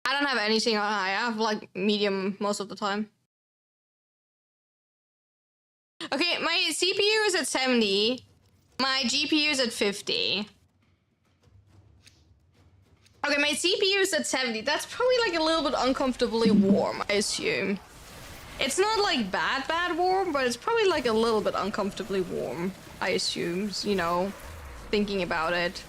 [SPEAKER 3] I don't have anything on high. I have like medium most of the time. Okay, my CPU is at 70. My GPU is at 50. Okay, my CPU is at 70. That's probably like a little bit uncomfortably warm, I assume. It's not like bad warm, but it's probably like a little bit uncomfortably warm, I assume, you know, thinking about it.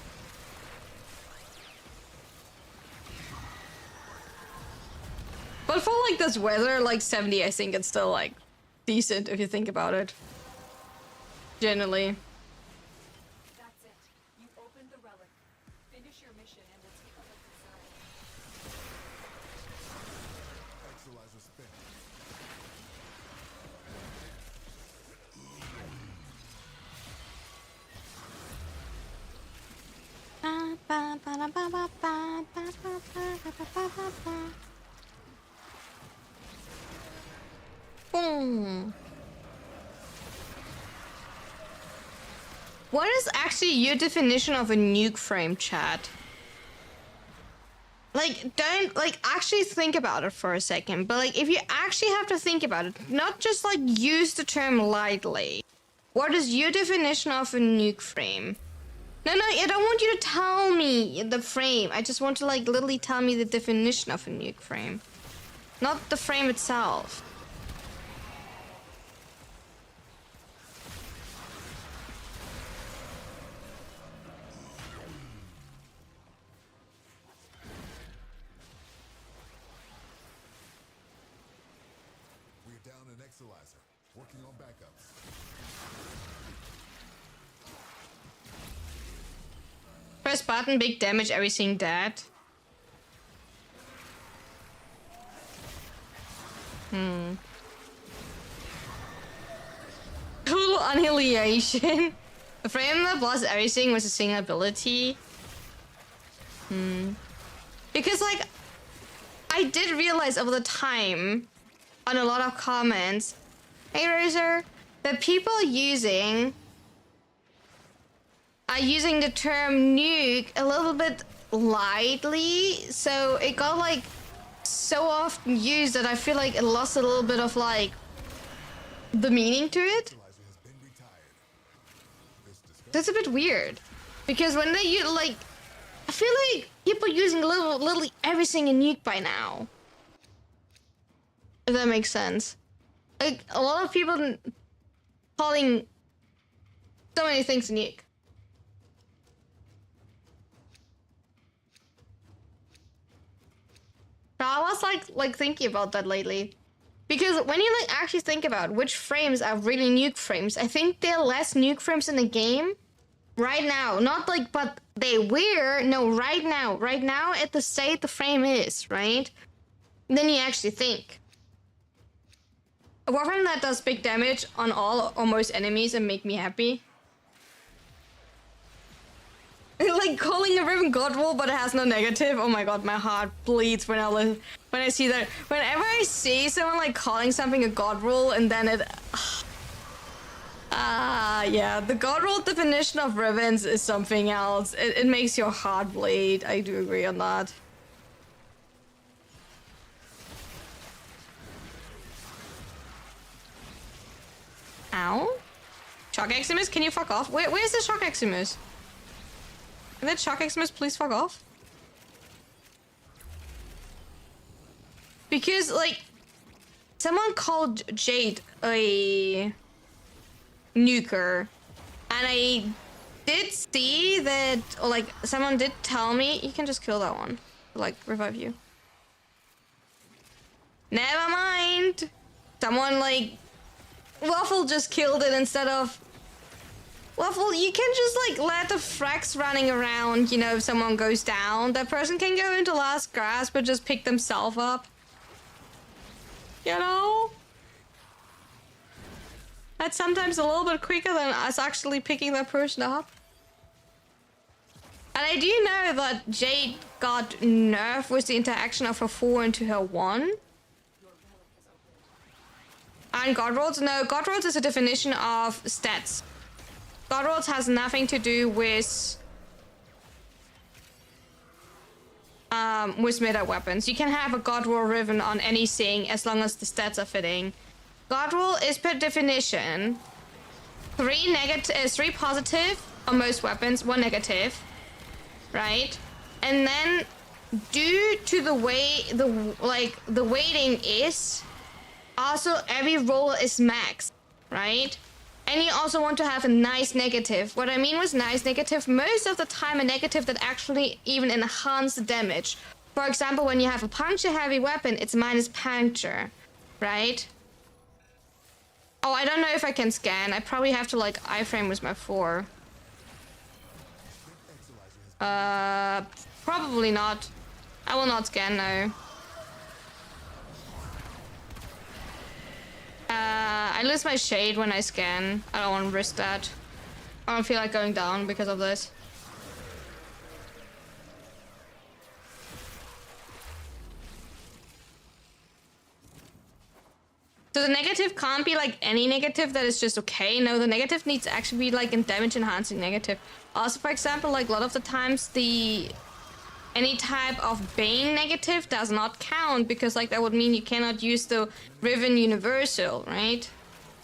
[SPEAKER 3] But for like this weather, like 70, I think it's still like decent if you think about it. Generally.
[SPEAKER 2] That's it. You opened the relic. Finish your mission and we'll take a look inside.
[SPEAKER 1] Exolizer spent.
[SPEAKER 3] Boom. what is actually your definition of a nuke frame, chat? Like, don't, like, actually think about it for a second. But, like, if you actually have to think about it, not just, like, use the term lightly. What is your definition of a nuke frame? No, I don't want you to tell me the frame. I just want to, like, literally tell me the definition of a nuke frame. Not the frame itself.
[SPEAKER 1] We're down an Exolizer, working on backups.
[SPEAKER 3] Press button, big damage, everything dead. Total annihilation. The frame that blocks everything was a single ability. Because, like, I did realize over the time on a lot of comments, hey Razor, that people are using the term nuke a little bit lightly, so it got like so often used that I feel like it lost a little bit of like the meaning to it.
[SPEAKER 1] Exolizer has been retired. This discussion
[SPEAKER 3] That's a bit weird because when they use like, I feel like people using literally everything in nuke by now. If that makes sense. Like a lot of people calling so many things nuke. I was like thinking about that lately. Because when you like actually think about which frames are really nuke frames, I think there are less nuke frames in the game right now. Not like, but they were, no, right now at the state the frame is, right? Then you actually think. A warframe that does big damage on all or most enemies and make me happy. Like calling a ribbon god roll, but it has no negative. Oh my god, my heart bleeds when I see that. Whenever I see someone like calling something a god roll and then it, yeah, the god roll definition of ribbons is something else. It makes your heart bleed. I do agree on that. Ow. Shock Eximus, can you fuck off? Where's the Shock Eximus? Can that Shock Eximus please fuck off? Because, like, someone called Jade a nuker, and I did see that, or like, someone did tell me, you can just kill that one, like, revive you. Never mind! Someone, like, Waffle just killed it instead of... Waffle, you can just like let the frags running around, you know, if someone goes down. That person can go into last grasp but just pick themselves up. You know? That's sometimes a little bit quicker than us actually picking that person up. And I do know that Jade got nerfed with the interaction of her 4 into her 1. And God Rolls? No, God Rolls is a definition of stats. God Rolls has nothing to do with meta weapons. You can have a God Roll Riven on anything as long as the stats are fitting. God Roll is per definition 3 positive on most weapons, 1 negative, right? And then due to the way the weighting is, also every roll is max, right? And you also want to have a nice negative. What I mean with nice negative, most of the time a negative that actually even enhance the damage. For example, when you have a puncture heavy weapon, it's minus puncture, right? Oh, I don't know if I can scan. I probably have to like iframe with my 4. Probably not. I will not scan, no. I lose my shade when I scan. I don't want to risk that. I don't feel like going down because of this. So the negative can't be like any negative that is just okay. No, the negative needs to actually be like a damage enhancing negative. Also, for example, like a lot of the times any type of Bane negative does not count because like that would mean you cannot use the Riven Universal, right?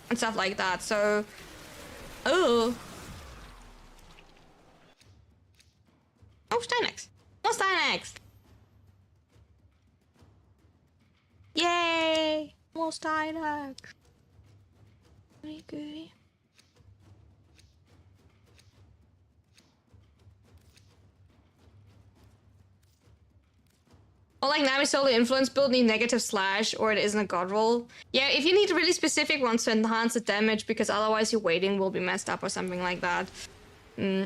[SPEAKER 3] And stuff like that. So, oh. Oh, Stynex. No Stynex. Yay! More Stynex. Very good. Or like Nami solo influence build need negative slash or it isn't a god roll. Yeah, if you need really specific ones to enhance the damage because otherwise your weighting will be messed up or something like that.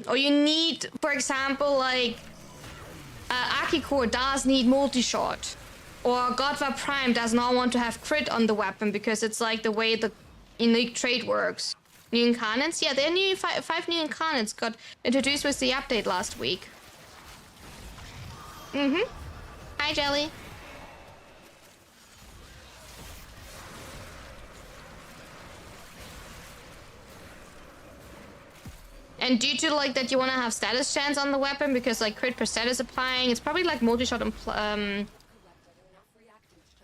[SPEAKER 3] Or you need, for example, like Akiko does need multi-shot. Or Godva Prime does not want to have crit on the weapon because it's like the way the unique trait works. New Incarnons? Yeah, there are new five new Incarnons got introduced with the update last week. Hi, Jelly. And due to like that you want to have status chance on the weapon because like crit per set is applying, it's probably like multi-shot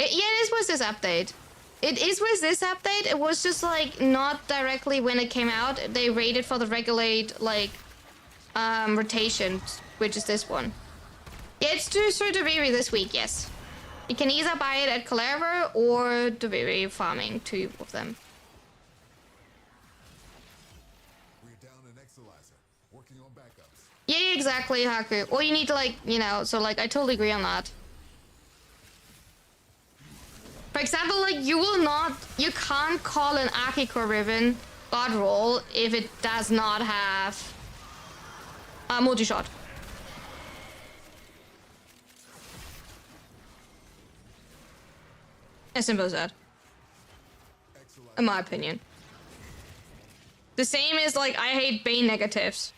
[SPEAKER 3] yeah, it is with this update. It is with this update. It was just like not directly when it came out. They rated for the regulate like rotation, which is this one. Yeah, it's through Duviri this week, yes. You can either buy it at Calaver or Duviri farming, two of them.
[SPEAKER 1] We're down an Exalizer, working on backups.
[SPEAKER 3] Yeah, exactly, Haku. Or you need to like, you know, so like I totally agree on that. For example, like you can't call an Akiko Riven god roll if it does not have a multi-shot. As simple as that. In my opinion. The same as like I hate Bane negatives.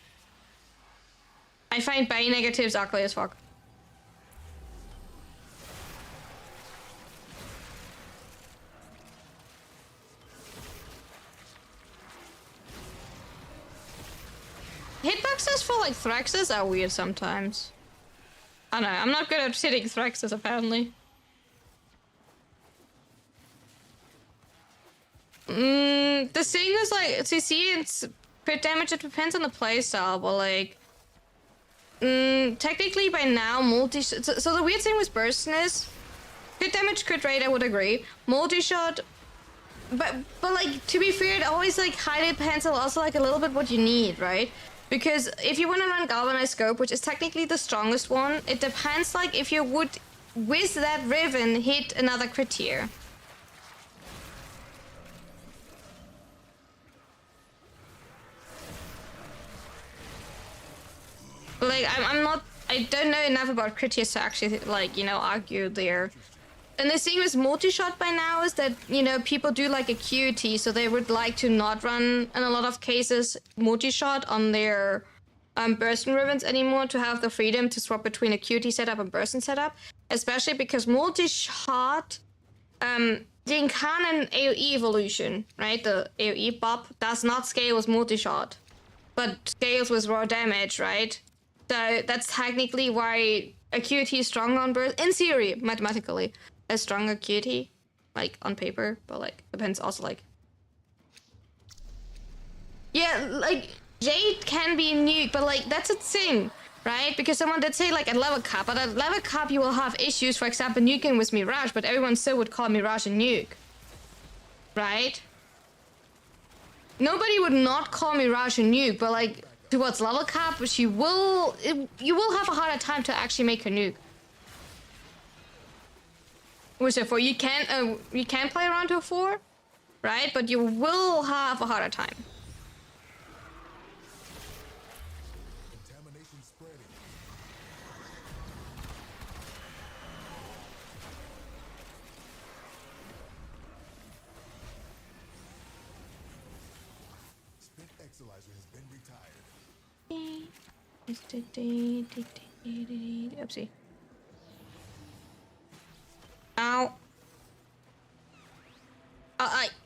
[SPEAKER 3] I find Bane negatives ugly as fuck. Hitboxes for like Thraxes are weird sometimes. I don't know, I'm not good at hitting Thraxes apparently. The thing is like CC and crit damage, it depends on the playstyle, but like technically by now so the weird thing with Burston is crit damage, crit rate I would agree. Multi-shot, but like to be fair it always like highly depends on also like a little bit what you need, right? Because if you want to run Galvanized Scope, which is technically the strongest one, it depends like if you would with that Riven hit another crit tier. Like, I don't know enough about crit tiers to actually, like, you know, argue there. And the thing with multi-shot by now is that, you know, people do like a QT, so they would like to not run, in a lot of cases, multi-shot on their Burston Rivens anymore to have the freedom to swap between a QT setup and Burston setup. Especially because multi-shot, the Incarnon AoE evolution, right, the AoE buff, does not scale with multi-shot, but scales with raw damage, right? So that's technically why a QT is stronger on Burst. In theory, mathematically, a stronger QT, like on paper, but like depends also like. Yeah, like Jade can be nuke, but like that's a thing, right? Because someone did say like at level cap, but at level cap you will have issues. For example, nuking with Mirage, but everyone still would call Mirage a nuke, right? Nobody would not call Mirage a nuke, but like. Towards level cap, you will have a harder time to actually make a nuke. Which therefore you can play around to a 4, right? But you will have a harder time.
[SPEAKER 1] Contamination spreading. Spent Exalizer has been retired.
[SPEAKER 3] Oopsie. Ow.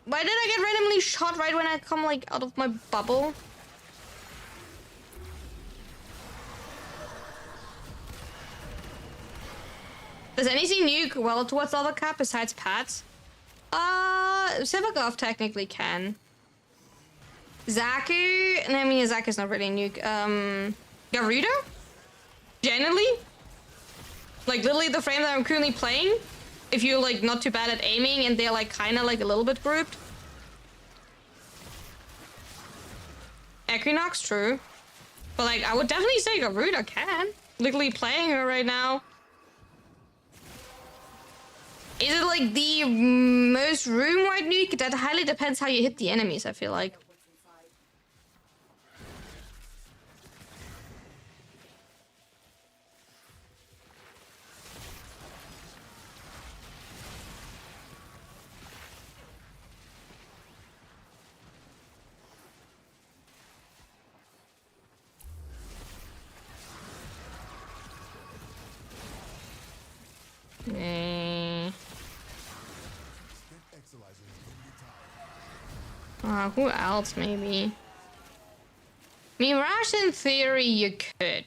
[SPEAKER 3] Why did I get randomly shot right when I come like out of my bubble? Does anything new well towards the other cap besides Pats? Sivakov technically can. Zaku, I mean Zaku's not really nuke. Garuda? Generally? Like literally the frame that I'm currently playing. If you're like not too bad at aiming and they're like kinda like a little bit grouped. Equinox, true. But like I would definitely say Garuda can. Literally playing her right now. Is it like the most room-wide nuke? That highly depends how you hit the enemies, I feel like. Who else maybe? I mean, Rash in theory you could.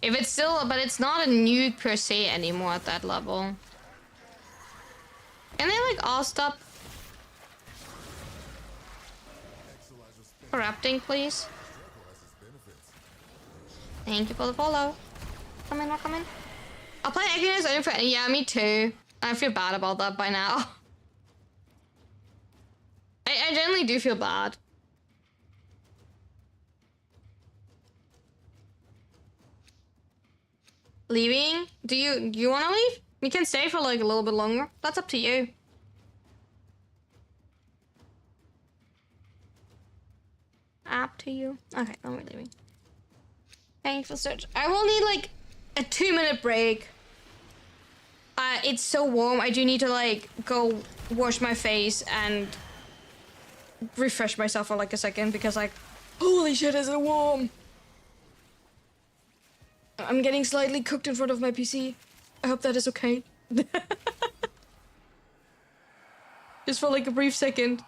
[SPEAKER 3] If it's still, but it's not a nuke per se anymore at that level. Can they like all stop corrupting, please? Thank you for the follow. Come in, come in. I'll play Equinox only for yeah, me too. I feel bad about that by now. I generally do feel bad. Leaving? Do you want to leave? We can stay for like a little bit longer. That's up to you. Up to you. Okay, I'm leaving. Thanks for search. I will need like a 2-minute break. It's so warm. I do need to like go wash my face and refresh myself for like a second because like, holy shit, is it warm? I'm getting slightly cooked in front of my PC. I hope that is okay. Just for like a brief second.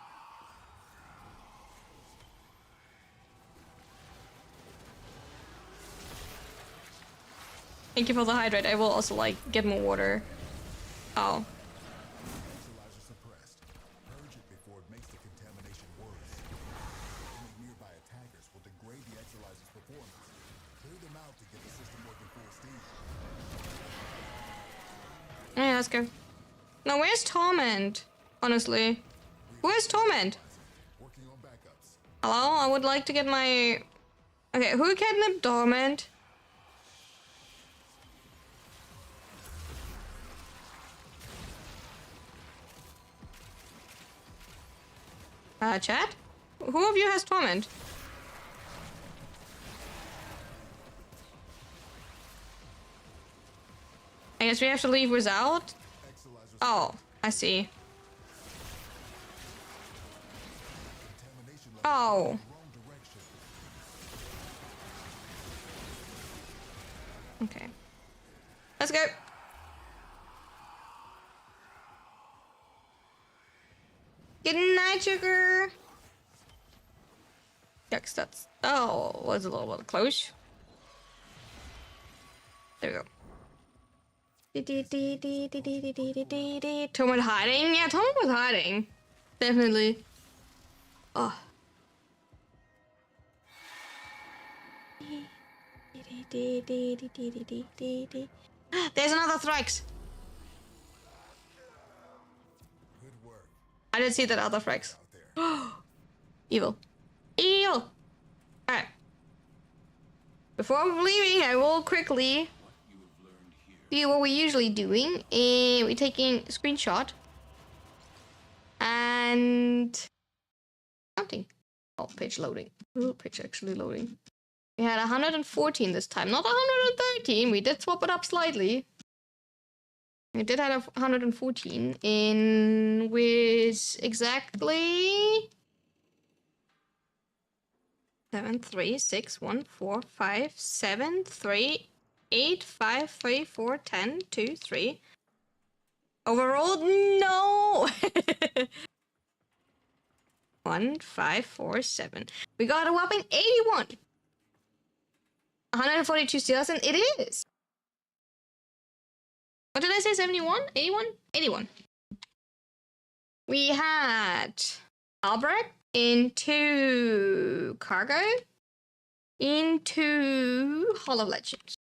[SPEAKER 3] Thank you for the hydrate. I will also like get more water. Oh. Yeah, let's go. Now, where's Torment? Honestly. Where's Torment? Hello? I would like to get my... Okay, who kidnapped Torment? Chat? Who of you has Torment? I guess we have to leave without? Oh, I see. Oh. Okay. Let's go. Good night, sugar. Yucks, that's... Oh, was a little bit close. There we go. Torment hiding? Yeah, Torment was hiding. Definitely. Oh. There's another Thrax. I didn't see that other Thrax. Evil. Evil! Alright. Before leaving, I will quickly do what we're usually doing. We're taking a screenshot. And... counting. Oh, page loading. Oh, page actually loading. We had 114 this time, not 113. We did swap it up slightly. We did have 114 in with exactly 7, 3, 6, 1, 4, 5, 7, 3, 8, 5, 3, 4, 10, 2, 3. Overall, no! 1547. We got a whopping 81. 142 steals, and it is. What did I say? 71? 81? 81. We had Albrecht into Cargo, into Hall of Legends.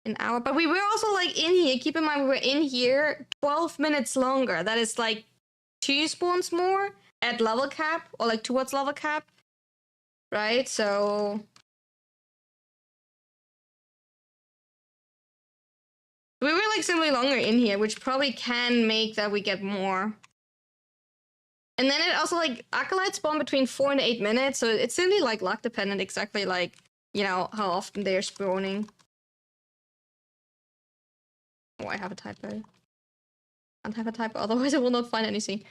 [SPEAKER 3] An hour, but we were also like in here. Keep in mind, we were in here 12 minutes longer. That is like 2 spawns more at level cap, or like towards level cap, right? So we were like simply longer in here, which probably can make that we get more. And then it also like acolytes spawn between 4 and 8 minutes, so it's simply like luck dependent, exactly like, you know, how often they're spawning. Oh, I have a typo. I can't have a typo, otherwise I will not find anything.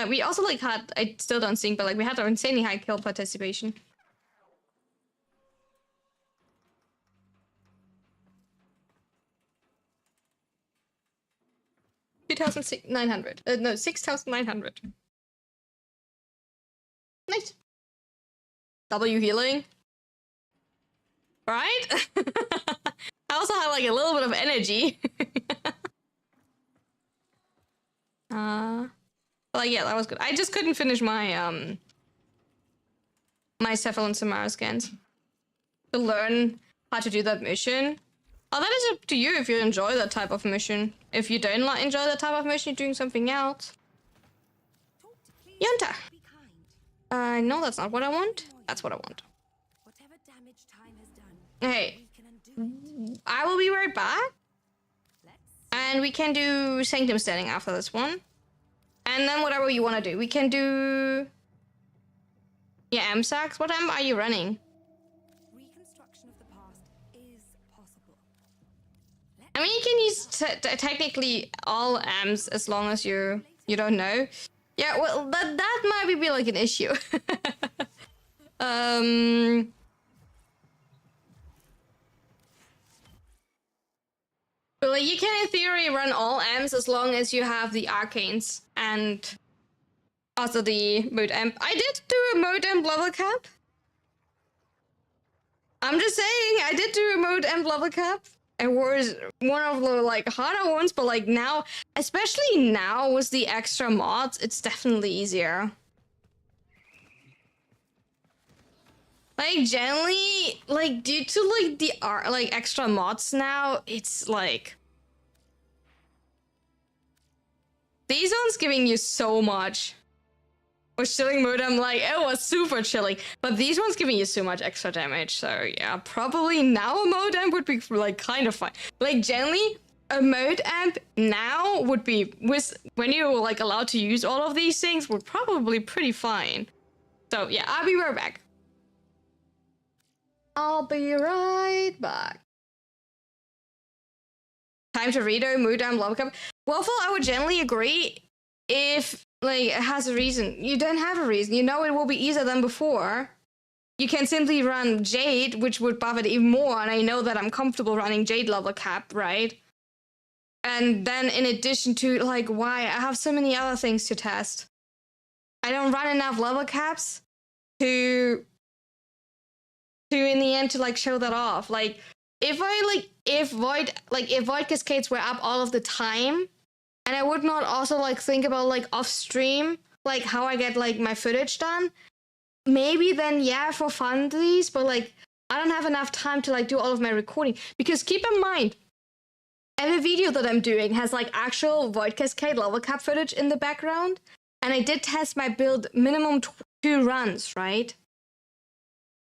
[SPEAKER 3] We also like had, I still don't think, but like we had our insanely high kill participation. $2,900. No, 6,900. Nice. W healing. Right? I also have like a little bit of energy. But yeah, that was good. I just couldn't finish my my Cephal and Samara scans to learn how to do that mission. Oh, that is up to you if you enjoy that type of mission. If you don't like enjoy that type of mission, you're doing something else. Yonta. No, that's not what I want. That's what I want. Hey, I will be right back. And we can do Sanctum Standing after this one. And then whatever you want to do. We can do... Yeah, MSAX. What M are you running?
[SPEAKER 6] Reconstruction of the past is possible.
[SPEAKER 3] I mean, you can use technically all M's as long as you don't know. Yeah, well, that might be like an issue. But like, you can in theory run all M's as long as you have the arcanes and also the mode amp. I did do a mode amp level cap. I'm just saying, I did do a mode amp level cap. It was one of the like harder ones, but like now, especially now with the extra mods, it's definitely easier. Like generally, like due to like the like extra mods now, it's like these ones giving you so much. With chilling mode, I'm like, it was super chilling, but these ones giving you so much extra damage. So yeah, probably now a mode amp would be like kind of fine. Like generally, a mode amp now would be with when you're like allowed to use all of these things, would probably pretty fine. So yeah, I'll be right back. I'll be right back. Time to redo mode amp level cap. Waffle, I would generally agree if like it has a reason. You don't have a reason. You know it will be easier than before. You can simply run Jade, which would buff it even more, and I know that I'm comfortable running Jade level cap, right? And then in addition to like why I have so many other things to test. I don't run enough level caps to in the end to like show that off. Like if void cascades were up all of the time, and I would not also like think about like off stream like how I get like my footage done, maybe then yeah, for funsies, but like I don't have enough time to like do all of my recording, because keep in mind every video that I'm doing has like actual void cascade level cap footage in the background, and I did test my build minimum 2 runs, right?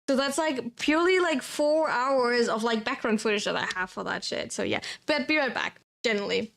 [SPEAKER 3] So that's like purely like 4 hours of like background footage that I have for that shit. So yeah, but be right back, generally.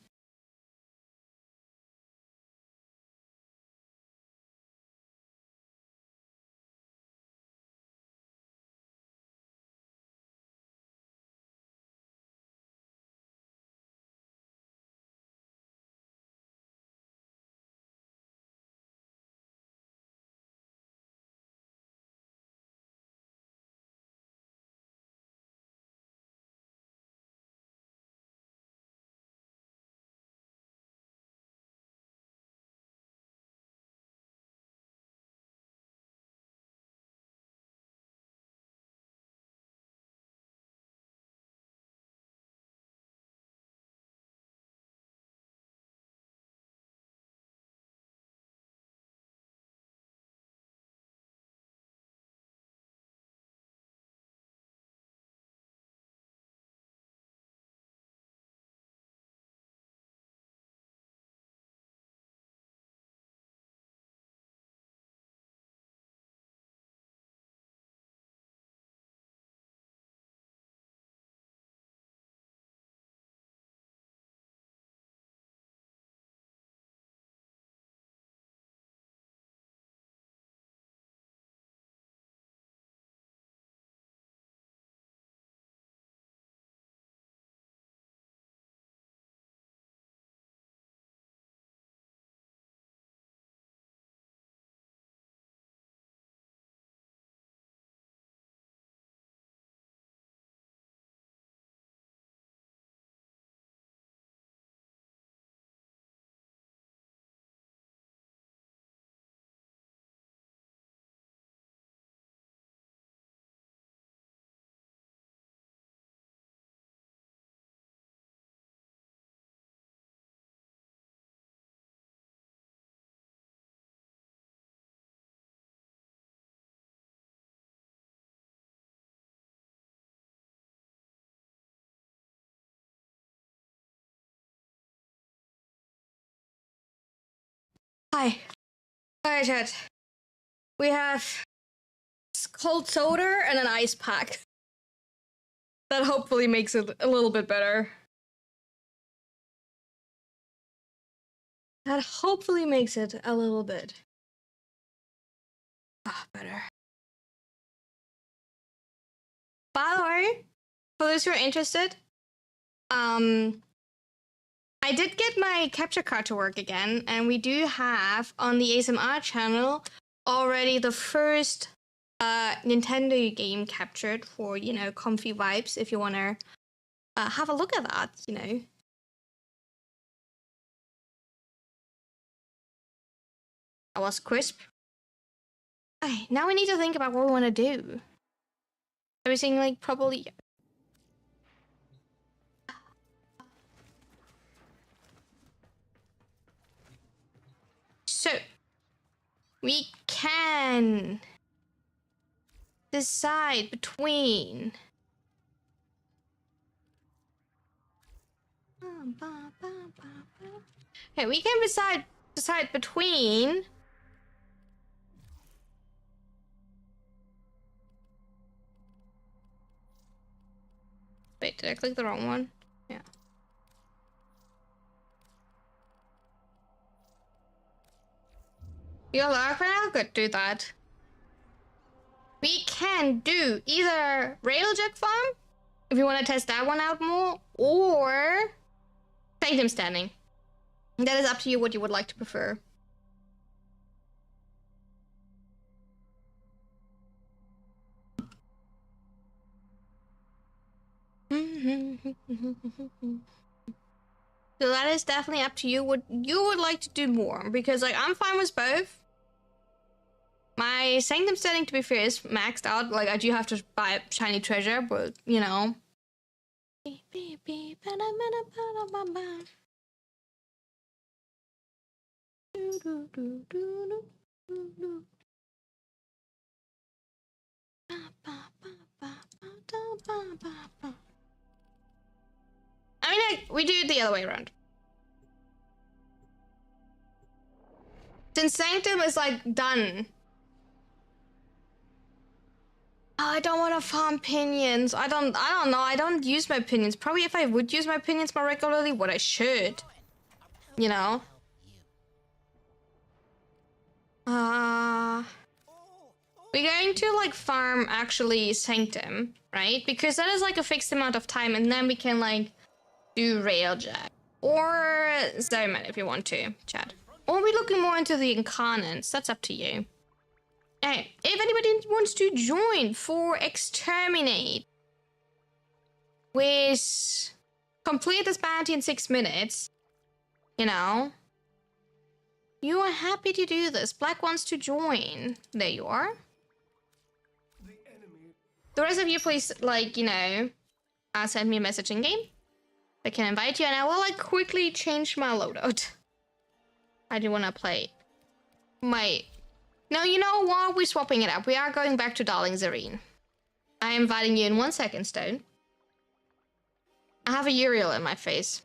[SPEAKER 3] Hi. Alright, chat. We have cold soda and an ice pack. That hopefully makes it a little bit better. That hopefully makes it a little bit better. By the way, for those who are interested, I did get my capture card to work again, and we do have on the ASMR channel already the first Nintendo game captured for, you know, comfy vibes if you want to have a look at that, you know. That was crisp. Okay, now we need to think about what we want to do. Everything like probably. So we can decide between okay, we can decide between wait, did I click the wrong one? Yeah. You're like, I could do that. We can do either Railjack Farm, if you want to test that one out more, or Sanctum Standing. That is up to you what you would like to prefer. So that is definitely up to you what you would like to do more, because like I'm fine with both. My Sanctum Standing, to be fair, is maxed out. Like I do have to buy shiny treasure, but you know. I mean, like, we do it the other way around. Since Sanctum is like done. Oh, I don't want to farm pinions. I don't know. I don't use my pinions. Probably if I would use my pinions more regularly, what I should. You know? We're going to like farm actually Sanctum, right? Because that is like a fixed amount of time, and then we can like do Railjack. Or Zoman if you want to, chat. Or we're looking more into the Incarnons. That's up to you. Hey, if anybody wants to join for Exterminate with complete this bounty in 6 minutes, you know, you are happy to do this. Black wants to join. There you are. The rest of you, please, like, you know, send me a message in game. I can invite you, and I will, like, quickly change my loadout. I do want to play my... No, you know what? We're swapping it up. We are going back to Darling's Arena. I am inviting you in 1 second, Stone. I have a Uriel in my face.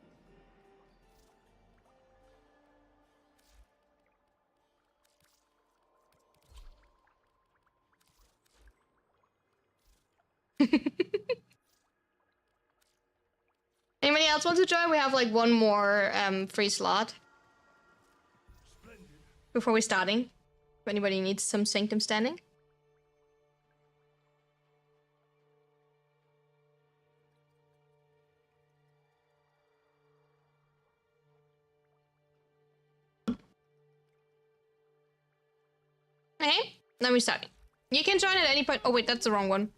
[SPEAKER 3] Anybody else want to join? We have like one more free slot before we're starting. If anybody needs some Sanctum Standing. Okay, then we're starting. You can join at any point. Oh wait, that's the wrong one.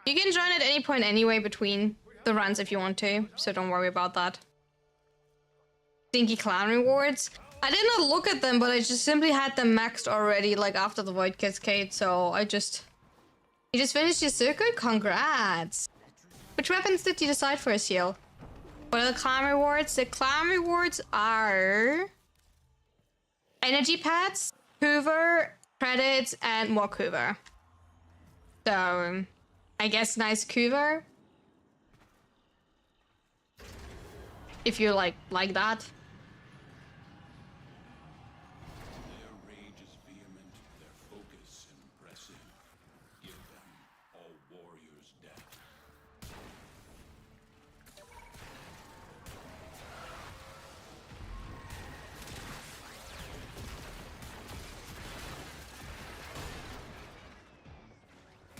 [SPEAKER 3] You can join at any point anyway between the runs if you want to, so don't worry about that. Stinky clown rewards. I did not look at them, but I just simply had them maxed already, like after the Void Cascade, so I just... You just finished your circuit? Congrats! Which weapons did you decide for, Seal? What are the clown rewards? The clown rewards are... Energy pads, Hoover, credits, and more Hoover. So, I guess nice Hoover. If you like that.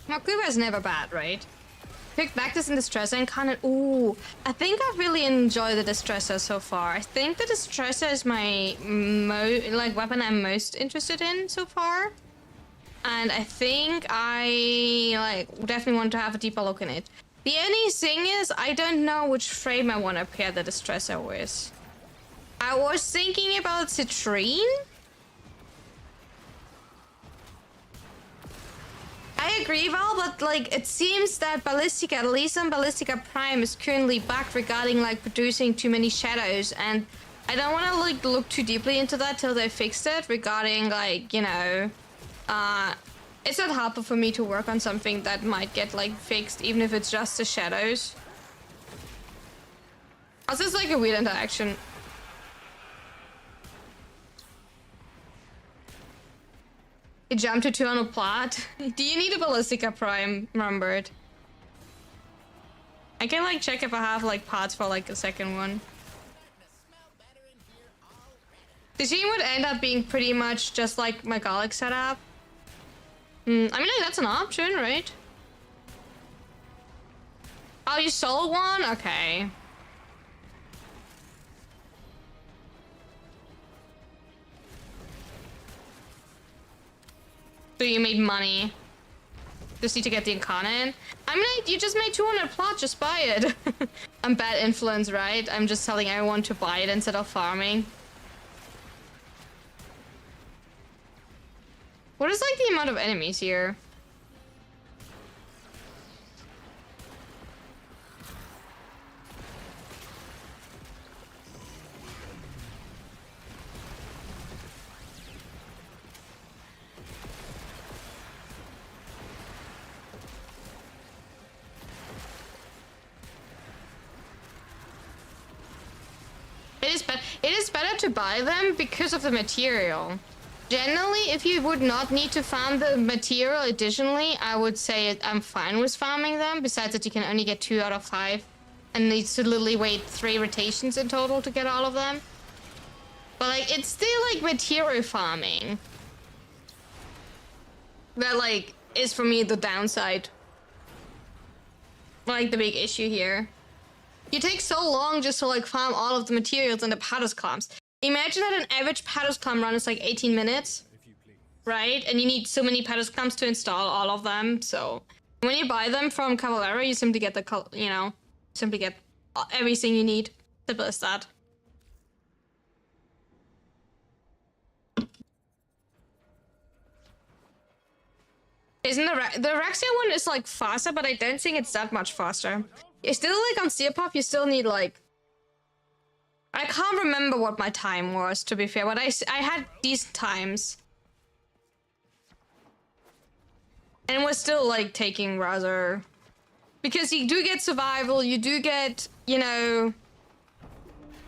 [SPEAKER 3] Well, Quiver is never bad, right? Pick Bactus and Distressor and Incarnon. Ooh, I think I really enjoy the Distressor so far. I think the Distressor is my weapon I'm most interested in so far. And I think I definitely want to have a deeper look in it. The only thing is, I don't know which frame I want to pair the Distressor with. I was thinking about Citrine. I agree, Val, but like it seems that Ballistica, at least on Ballistica Prime, is currently back regarding like producing too many shadows, and I don't want to like look too deeply into that till they fixed it regarding like, you know, it's not helpful for me to work on something that might get like fixed, even if it's just the shadows. Also, it's like a weird interaction. It jumped to 200 plot. Do you need a Ballistica Prime, Rumbert? I can like check if I have like parts for like a second one. The scene would end up being pretty much just like my Garlic setup. I mean, like, that's an option, right? Oh, you sold one? Okay. So you made money. Just need to get the Incarnon. I mean, like, you just made 200 plot, just buy it. I'm bad influence, right? I'm just telling everyone to buy it instead of farming. What is like the amount of enemies here? It is better to buy them because of the material. Generally, if you would not need to farm the material additionally, I would say I'm fine with farming them. Besides that, you can only get 2 out of 5 and needs to literally wait 3 rotations in total to get all of them. But like, it's still like material farming that like is for me the downside. Like the big issue here. You take so long just to like farm all of the materials in the Paddles Clumps. Imagine that an average Paddles Clump run is like 18 minutes, right? And you need so many Paddles Clumps to install all of them. So when you buy them from Cavalera, you simply get simply get everything you need. Simple as that. Isn't the Rexia one is like faster, but I don't think it's that much faster. It's still like on Steel Pop, you still need like, I can't remember what my time was, to be fair, but I had decent times. And it was still like taking rather, because you do get survival, you do get, you know,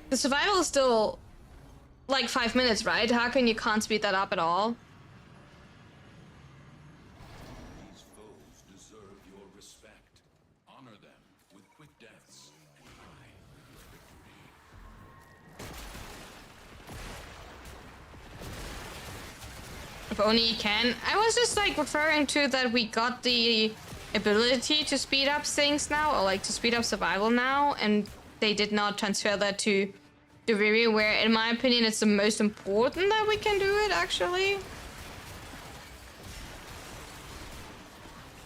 [SPEAKER 3] the survival is still like 5 minutes, right? How can you can't speed that up at all? If only you can. I was just like referring to that we got the ability to speed up things now, or like to speed up survival now, and they did not transfer that to Libary, where in my opinion it's the most important that we can do it actually.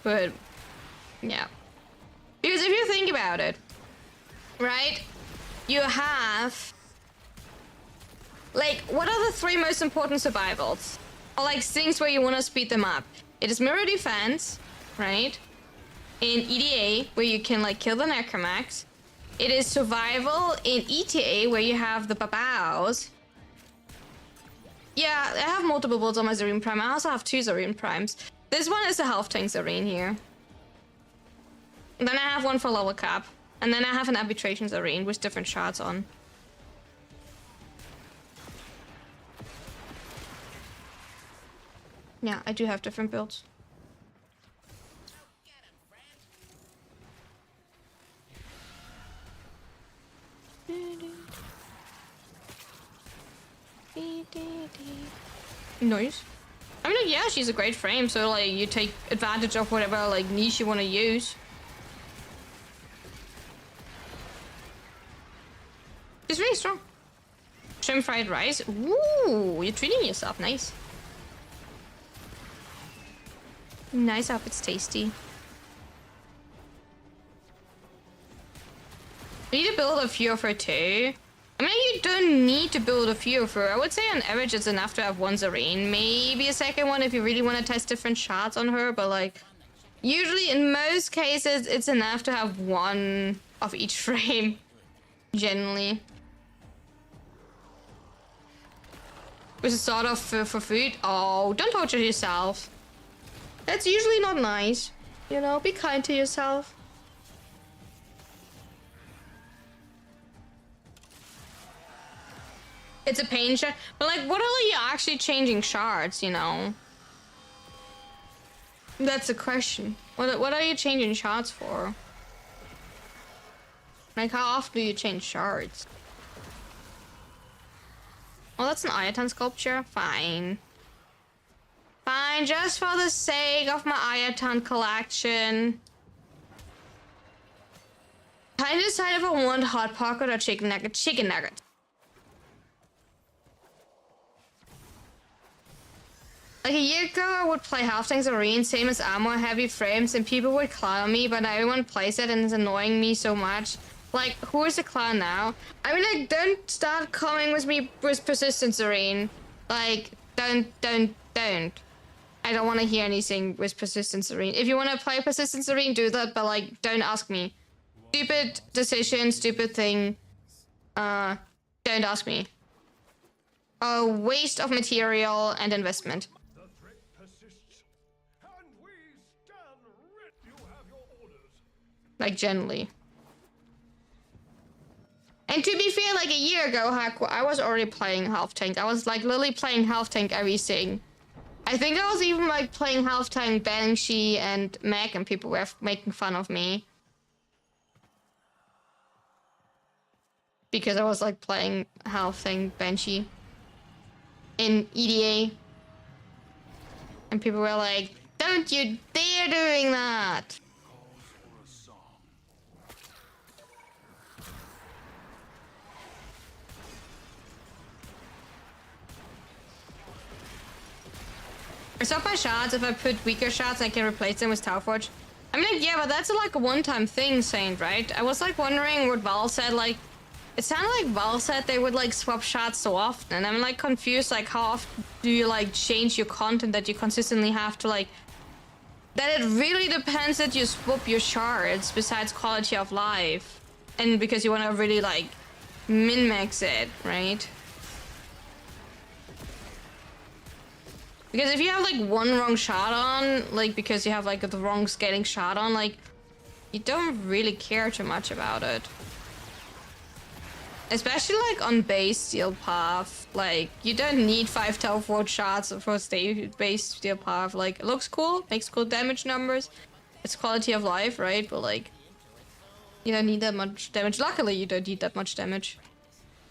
[SPEAKER 3] But yeah, because if you think about it, right, you have like, what are the 3 most important survivals? Or like things where you want to speed them up. It is mirror defense, right? In EDA, where you can like kill the Necromax. It is survival in ETA, where you have the Babaos. Yeah, I have multiple builds on my Zareen Prime. I also have 2 Zareen Primes. This one is a health tank Zareen here. And then I have one for level cap. And then I have an arbitration Zareen with different shards on. Yeah, I do have different builds. Nice. I mean, like, yeah, she's a great frame, so like you take advantage of whatever like niche you want to use. She's really strong. Shrimp fried rice. Ooh, you're treating yourself. Nice. Nice. I hope it's tasty. You need to build a few of her too. I mean, you don't need to build a few of her. I would say on average it's enough to have one Zareen. Maybe a second one if you really want to test different shots on her. But like, usually in most cases it's enough to have one of each frame. Generally. With a sort of for food. Oh, don't torture yourself. That's usually not nice. You know, be kind to yourself. It's a pain shard. But like, what are you actually changing shards, you know? That's the question. What are you changing shards for? Like, how often do you change shards? Oh, that's an Ayatan sculpture? Fine. Fine, just for the sake of my Ayatan collection. I decide if I want hot pocket or chicken nugget. Chicken nugget. Like a year ago, I would play half tanks arena, same as armor, heavy frames, and people would clown me, but now everyone plays it and it's annoying me so much. Like, who is the clown now? I mean, like, don't start coming with me with persistence arena. Like, don't. I don't want to hear anything with persistence arena. If you want to play persistence arena, do that, but like, don't ask me. Stupid decision, stupid thing. Don't ask me. A waste of material and investment.
[SPEAKER 4] The threat persists, and we stand ready. You have your orders.
[SPEAKER 3] Like, generally. And to be fair, like a year ago, Haku, I was already playing half tank. I was like literally playing half tank everything. I think I was even like playing half tank Banshee and Mac, and people were making fun of me. Because I was like playing half tank Banshee in EDA. And people were like, don't you dare doing that! I swap my shots. If I put weaker shots, I can replace them with Tower Forge. I mean, like, yeah, but that's like a one-time thing, Saint, right? I was like wondering what Val said. Like, it sounded like Val said they would like swap shots so often. And I'm like confused, like, how often do you like change your content that you consistently have to like... That it really depends that you swap your shards besides quality of life. And because you want to really like min-max it, right? Because if you have like one wrong shot on, like because you have like the wrong scaling shot on, like you don't really care too much about it. Especially like on base steel path, like you don't need 5 Tower Forge shots for base steel path. Like it looks cool, makes cool damage numbers, it's quality of life, right? But like you don't need that much damage. Luckily, you don't need that much damage.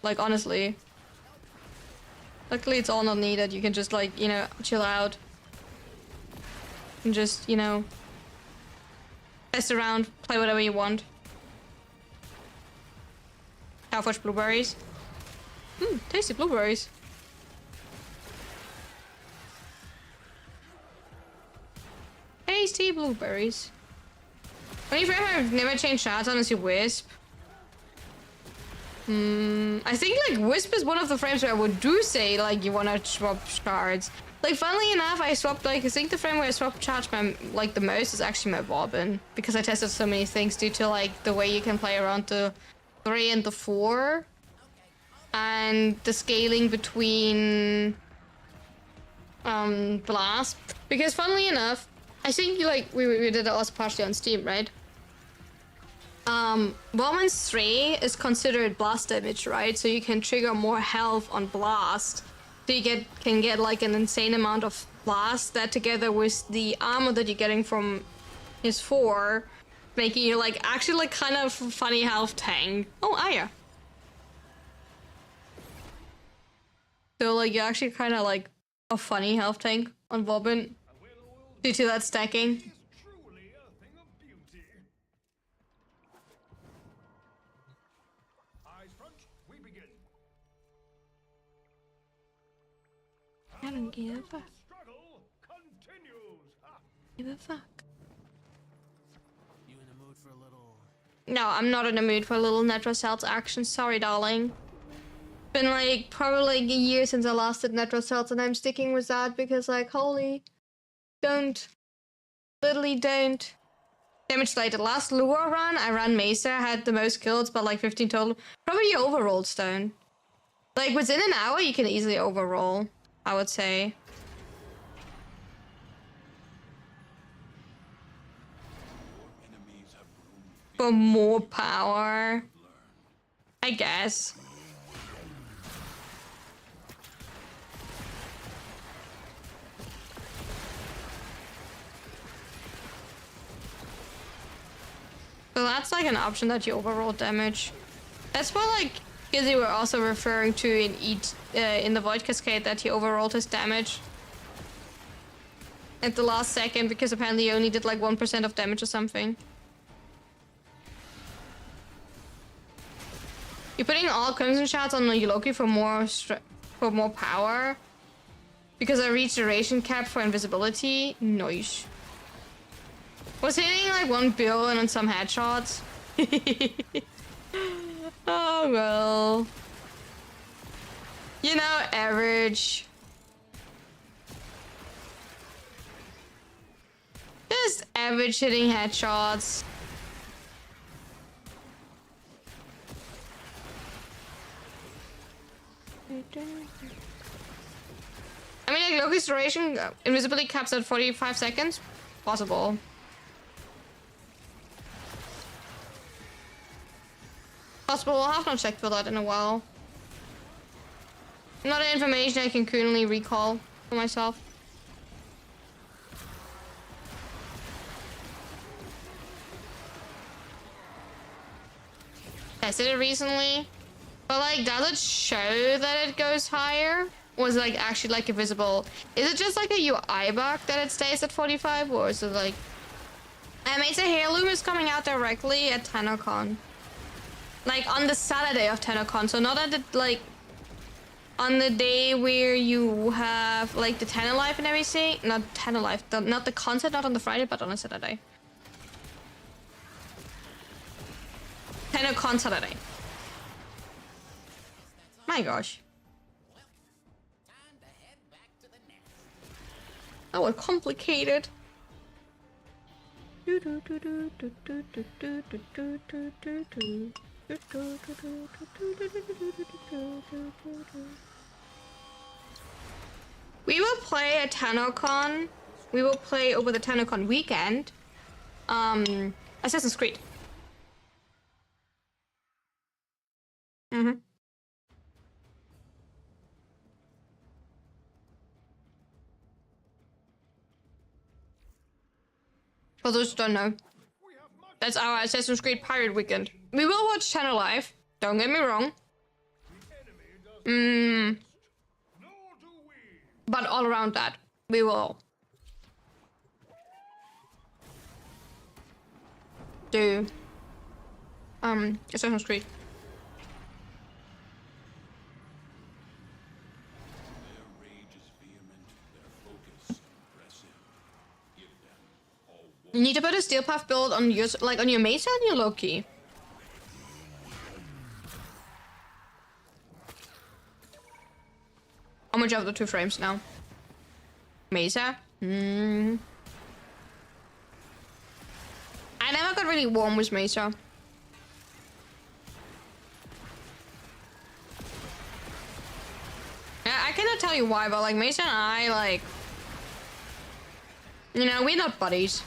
[SPEAKER 3] Like honestly. Luckily, it's all not needed. You can just, like, you know, chill out. And just, you know, mess around, play whatever you want. Half-watch blueberries. Tasty blueberries. Tasty blueberries. Only frame I've never changed shots on is your Wisp. I think like Wisp is one of the frames where I would do say like you want to swap shards. Like funnily enough, I swapped like I think the frame where I swapped charge my like the most is actually my Bobbin, because I tested so many things due to like the way you can play around the 3 and the 4 and the scaling between blast. Because funnily enough, I think like we did it also partially on Steam, right? Woman's 3 is considered blast damage, right? So you can trigger more health on blast. So you can get like an insane amount of blast, that together with the armor that you're getting from his 4, making you like actually like kind of funny health tank. Oh, Aya. So like you actually kind of like a funny health tank on Robin due to that stacking.
[SPEAKER 4] is truly a thing of beauty. Eyes front, we begin.
[SPEAKER 3] I don't give a fuck.
[SPEAKER 4] Struggle continues. Ha!
[SPEAKER 3] Give a fuck.
[SPEAKER 7] You in the mood for a little?
[SPEAKER 3] No, I'm not in the mood for a little Netro Cells action. Sorry, darling. Been like probably like a year since I last did Netro Cells, and I'm sticking with that because like holy, don't, literally don't. Damage like the last lure run, I ran Mesa, had the most kills, but like 15 total. Probably overrolled Stone. Like within an hour, you can easily overroll, I would say. For more power, I guess. So that's like an option that you overroll damage. That's what like Gizzy were also referring to in the Void Cascade, that he overrolled his damage at the last second because apparently he only did like 1% of damage or something. You're putting all Crimson Shots on Loki for more power because I reached duration cap for invisibility. Nice. Was hitting like 1 billion on some headshots. Oh well. You know, average. Just average hitting headshots. I mean, like Loki's duration invisibility caps at 45 seconds. Possible. Possible. I have not checked for that in a while. Not information I can currently recall for myself. Tested it recently, but like, does it show that it goes higher? Or is it like actually like a visible? Is it just like a UI bug that it stays at 45, or is it like? It's a Heirloom is coming out directly at TennoCon. Like on the Saturday of TennoCon, so not at the like on the day where you have like the Tenno Live and everything. Not Tenno Live, not the concert, not on the Friday, but on a Saturday. TennoCon Saturday. My gosh. That was complicated. We will play at TennoCon. We will play over the TennoCon weekend. Assassin's Creed. For those who don't know, that's our Assassin's Creed Pirate Weekend. We will watch Tenno Live. Don't get me wrong. But all around that, we will do Assassin's Creed. You need to put a steel path build on your on your Mesa and your Loki. How much of the 2 frames now? Mesa? I never got really warm with Mesa. I cannot tell you why, but like Mesa and I, like, you know, we're not buddies.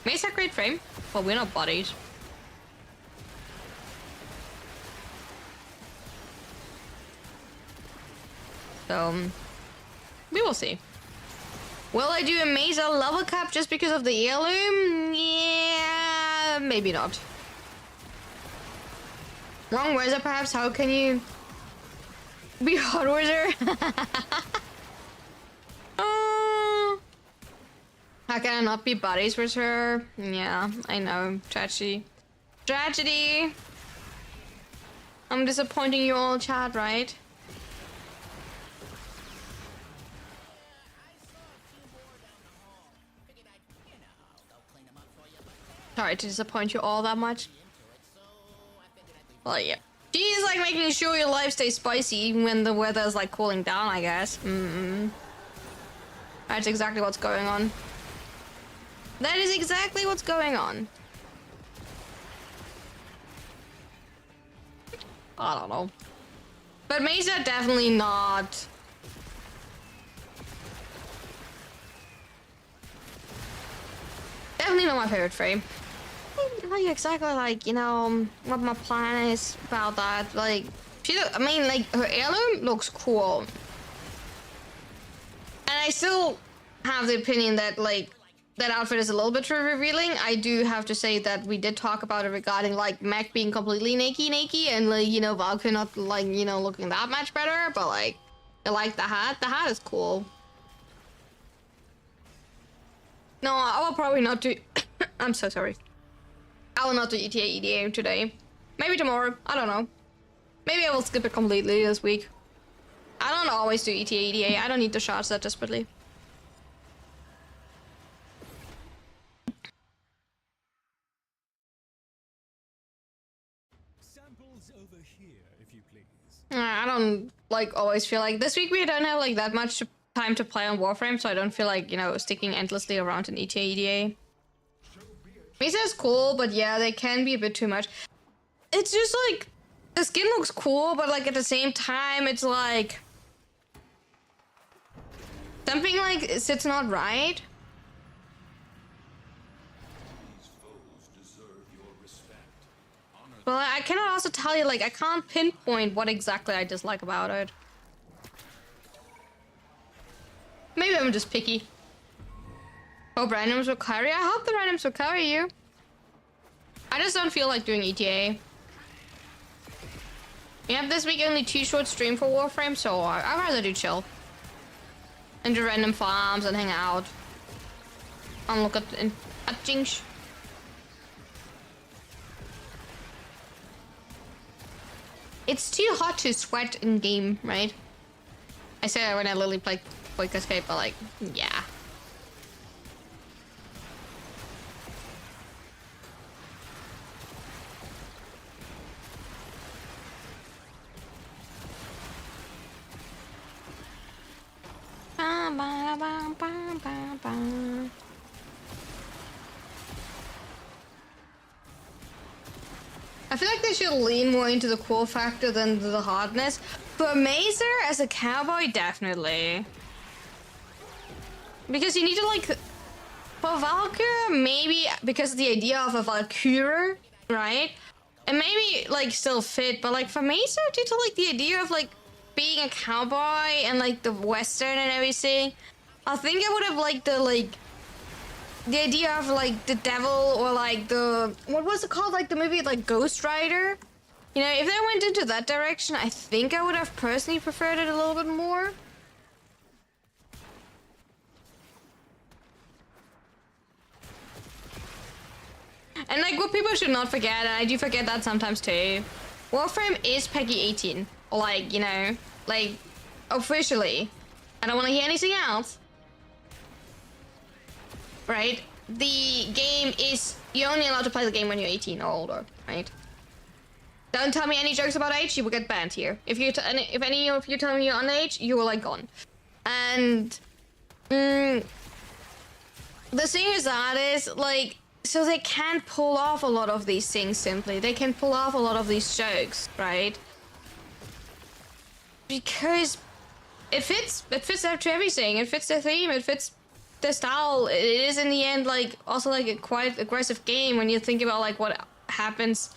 [SPEAKER 3] Mesa great frame, but we're not buddies. So, we will see. Will I do a Mesa level cap just because of the heirloom? Yeah, maybe not. Wrong wizard, perhaps? How can you be hot wizard? How can I not be buddies with her? Yeah, I know. Tragedy. Tragedy! I'm disappointing you all, chat, right? Sorry to disappoint you all that much. Well, yeah. She's like making sure your life stays spicy even when the weather's like cooling down, I guess. That's exactly what's going on. That is exactly what's going on. I don't know. But Mesa definitely not. Definitely not my favorite frame. Like exactly like, you know, what my plan is about that. Like, I mean, like, her heirloom looks cool. And I still have the opinion that, like, that outfit is a little bit too revealing. I do have to say that we did talk about it regarding, like, Mac being completely naked, and, like, you know, Valkyrie not, like, you know, looking that much better. But, like, I like the hat. The hat is cool. No, I will probably not do... I'm so sorry. I will not do ETA EDA today. Maybe tomorrow. I don't know. Maybe I will skip it completely this week. I don't always do ETA EDA. I don't need to charge that desperately.
[SPEAKER 4] Samples over here, if you please.
[SPEAKER 3] I don't like always feel like this week we don't have like that much time to play on Warframe, so I don't feel like, you know, sticking endlessly around in ETA EDA. Mesa is cool, but yeah, they can be a bit too much. It's just like the skin looks cool, but like at the same time, it's like something like sits not right. But I cannot also tell you, like, I can't pinpoint what exactly I dislike about it. Maybe I'm just picky. Hope randoms will carry. I hope the randoms will carry you. I just don't feel like doing ETA. We have this week only 2 short stream for Warframe, so I'd rather do chill. And do random farms and hang out. And look at Jinx. It's too hot to sweat in game, right? I say that when I literally play Quick Escape, but like, yeah. I feel like they should lean more into the cool factor than the hardness. For Mazer as a cowboy, definitely. Because you need to like... For Valkyrie, maybe because of the idea of a Valkyrie, right? And maybe like still fit, but like for Mazer, due to like the idea of like being a cowboy and like the western and everything, I think I would have liked the idea of like the devil or like the, what was it called, like the movie like Ghost Rider, you know, if they went into that direction, I think I would have personally preferred it a little bit more. And like what people should not forget, and I do forget that sometimes too, Warframe is PEGI 18, like, you know, like officially. I don't want to hear anything else. Right? The game is... You're only allowed to play the game when you're 18 or older, right? Don't tell me any jokes about age, you will get banned here. If any of you tell me you're underage, you will like gone. And... the thing is that is, like... So they can't pull off a lot of these things simply. They can pull off a lot of these jokes, right? Because... It fits up to everything. It fits the theme, it fits... the style. It is in the end like also like a quite aggressive game when you think about like what happens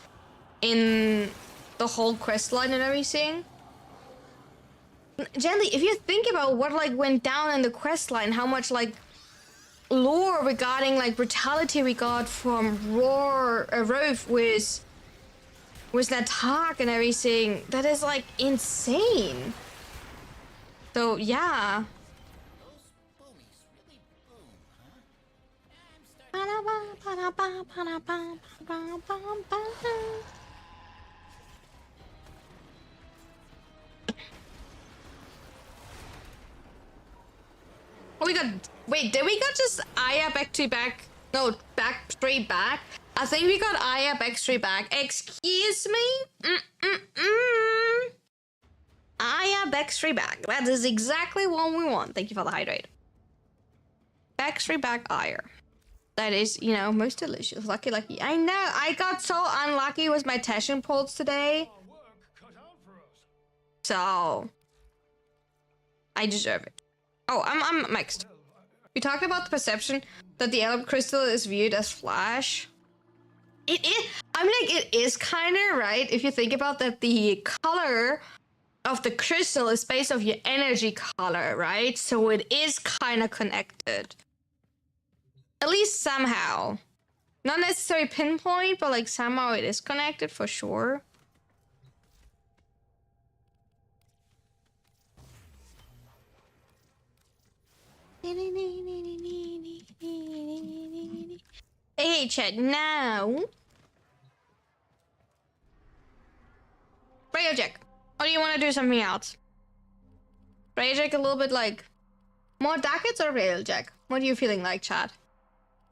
[SPEAKER 3] in the whole quest line and everything. Gently, if you think about what like went down in the quest line, how much like lore regarding like brutality we got from Rove with that talk and everything, that is like insane. So yeah. Oh, we got. Wait, did we got just Aya back to back? No, back straight back. I think we got Aya back straight back. Excuse me? Aya back straight back. That is exactly what we want. Thank you for the hydrate. Back straight back Aya. That is, you know, most delicious. Lucky, lucky. I know. I got so unlucky with my Teshin pulls today.
[SPEAKER 4] Our work cut out for us.
[SPEAKER 3] So I deserve it. Oh, I'm mixed. We talked about the perception that the Elm crystal is viewed as flash. It is. I mean, like, it is kind of right if you think about that. The color of the crystal is based off your energy color, right? So it is kind of connected. At least somehow. Not necessarily pinpoint, but like somehow it is connected for sure. Hey, chat, now. Rayojack, or do you want to do something else? Rayojack a little bit like more ducats or Rayojack? What are you feeling like, chat?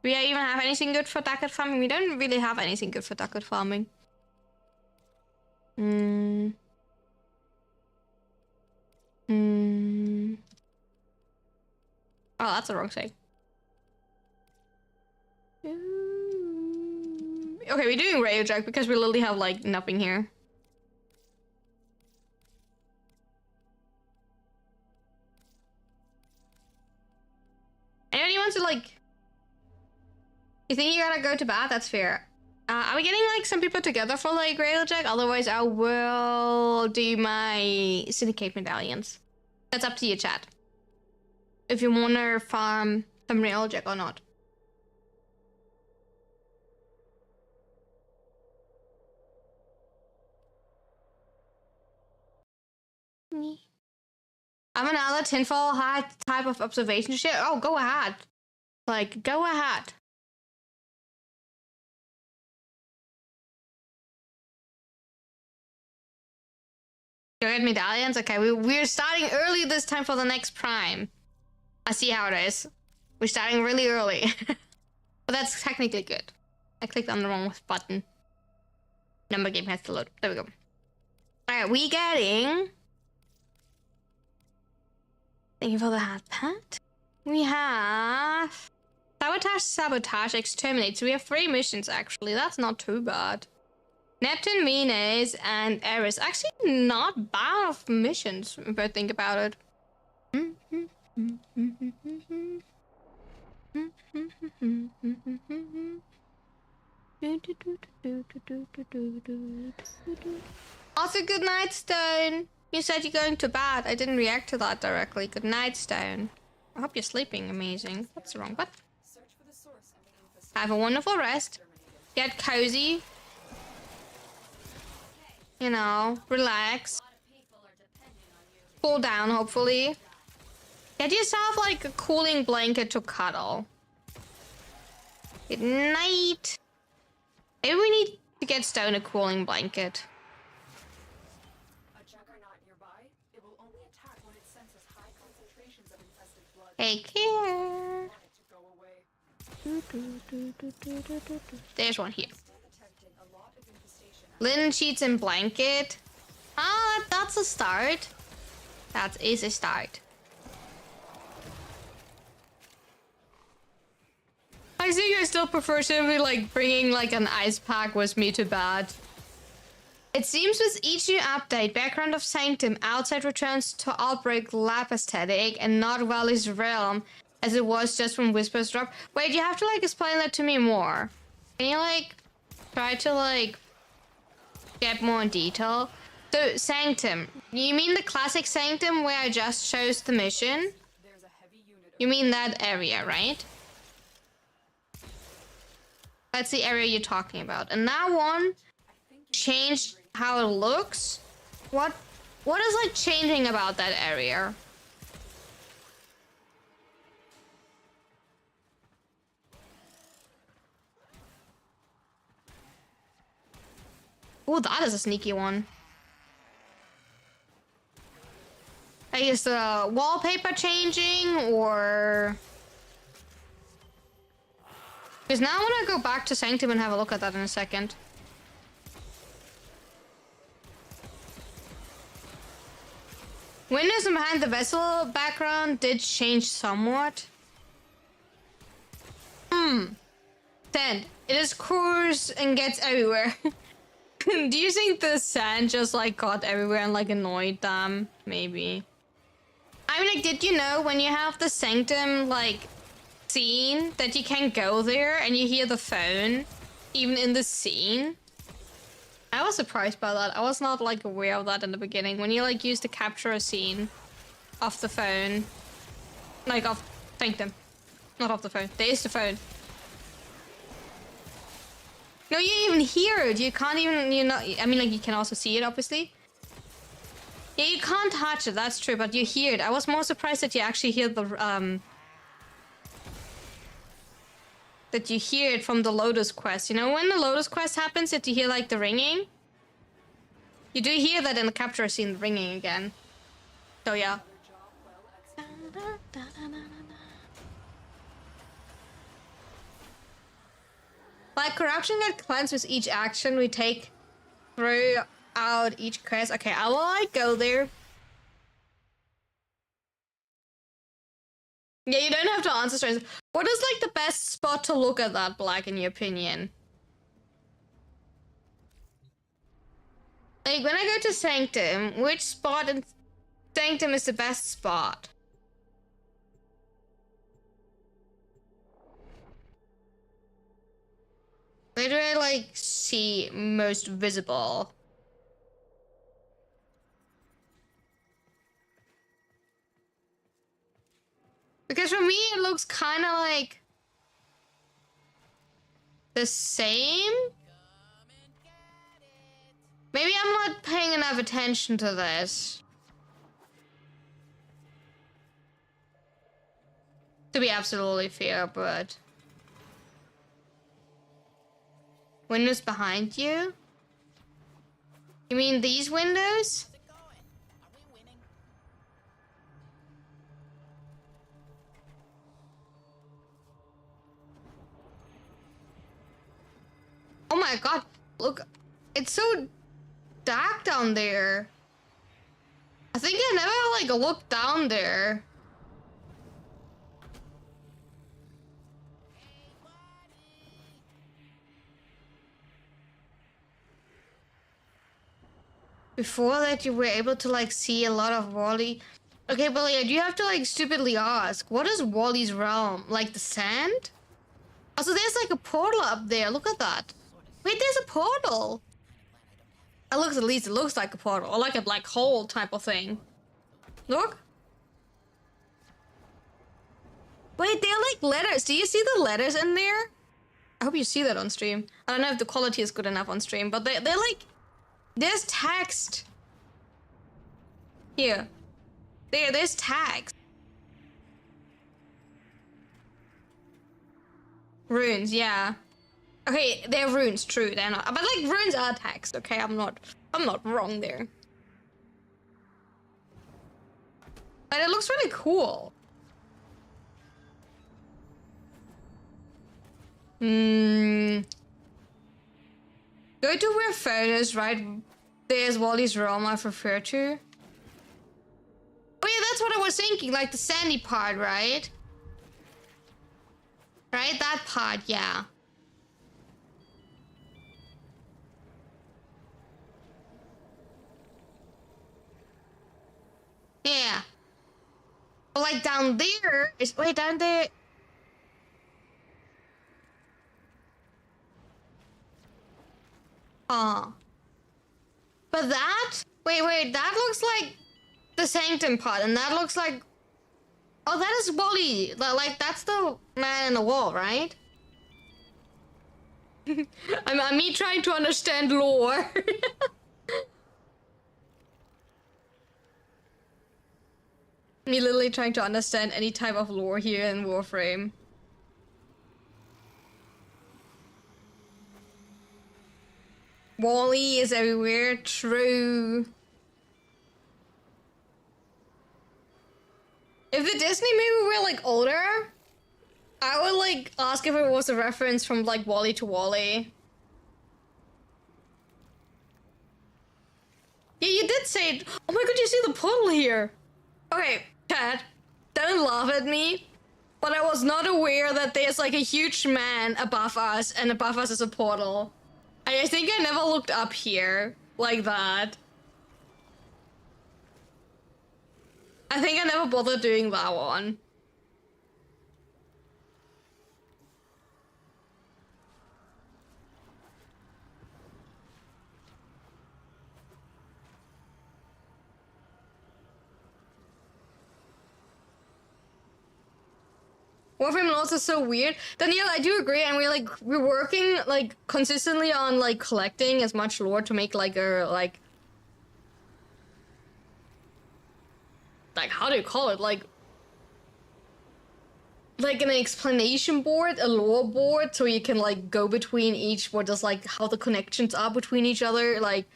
[SPEAKER 3] Do we even have anything good for ducat farming? We don't really have anything good for ducat farming. Oh, that's the wrong thing. Okay, we're doing Rayojack because we literally have like nothing here. Anybody wants to like... You think you gotta go to bed? That's fair. Are we getting like some people together for like Rayojack? Otherwise I will do my syndicate medallions. That's up to you, chat. If you wanna farm some Rayojack or not. I'm another tinfoil hat type of observation shit. Oh, go ahead. Like, go ahead. Go get medallions? Okay, we're starting early this time for the next prime. I see how it is. We're starting really early. But that's technically good. I clicked on the wrong button. Number game has to load. There we go. Alright, we getting... Thank you for the hat pat. We have... Sabotage, Exterminate. So we have 3 missions, actually. That's not too bad. Neptune, Venus, and Eris. Actually, not bad of missions, if I think about it. Also, good night, Stone. You said you're going to bed. I didn't react to that directly. Good night, Stone. I hope you're sleeping amazing. That's the wrong button. Have a wonderful rest. Get cozy. You know, relax. Cool down, hopefully. Get yourself like a cooling blanket to cuddle. Good night. Maybe we need to get Stone a cooling blanket. Take care. There's one here. Linen sheets and blanket. Ah, that's a start. That is a start. I see you still prefer simply like bringing like an ice pack with me to bed. It seems with each new update, background of Sanctum outside returns to Outbreak Lab aesthetic and not Valley's Realm as it was just when Whispers drop. Wait, you have to like explain that to me more. Can you like try to like get more in detail? So Sanctum, you mean the classic Sanctum where I just chose the mission? You mean that area, right? That's the area you're talking about. And that one changed how it looks. What is like changing about that area? Oh, that is a sneaky one. Like, is the wallpaper changing, or... Because now I want to go back to Sanctum and have a look at that in a second. Windows behind the vessel background did change somewhat. 10. It is coarse and gets everywhere. Do you think the sand just like got everywhere and like annoyed them? Maybe. I mean, like, did you know when you have the Sanctum like scene that you can go there and you hear the phone even in the scene? I was surprised by that. I was not like aware of that in the beginning. When you like used to capture a scene off the phone, like off Sanctum, not off the phone. There is the phone. No, you even hear it. You can't even, you know, I mean, like, you can also see it, obviously. Yeah, you can't touch it, that's true, but you hear it. I was more surprised that you actually hear the, that you hear it from the Lotus Quest. You know, when the Lotus Quest happens, that you hear, like, the ringing? You do hear that in the capture scene, ringing again. So, yeah. Like, corruption gets cleansed with each action we take throughout each quest. Okay, I will, like, go there. Yeah, you don't have to answer straight. What is, like, the best spot to look at that, Black, in your opinion? Like, when I go to Sanctum, which spot in Sanctum is the best spot? Where do I, like, see most visible? Because for me, it looks kind of like the same. Maybe I'm not paying enough attention to this. To be absolutely fair, but... Windows behind you? You mean these windows? Oh my god, look, it's so dark down there. I think I never, like, looked down there. Before that, you were able to, like, see a lot of Wally. Okay, but like, you have to, like, stupidly ask, what is Wally's realm? Like, the sand? Also, there's, like, a portal up there. Look at that. Wait, there's a portal. It looks, at least it looks like a portal. Or like a black hole type of thing. Look. Wait, they're like letters. Do you see the letters in there? I hope you see that on stream. I don't know if the quality is good enough on stream, but they're like... There's text. Here. There's text. Runes, yeah. Okay, they're runes, true, they're not. But like, runes are text, okay? I'm not wrong there. But it looks really cool. Go to where phone is, right? There's Wally's realm I refer to. Oh yeah, that's what I was thinking, like the sandy part, right? Right, that part, yeah. Yeah. But like down there is, wait, down there. Oh. But that? Wait, that looks like the Sanctum part, and that looks like... Oh, that is Wally. Like, that's the man in the wall, right? I'm me trying to understand lore. Me literally trying to understand any type of lore here in Warframe. Wall-E is everywhere. True. If the Disney movie were like older, I would like ask if it was a reference from like Wall-E to Wall-E. Yeah, you did say it. Oh my god, you see the portal here. Okay, Chad, don't laugh at me. But I was not aware that there's like a huge man above us, and above us is a portal. I think I never looked up here like that. I think I never bothered doing that one. Warframe Lords is so weird. Danielle, I do agree, and we're working like consistently on like collecting as much lore to make like a like how do you call it? Like an explanation board, a lore board, so you can like go between each what is like how the connections are between each other, like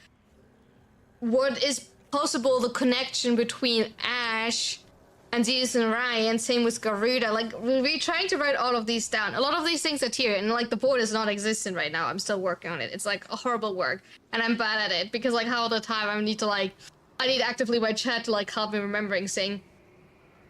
[SPEAKER 3] what is possible the connection between Ash and Zeus and Ryan, same with Garuda. Like we're trying to write all of these down. A lot of these things are here, and like the board is not existent right now. I'm still working on it. It's like a horrible work, and I'm bad at it because like half the time I need actively my chat to like help me remembering saying,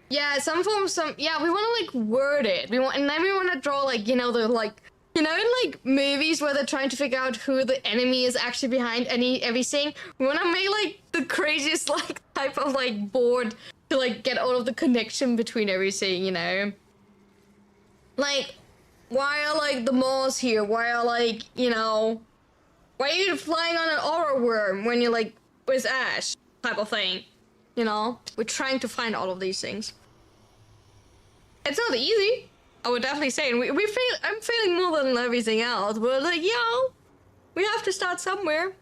[SPEAKER 3] yeah, we want to like word it. And then we want to draw like, you know, the like, you know, in like movies where they're trying to figure out who the enemy is actually behind everything. We want to make like the craziest like type of like board to like get all of the connection between everything, you know? Like, why are like the malls here? Why are like, you know, why are you flying on an aura worm when you're like with Ash type of thing? You know, we're trying to find all of these things. It's not easy, I would definitely say, and I'm failing more than everything else, but like, yo, we have to start somewhere.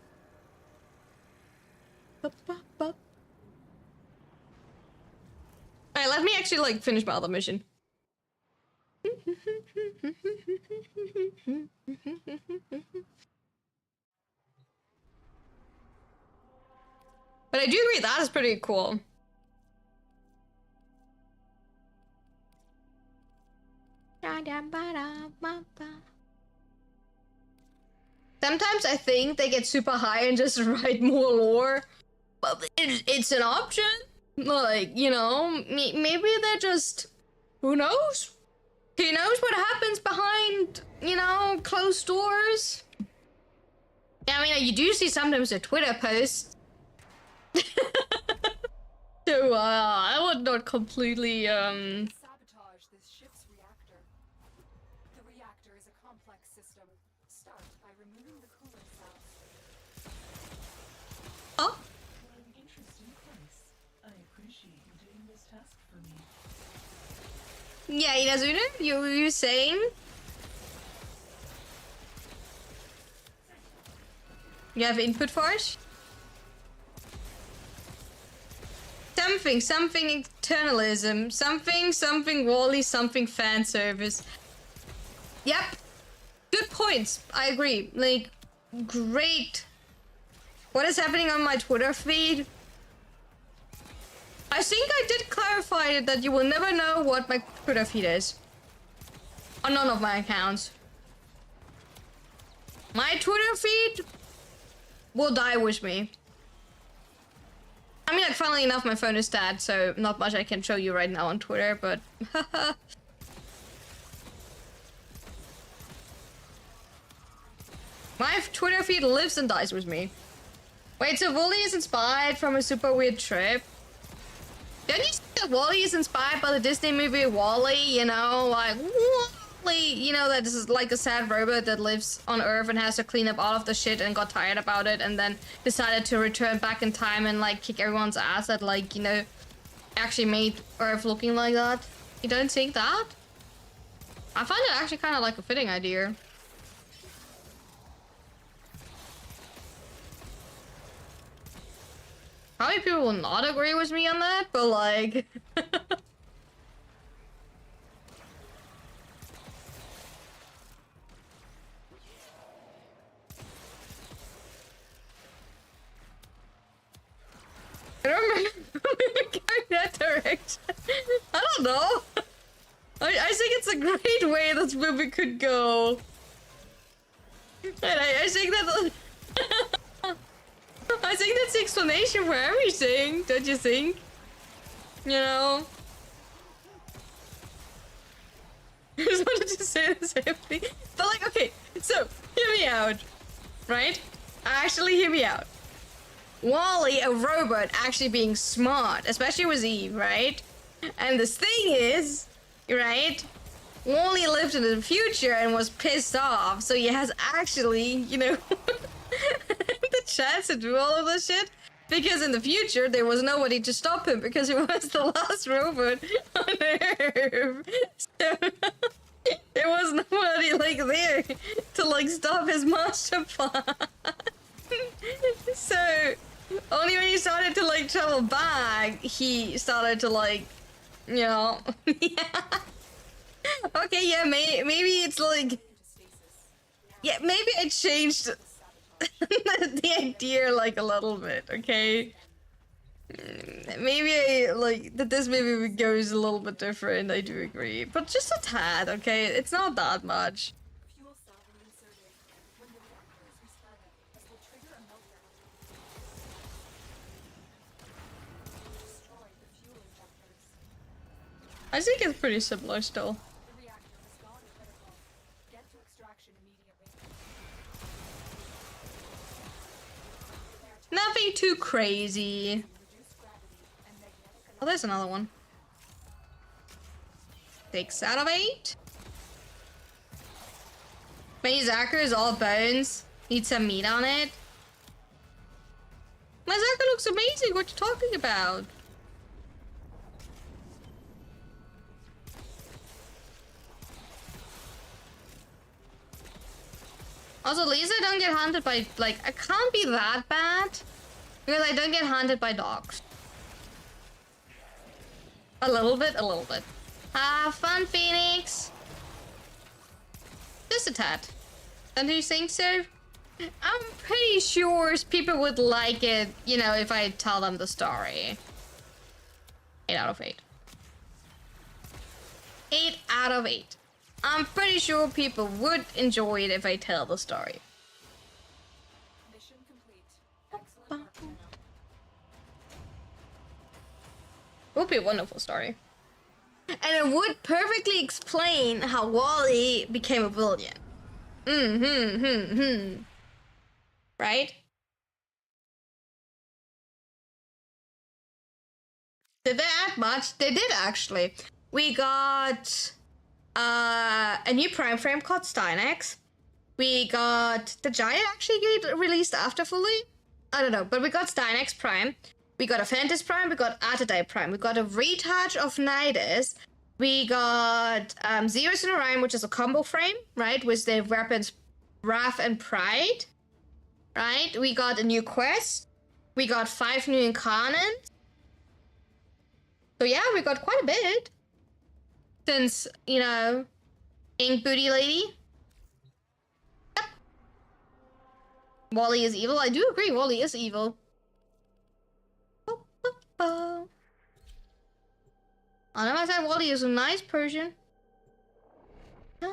[SPEAKER 3] Alright, let me actually like finish my other mission. But I do agree, that is pretty cool. Sometimes I think they get super high and just write more lore, but it's an option. Like, you know, maybe they're just, who knows? Who knows what happens behind, you know, closed doors? I mean, you do see sometimes a Twitter post. So, I would not completely,
[SPEAKER 2] Sabotage this ship's reactor. The reactor is a complex system. Start by removing the coolant cells.
[SPEAKER 3] Oh.
[SPEAKER 7] An interesting place. I appreciate you doing this task for me.
[SPEAKER 3] Yeah, Inazuna, you saying? You have input for us? Something eternalism, something Wall-E, something fan service. Yep. Good points. I agree. Like, great. What is happening on my Twitter feed? I think I did clarify that you will never know what my Twitter feed is. On none of my accounts. My Twitter feed will die with me. I mean, like, funnily enough, my phone is dead, so not much I can show you right now on Twitter, but... My Twitter feed lives and dies with me. Wait, so Wall-E is inspired from a super weird trip? Don't you think that Wall-E is inspired by the Disney movie Wall-E? You know, like, Wall-E, you know, that this is like a sad robot that lives on Earth and has to clean up all of the shit and got tired about it and then decided to return back in time and, like, kick everyone's ass that, like, you know, actually made Earth looking like that? You don't think that? I find it actually kind of like a fitting idea. Probably people will not agree with me on that, but like... don't know. I think it's a great way this movie could go. And I think that... I think that's the explanation for everything, don't you think? You know? I just wanted to say the same thing. But like, okay, so, hear me out. Right? Actually, hear me out. Wally, a robot, actually being smart, especially with Eve, right? And this thing is, right? Wally lived in the future and was pissed off, so he has actually, you know, the chance to do all of this shit. Because in the future, there was nobody to stop him because he was the last robot on Earth. So, there was nobody, like, there to, like, stop his master plan. So, only when he started to, like, travel back, he started to, like, you know, yeah. Okay, yeah, maybe it's like, yeah, maybe I changed the idea like a little bit, okay? Maybe I, like, that this movie goes a little bit different, I do agree. But just a tad, okay? It's not that much.
[SPEAKER 2] Fuel cell reinserted. When the reactor is restarted, this will trigger a meltdown. Destroy the fuel injectors.
[SPEAKER 3] I think it's pretty similar still.
[SPEAKER 2] The reactor has gone critical. Get to extraction immediately.
[SPEAKER 3] Nothing too crazy.
[SPEAKER 2] Reduce gravity and magnetic
[SPEAKER 3] Oh, there's another one. 6 out of 8. My Zachar is all bones. Need some meat on it. My Zachar looks amazing. What you talking about? Also, at least I don't get hunted by, like, I can't be that bad. Because I don't get hunted by dogs. A little bit, a little bit. Have fun, Phoenix. Just a tad. Don't you think so? I'm pretty sure people would like it, you know, if I tell them the story. 8 out of 8. 8 out of 8. I'm pretty sure people would enjoy it if I tell the story.
[SPEAKER 2] mission complete. Excellent work, Nano.
[SPEAKER 3] It would be a wonderful story. And it would perfectly explain how Wally became a villain. Right? Did they add much? They did actually. We got a new Prime frame called Stynex. We got the Giant actually get released after fully. I don't know, but we got Stynex Prime. We got a Fantis Prime. We got Atadai Prime. We got a retouch of Nidus. We got Zeus and Orion, which is a combo frame, right? With the weapons Wrath and Pride, right? We got a new quest. We got 5 new Incarnons. So yeah, we got quite a bit. Since, you know, Ink Booty Lady. Yep. Wally is evil. I do agree, Wally is evil. On my side, Wally is a nice person.
[SPEAKER 7] What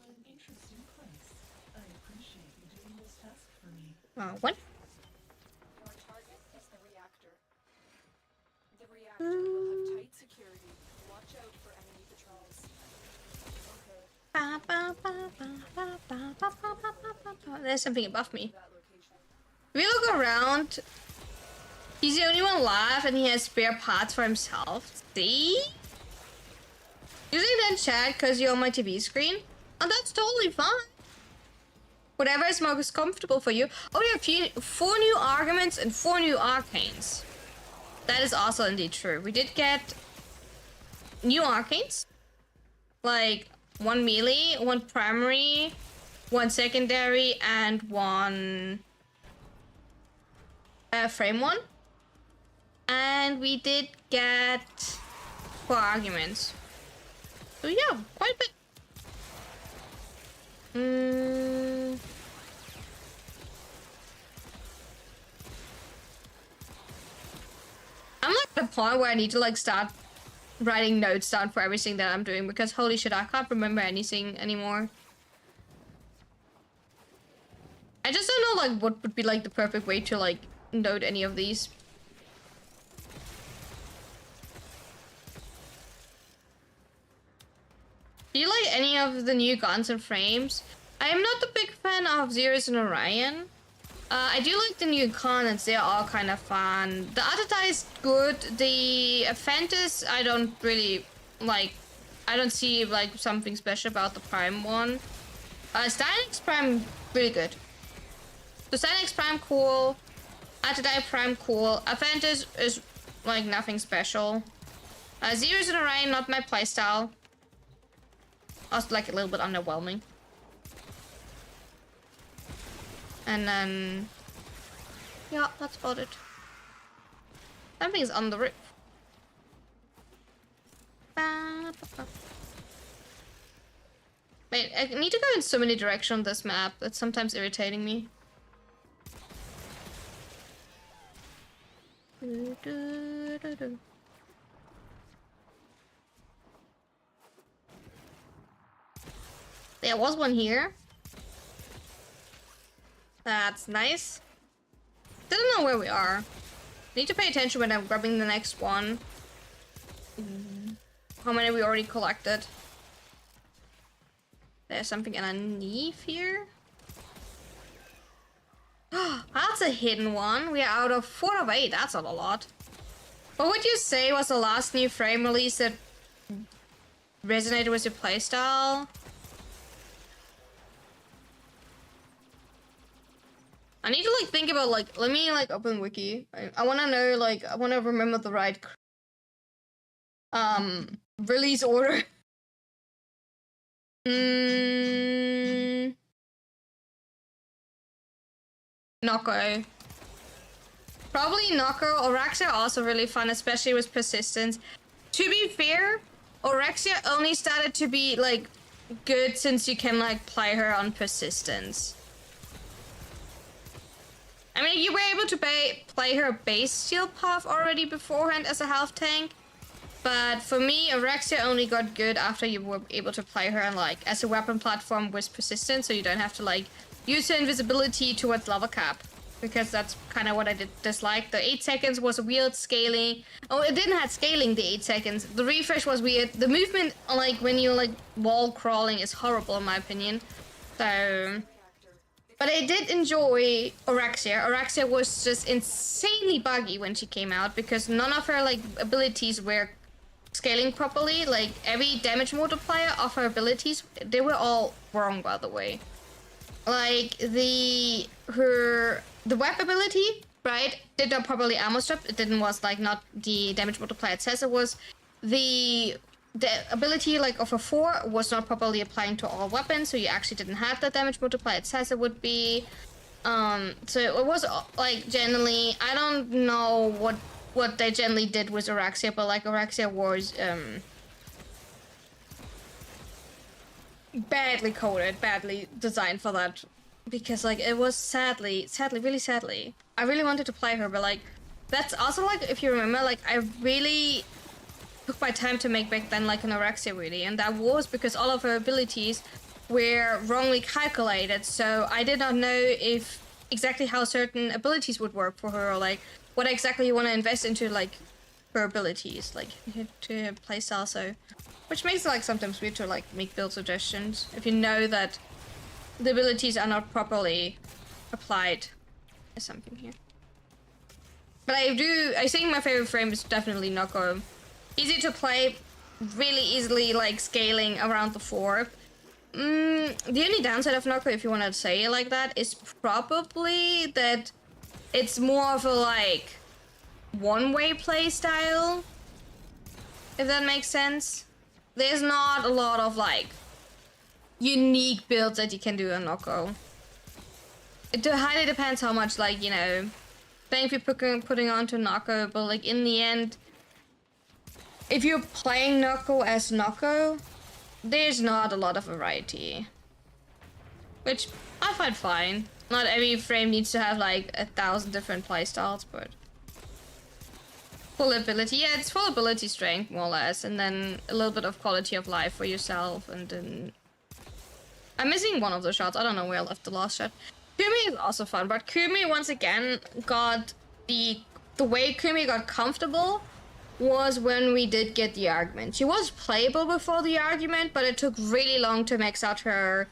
[SPEAKER 7] an interesting place. I appreciate you doing this task for me.
[SPEAKER 3] What?
[SPEAKER 2] Your target is the reactor. The reactor will have tight security. Watch out for enemy patrols. Okay,
[SPEAKER 3] There's something above me.
[SPEAKER 2] that location.
[SPEAKER 3] If we look around, he's the only one left and he has spare parts for himself. See? Using that chat because you're on my TV screen. And that's totally fine. Whatever is most comfortable for you. Oh, we have 4 new arguments and 4 new arcanes. That is also indeed true. We did get new arcanes. Like 1 melee, 1 primary, 1 secondary, and 1 frame 1. And we did get 4 arguments. So yeah, quite a bit. Mm. I'm like at the point where I need to like start writing notes down for everything that I'm doing because holy shit, I can't remember anything anymore. I just don't know like what would be like the perfect way to like note any of these. Do you like any of the new guns and frames? I am not a big fan of Zeros and Orion. I do like the new Incarnons, they are all kind of fun. The other die is good. The Phantom, I don't really like. I don't see like something special about the Prime one. Stylix Prime, really good. So Stylix Prime, cool. Atadai Prime, cool. Phantom is like nothing special. Zeros and Orion, not my playstyle. Also like a little bit underwhelming. And then, yeah, that's about it. Something's on the roof. Wait, I need to go in so many directions on this map. That's sometimes irritating me. There was one here. That's nice. Didn't know where we are. Need to pay attention when I'm grabbing the next one. How many we already collected? There's something underneath here. That's a hidden one. We are out of 4 of 8. That's not a lot. What would you say was the last new frame release that resonated with your playstyle? I need to like think about like, let me like open wiki. I want to know like, I want to remember the right release order. Noko. Probably Noko. Orexia also really fun, especially with persistence. To be fair, Orexia only started to be like good since you can like play her on persistence. I mean, you were able to play her base shield path already beforehand as a health tank. But for me, Orexia only got good after you were able to play her like as a weapon platform with persistence, so you don't have to like use her invisibility towards level cap. Because that's kind of what I did dislike. The 8 seconds was weird scaling. Oh, it didn't have scaling, the 8 seconds. The refresh was weird. The movement, like when you like wall crawling, is horrible in my opinion. So... But I did enjoy Orexia. Orexia was just insanely buggy when she came out because none of her like abilities were scaling properly. Like every damage multiplier of her abilities, they were all wrong, by the way. Like the web ability, right, did not properly armor strip. It didn't was like not the damage multiplier it says it was. The ability like of a 4 was not properly applying to all weapons, so you actually didn't have the damage multiplier it says it would be. So it was like generally, I don't know what they generally did with Orexia, but like Orexia was badly coded, badly designed for that, because like it was sadly, really sadly. I really wanted to play her, but like that's also like, if you remember, like I really took my time to make back then like an Orexia really, and that was because all of her abilities were wrongly calculated, so I did not know if exactly how certain abilities would work for her, or like what exactly you want to invest into like her abilities, like to her playstyle. So which makes it like sometimes weird to like make build suggestions if you know that the abilities are not properly applied. There's something here. But I think my favorite frame is definitely Noko. Easy to play, really easily like scaling around the 4. The only downside of Noko, if you want to say it like that, is probably that it's more of a like one-way play style, if that makes sense. There's not a lot of like unique builds that you can do on Noko. It highly depends how much like, you know, things you're putting onto Noko, but like in the end, if you're playing Noko as Noko, there's not a lot of variety. which I find fine. Not every frame needs to have like 1,000 different playstyles, but full ability. Yeah, it's full ability strength more or less, and then a little bit of quality of life for yourself, and then I'm missing one of the shots. I don't know where I left the last shot. Kumi is also fun, but Kumi once again got the way Kumi got comfortable was when we did get the argument. She was playable before the argument, but it took really long to max out her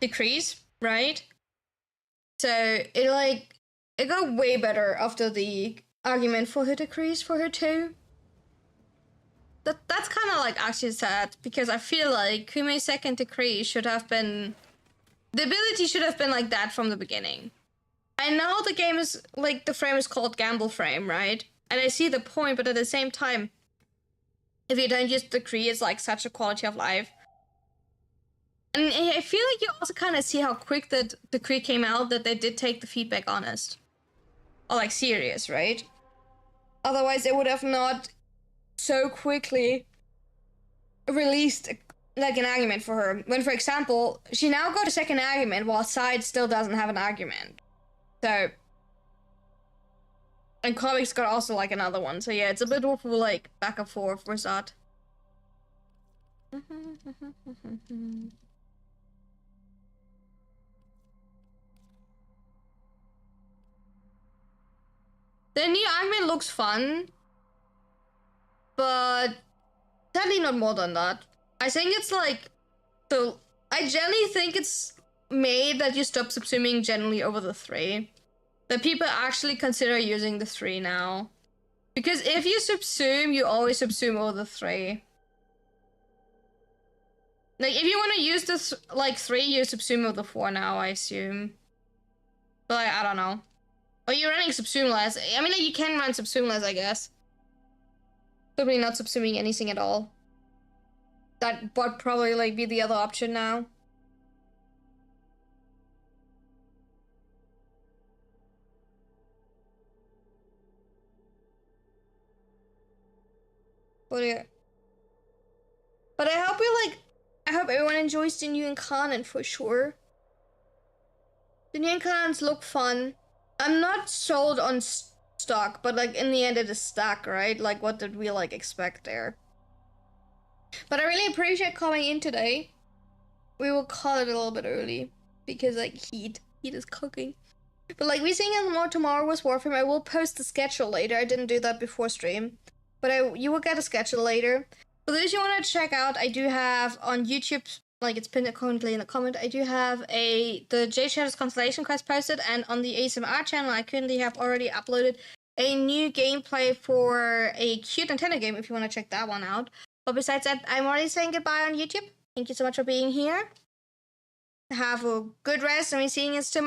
[SPEAKER 3] decrease, right? So it got way better after the argument for her decrease for her too. That's kind of like actually sad, because I feel like Kume's second decrease should have been, the ability should have been like that from the beginning. I know the game is like, the frame is called gamble frame, right? And I see the point, but at the same time, if you don't use decree, it's like such a quality of life. And I feel like you also kind of see how quick that decree came out, that they did take the feedback honest. Or like serious, right? Otherwise they would have not so quickly released like an argument for her. When, for example, she now got a second argument while Side still doesn't have an argument. So, and Comics got also like another one. So yeah, it's a bit of like back and forth with that. The new argument looks fun, but sadly not more than that. I think it's like, so I generally think it's made that you stop subsuming generally over the 3. That people actually consider using the 3 now. Because if you subsume, you always subsume over the 3. Like, if you want to use this, like, 3, you subsume over the 4 now, I assume. But, like, I don't know. Or you're running subsumeless. I mean, like, you can run subsumeless, I guess. Probably not subsuming anything at all. That would probably, like, be the other option now. But yeah. But I hope I hope everyone enjoys the new Incarnon for sure. The new Incarnons look fun. I'm not sold on stock, but like in the end it is stock, right? Like what did we like expect there? But I really appreciate coming in today. We will call it a little bit early because like heat is cooking. But like we're seeing more tomorrow with Warframe. I will post the schedule later. I didn't do that before stream, but you will get a schedule later. For those you want to check out, I do have on YouTube, like it's pinned currently in the comment, I do have the Jade Shadows Constellation quest posted, and on the ASMR channel I currently have already uploaded a new gameplay for a cute Nintendo game if you want to check that one out. But besides that, I'm already saying goodbye on YouTube. Thank you so much for being here. Have a good rest, and we're seeing us tomorrow.